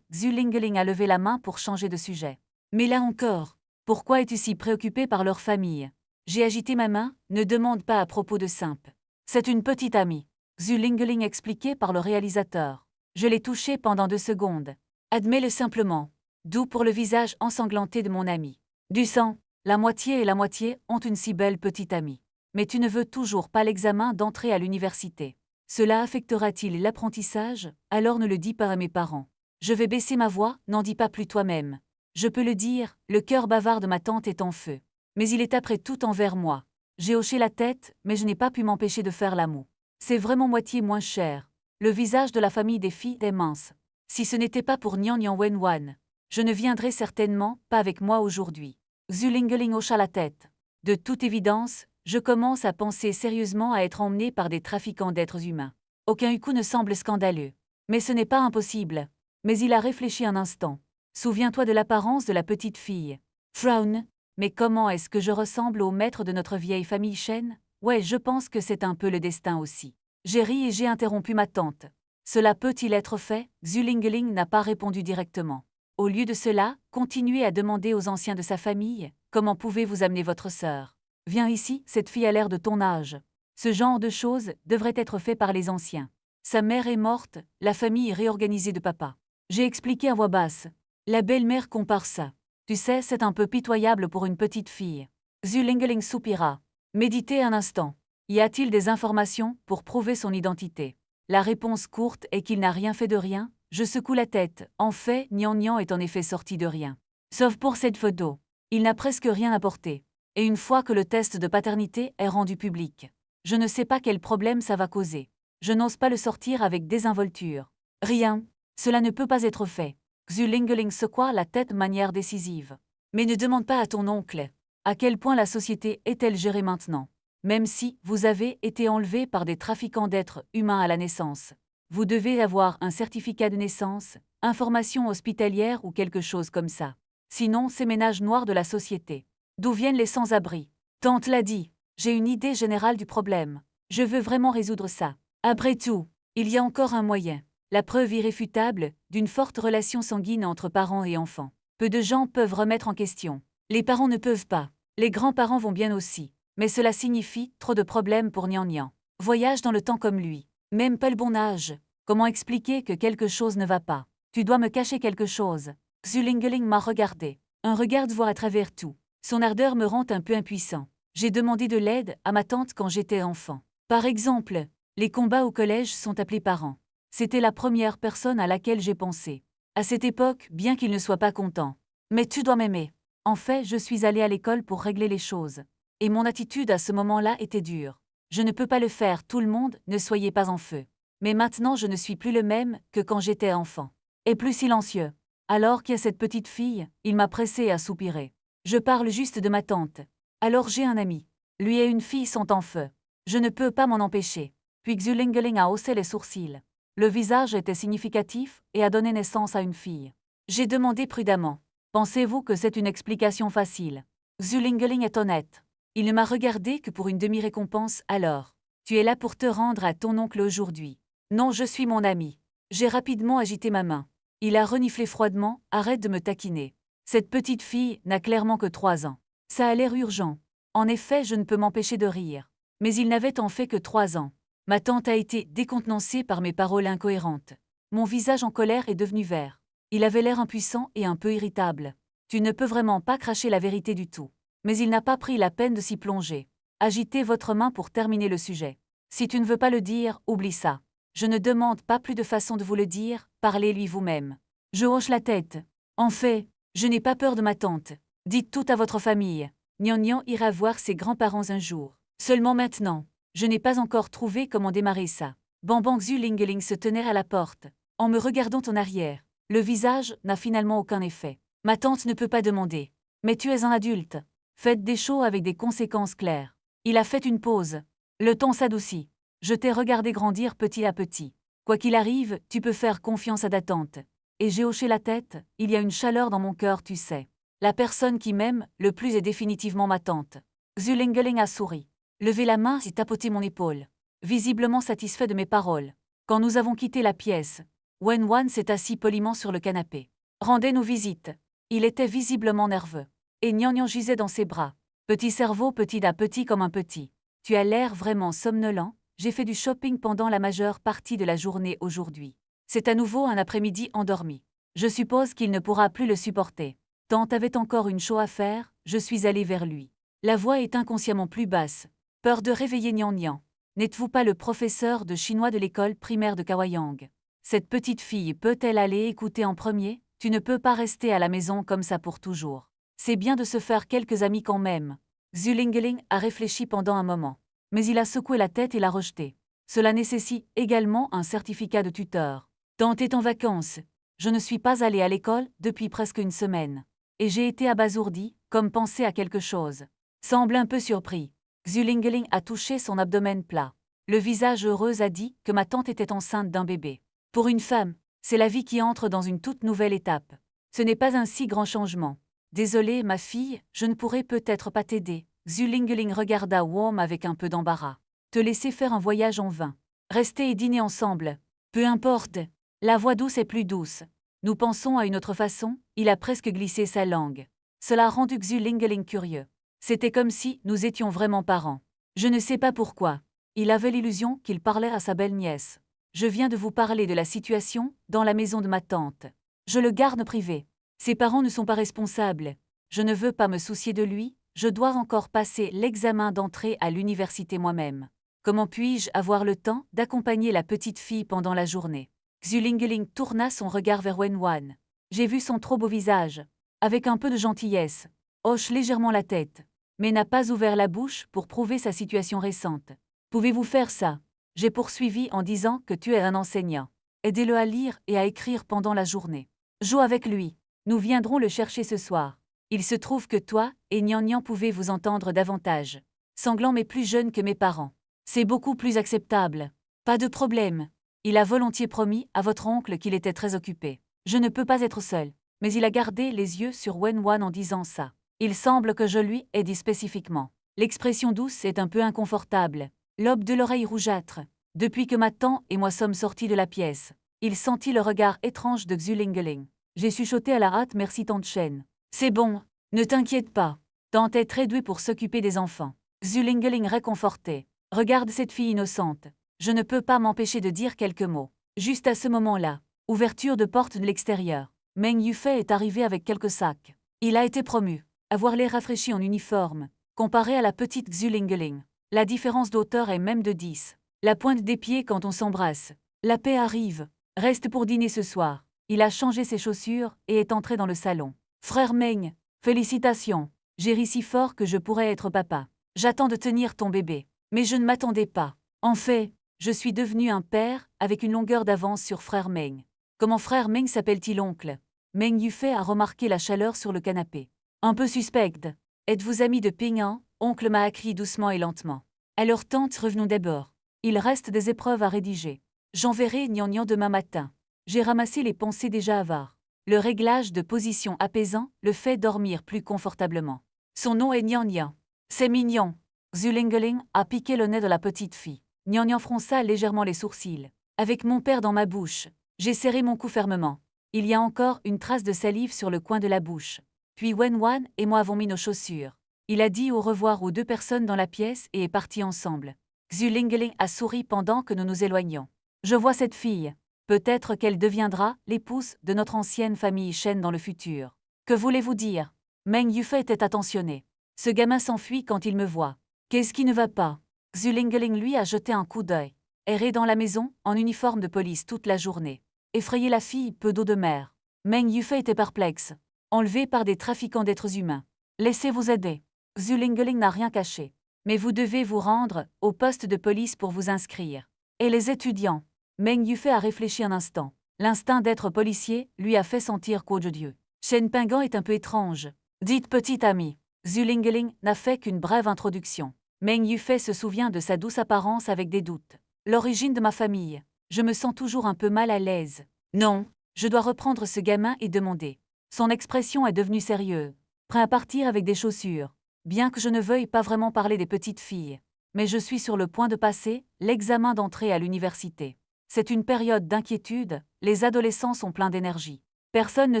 Xulingeling a levé la main pour changer de sujet. Mais là encore, pourquoi es-tu si préoccupé par leur famille? J'ai agité ma main, ne demande pas à propos de Simp. C'est une petite amie. Xulingeling expliqué par le réalisateur. Je l'ai touchée pendant 2 secondes. Admets-le simplement. Doux pour le visage ensanglanté de mon ami. Du sang, la moitié et la moitié ont une si belle petite amie. Mais tu ne veux toujours pas l'examen d'entrée à l'université. Cela affectera-t-il l'apprentissage? Alors ne le dis pas à mes parents. Je vais baisser ma voix, n'en dis pas plus toi-même. Je peux le dire, le cœur bavard de ma tante est en feu. Mais il est après tout envers moi. J'ai hoché la tête, mais je n'ai pas pu m'empêcher de faire la moue. C'est vraiment moitié moins cher. Le visage de la famille des filles est mince. Si ce n'était pas pour Nian Nian Wen Wan, je ne viendrais certainement pas avec moi aujourd'hui. Xulingeling hocha la tête. De toute évidence, je commence à penser sérieusement à être emmené par des trafiquants d'êtres humains. Aucun coup ne semble scandaleux. Mais ce n'est pas impossible. Mais il a réfléchi un instant. Souviens-toi de l'apparence de la petite fille. Frown. Mais comment est-ce que je ressemble au maître de notre vieille famille Shen? Ouais, je pense que c'est un peu le destin aussi. J'ai ri et j'ai interrompu ma tante. Cela peut-il être fait? Xulingeling n'a pas répondu directement. Au lieu de cela, continuez à demander aux anciens de sa famille, comment pouvez-vous amener votre sœur? Viens ici, cette fille a l'air de ton âge. Ce genre de choses devrait être fait par les anciens. Sa mère est morte, la famille est réorganisée de papa. J'ai expliqué à voix basse. La belle-mère compare ça. Tu sais, c'est un peu pitoyable pour une petite fille. Xulingeling soupira. Méditez un instant. Y a-t-il des informations pour prouver son identité? La réponse courte est qu'il n'a rien fait de rien. Je secoue la tête. En fait, Nian Nian est en effet sorti de rien. Sauf pour cette photo. Il n'a presque rien apporté. Et une fois que le test de paternité est rendu public, je ne sais pas quel problème ça va causer. Je n'ose pas le sortir avec désinvolture. Rien. Cela ne peut pas être fait. Xulingeling secoua la tête de manière décisive. Mais ne demande pas à ton oncle. À quel point la société est-elle gérée maintenant? Même si vous avez été enlevé par des trafiquants d'êtres humains à la naissance, vous devez avoir un certificat de naissance, information hospitalière ou quelque chose comme ça. Sinon, c'est ménage noir de la société. D'où viennent les sans-abri? Tante l'a dit. J'ai une idée générale du problème. Je veux vraiment résoudre ça. Après tout, il y a encore un moyen. La preuve irréfutable d'une forte relation sanguine entre parents et enfants. Peu de gens peuvent remettre en question. Les parents ne peuvent pas. Les grands-parents vont bien aussi. Mais cela signifie trop de problèmes pour Nian Nian. Voyage dans le temps comme lui. Même pas le bon âge. Comment expliquer que quelque chose ne va pas? Tu dois me cacher quelque chose. Xulingeling m'a regardé. Un regard de voir à travers tout. Son ardeur me rend un peu impuissant. J'ai demandé de l'aide à ma tante quand j'étais enfant. Par exemple, les combats au collège sont appelés parents. C'était la première personne à laquelle j'ai pensé. À cette époque, bien qu'il ne soit pas content. Mais tu dois m'aimer. En fait, je suis allée à l'école pour régler les choses. Et mon attitude à ce moment-là était dure. Je ne peux pas le faire, tout le monde, ne soyez pas en feu. Mais maintenant je ne suis plus le même que quand j'étais enfant. Et plus silencieux. Alors qu'il y a cette petite fille, il m'a pressé à soupirer. Je parle juste de ma tante. Alors j'ai un ami. Lui et une fille sont en feu. Je ne peux pas m'en empêcher. Puis Xulingeling a haussé les sourcils. Le visage était significatif et a donné naissance à une fille. J'ai demandé prudemment. Pensez-vous que c'est une explication facile? Xulingeling est honnête. Il ne m'a regardé que pour une demi-récompense alors. Tu es là pour te rendre à ton oncle aujourd'hui. Non, je suis mon ami. J'ai rapidement agité ma main. Il a reniflé froidement, arrête de me taquiner. Cette petite fille n'a clairement que 3 ans. Ça a l'air urgent. En effet, je ne peux m'empêcher de rire. Mais il n'avait en fait que 3 ans. Ma tante a été décontenancée par mes paroles incohérentes. Mon visage en colère est devenu vert. Il avait l'air impuissant et un peu irritable. Tu ne peux vraiment pas cracher la vérité du tout. Mais il n'a pas pris la peine de s'y plonger. Agitez votre main pour terminer le sujet. Si tu ne veux pas le dire, oublie ça. Je ne demande pas plus de façon de vous le dire, parlez-lui vous-même. Je hoche la tête. En fait, je n'ai pas peur de ma tante. Dites tout à votre famille. Nyan ira voir ses grands-parents un jour. Seulement maintenant. Je n'ai pas encore trouvé comment démarrer ça. Bambang Xulingeling se tenait à la porte, en me regardant en arrière. Le visage n'a finalement aucun effet. Ma tante ne peut pas demander. Mais tu es un adulte. Faites des shows avec des conséquences claires. Il a fait une pause. Le ton s'adoucit. Je t'ai regardé grandir petit à petit. Quoi qu'il arrive, tu peux faire confiance à ta tante. Et j'ai hoché la tête, il y a une chaleur dans mon cœur, tu sais. La personne qui m'aime le plus est définitivement ma tante. Xulingeling a souri. Levé la main et tapoté mon épaule. Visiblement satisfait de mes paroles. Quand nous avons quitté la pièce, Wenwan s'est assis poliment sur le canapé. Rendez-nous visite. Il était visiblement nerveux. Et Nyan gisait dans ses bras. Petit cerveau petit à petit comme un petit. Tu as l'air vraiment somnolent. J'ai fait du shopping pendant la majeure partie de la journée aujourd'hui. C'est à nouveau un après-midi endormi. Je suppose qu'il ne pourra plus le supporter. Tante avait encore une show à faire, je suis allée vers lui. La voix est inconsciemment plus basse. Peur de réveiller Nyan. N'êtes-vous pas le professeur de chinois de l'école primaire de Kawayang? Cette petite fille peut-elle aller écouter en premier? Tu ne peux pas rester à la maison comme ça pour toujours. C'est bien de se faire quelques amis quand même. Xulingeling a réfléchi pendant un moment. Mais il a secoué la tête et l'a rejeté. Cela nécessite également un certificat de tuteur. Tante est en vacances. Je ne suis pas allée à l'école depuis presque une semaine. Et j'ai été abasourdie, comme penser à quelque chose. Semble un peu surpris. Xulingeling a touché son abdomen plat. Le visage heureux a dit que ma tante était enceinte d'un bébé. Pour une femme, c'est la vie qui entre dans une toute nouvelle étape. Ce n'est pas un si grand changement. Désolée, ma fille, je ne pourrai peut-être pas t'aider. Xulingeling regarda Wom avec un peu d'embarras. Te laisser faire un voyage en vain. Rester et dîner ensemble. Peu importe. La voix douce est plus douce. Nous pensons à une autre façon, il a presque glissé sa langue. Cela a rendu Xulingeling curieux. C'était comme si nous étions vraiment parents. Je ne sais pas pourquoi. Il avait l'illusion qu'il parlait à sa belle-nièce. Je viens de vous parler de la situation dans la maison de ma tante. Je le garde privé. Ses parents ne sont pas responsables. Je ne veux pas me soucier de lui, je dois encore passer l'examen d'entrée à l'université moi-même. Comment puis-je avoir le temps d'accompagner la petite fille pendant la journée? Xulingeling tourna son regard vers Wenwan. J'ai vu son trop beau visage. Avec un peu de gentillesse, hoche légèrement la tête, mais n'a pas ouvert la bouche pour prouver sa situation récente. Pouvez-vous faire ça? J'ai poursuivi en disant que tu es un enseignant. Aidez-le à lire et à écrire pendant la journée. Joue avec lui. Nous viendrons le chercher ce soir. Il se trouve que toi et Nyan pouvez vous entendre davantage. Sanglant mais plus jeune que mes parents. C'est beaucoup plus acceptable. Pas de problème. Il a volontiers promis à votre oncle qu'il était très occupé. Je ne peux pas être seul. Mais il a gardé les yeux sur Wenwan en disant ça. Il semble que je lui ai dit spécifiquement. L'expression douce est un peu inconfortable. Lobe de l'oreille rougeâtre. Depuis que ma tante et moi sommes sortis de la pièce, il sentit le regard étrange de Xulingeling. J'ai chuchoté à la hâte merci tante Chen. C'est bon, ne t'inquiète pas. Tante est très douée pour s'occuper des enfants. Xulingeling réconfortait. Regarde cette fille innocente. Je ne peux pas m'empêcher de dire quelques mots. Juste à ce moment-là, ouverture de porte de l'extérieur. Meng Yufei est arrivé avec quelques sacs. Il a été promu. Avoir l'air rafraîchi en uniforme, comparé à la petite Xulingeling. La différence d'auteur est même de 10. La pointe des pieds quand on s'embrasse. La paix arrive. Reste pour dîner ce soir. Il a changé ses chaussures et est entré dans le salon. Frère Meng, félicitations. J'ai ri si fort que je pourrais être papa. J'attends de tenir ton bébé. Mais je ne m'attendais pas. En fait, je suis devenu un père avec une longueur d'avance sur frère Meng. Comment frère Meng s'appelle-t-il oncle? Meng Yufei a remarqué la chaleur sur le canapé. Un peu suspecte. Êtes-vous ami de Ping An? Oncle m'a écrit doucement et lentement. Alors tante, revenons d'abord. Il reste des épreuves à rédiger. J'enverrai Nyan demain matin. J'ai ramassé les pensées déjà avares. Le réglage de position apaisant le fait dormir plus confortablement. Son nom est Nyan. C'est mignon. Xulingeling a piqué le nez de la petite fille. Nyan fronça légèrement les sourcils. Avec mon père dans ma bouche, j'ai serré mon cou fermement. Il y a encore une trace de salive sur le coin de la bouche. Puis Wenwan et moi avons mis nos chaussures. Il a dit au revoir aux 2 personnes dans la pièce et est parti ensemble. Xu Lingling a souri pendant que nous nous éloignions. Je vois cette fille. Peut-être qu'elle deviendra l'épouse de notre ancienne famille Shen dans le futur. Que voulez-vous dire? Meng Yufei était attentionné. Ce gamin s'enfuit quand il me voit. Qu'est-ce qui ne va pas? Xu Lingling lui a jeté un coup d'œil. Erré dans la maison, en uniforme de police toute la journée. Effrayer la fille, peu d'eau de mer. Meng Yufei était perplexe. Enlevé par des trafiquants d'êtres humains. Laissez-vous aider. Xu Lingling n'a rien caché. Mais vous devez vous rendre au poste de police pour vous inscrire. Et les étudiants? Meng Yufei a réfléchi un instant. L'instinct d'être policier lui a fait sentir qu'au Dieu. Shen Pingan est un peu étrange. Dites petite amie. Xu Lingling n'a fait qu'une brève introduction. Meng Yufei se souvient de sa douce apparence avec des doutes. L'origine de ma famille. Je me sens toujours un peu mal à l'aise. Non, je dois reprendre ce gamin et demander. Son expression est devenue sérieuse. Prêt à partir avec des chaussures. Bien que je ne veuille pas vraiment parler des petites filles. Mais je suis sur le point de passer l'examen d'entrée à l'université. C'est une période d'inquiétude, les adolescents sont pleins d'énergie. Personne ne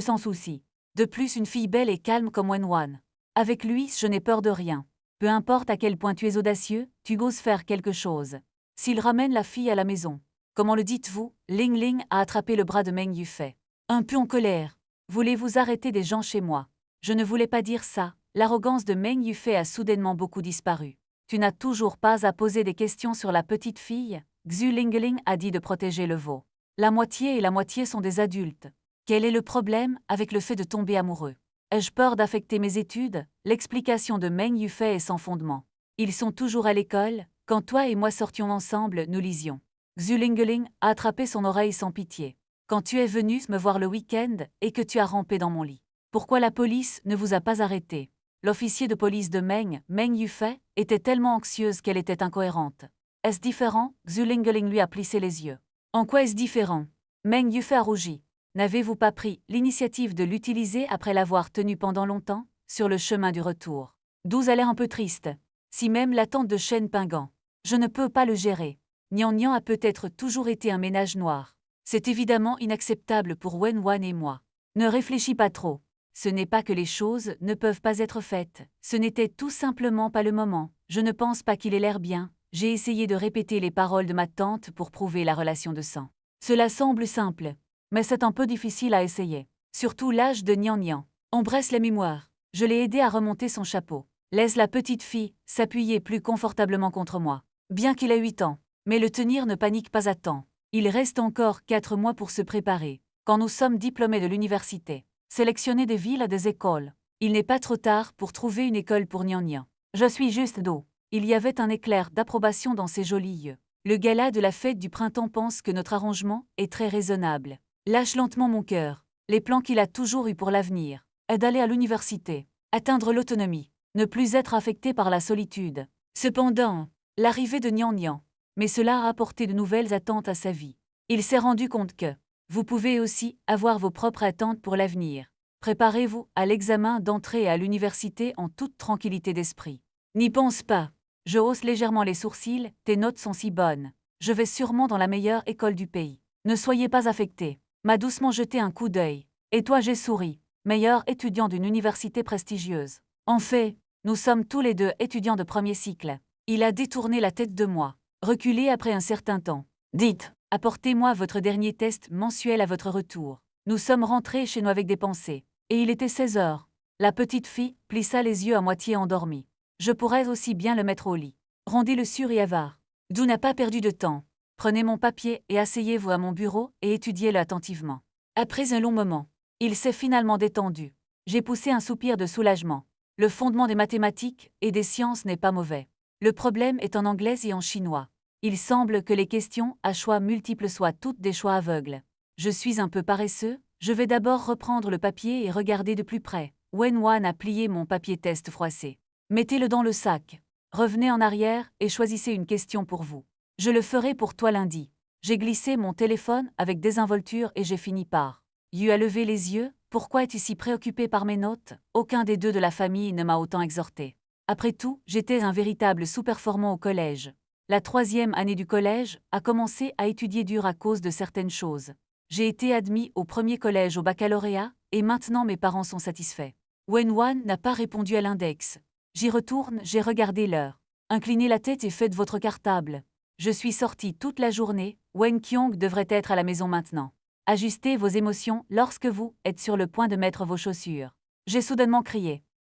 s'en soucie. De plus, une fille belle et calme comme Wenwan. Avec lui, je n'ai peur de rien. Peu importe à quel point tu es audacieux, tu oses faire quelque chose. S'il ramène la fille à la maison. Comment le dites-vous? Ling Ling a attrapé le bras de Meng Yufei. Un peu en colère. Voulez-vous arrêter des gens chez moi? Je ne voulais pas dire ça. L'arrogance de Meng Yufei a soudainement beaucoup disparu. Tu n'as toujours pas à poser des questions sur la petite fille? Xu Lingling a dit de protéger le veau. La moitié et la moitié sont des adultes. Quel est le problème avec le fait de tomber amoureux? Ai-je peur d'affecter mes études? L'explication de Meng Yufei est sans fondement. Ils sont toujours à l'école, quand toi et moi sortions ensemble, nous lisions. Xu Lingling a attrapé son oreille sans pitié. Quand tu es venu me voir le week-end et que tu as rampé dans mon lit. Pourquoi la police ne vous a pas arrêté? L'officier de police de Meng Yufei, était tellement anxieuse qu'elle était incohérente. Est-ce différent? Xu Lingling lui a plissé les yeux. En quoi est-ce différent? Meng Yufei a rougi. N'avez-vous pas pris l'initiative de l'utiliser après l'avoir tenu pendant longtemps, sur le chemin du retour? 12 a l'air un peu triste. Si même l'attente de Shen Pingan. Je ne peux pas le gérer. Nian Nian a peut-être toujours été un ménage noir. C'est évidemment inacceptable pour Wenwan et moi. Ne réfléchis pas trop. Ce n'est pas que les choses ne peuvent pas être faites, ce n'était tout simplement pas le moment. Je ne pense pas qu'il ait l'air bien. J'ai essayé de répéter les paroles de ma tante pour prouver la relation de sang. Cela semble simple, mais c'est un peu difficile à essayer. Surtout l'âge de Nian Nian. Embrasse la mémoire. Je l'ai aidé à remonter son chapeau. Laisse la petite fille s'appuyer plus confortablement contre moi. Bien qu'il ait 8 ans. Mais le tenir ne panique pas à temps. Il reste encore 4 mois pour se préparer. Quand nous sommes diplômés de l'université. Sélectionner des villes à des écoles. Il n'est pas trop tard pour trouver une école pour Nian Nian. Je suis juste d'eau. Il y avait un éclair d'approbation dans ses jolis yeux. Le gala de la fête du printemps pense que notre arrangement est très raisonnable. Lâche lentement mon cœur. Les plans qu'il a toujours eus pour l'avenir. Est d'aller à l'université. Atteindre l'autonomie. Ne plus être affecté par la solitude. Cependant, l'arrivée de Nian Nian. Mais cela a apporté de nouvelles attentes à sa vie. Il s'est rendu compte que vous pouvez aussi avoir vos propres attentes pour l'avenir. Préparez-vous à l'examen d'entrée à l'université en toute tranquillité d'esprit. N'y pense pas. Je hausse légèrement les sourcils, tes notes sont si bonnes. Je vais sûrement dans la meilleure école du pays. Ne soyez pas affecté. M'a doucement jeté un coup d'œil. Et toi j'ai souri. Meilleur étudiant d'une université prestigieuse. En fait, nous sommes tous les deux étudiants de premier cycle. Il a détourné la tête de moi. Reculé après un certain temps. Dites. Apportez-moi votre dernier test mensuel à votre retour. Nous sommes rentrés chez nous avec des pensées. Et il était 16 heures. La petite fille plissa les yeux à moitié endormie. Je pourrais aussi bien le mettre au lit. Rendez-le sûr et avare. Dou n'a pas perdu de temps. Prenez mon papier et asseyez-vous à mon bureau et étudiez-le attentivement. Après un long moment, il s'est finalement détendu. J'ai poussé un soupir de soulagement. Le fondement des mathématiques et des sciences n'est pas mauvais. Le problème est en anglais et en chinois. Il semble que les questions à choix multiples soient toutes des choix aveugles. Je suis un peu paresseux, je vais d'abord reprendre le papier et regarder de plus près. Wenwan a plié mon papier test froissé. Mettez-le dans le sac. Revenez en arrière et choisissez une question pour vous. Je le ferai pour toi lundi. J'ai glissé mon téléphone avec désinvolture et j'ai fini par. Yu a levé les yeux. Pourquoi es-tu si préoccupé par mes notes? Aucun des deux de la famille ne m'a autant exhorté. Après tout, j'étais un véritable sous-performant au collège. La 3e année du collège a commencé à étudier dur à cause de certaines choses. J'ai été admis au premier collège au baccalauréat, et maintenant mes parents sont satisfaits. Wen-Wan n'a pas répondu à l'index. J'y retourne, j'ai regardé l'heure. Inclinez la tête et faites votre cartable. Je suis sorti toute la journée, Wen Kyong devrait être à la maison maintenant. Ajustez vos émotions lorsque vous êtes sur le point de mettre vos chaussures. J'ai soudainement crié.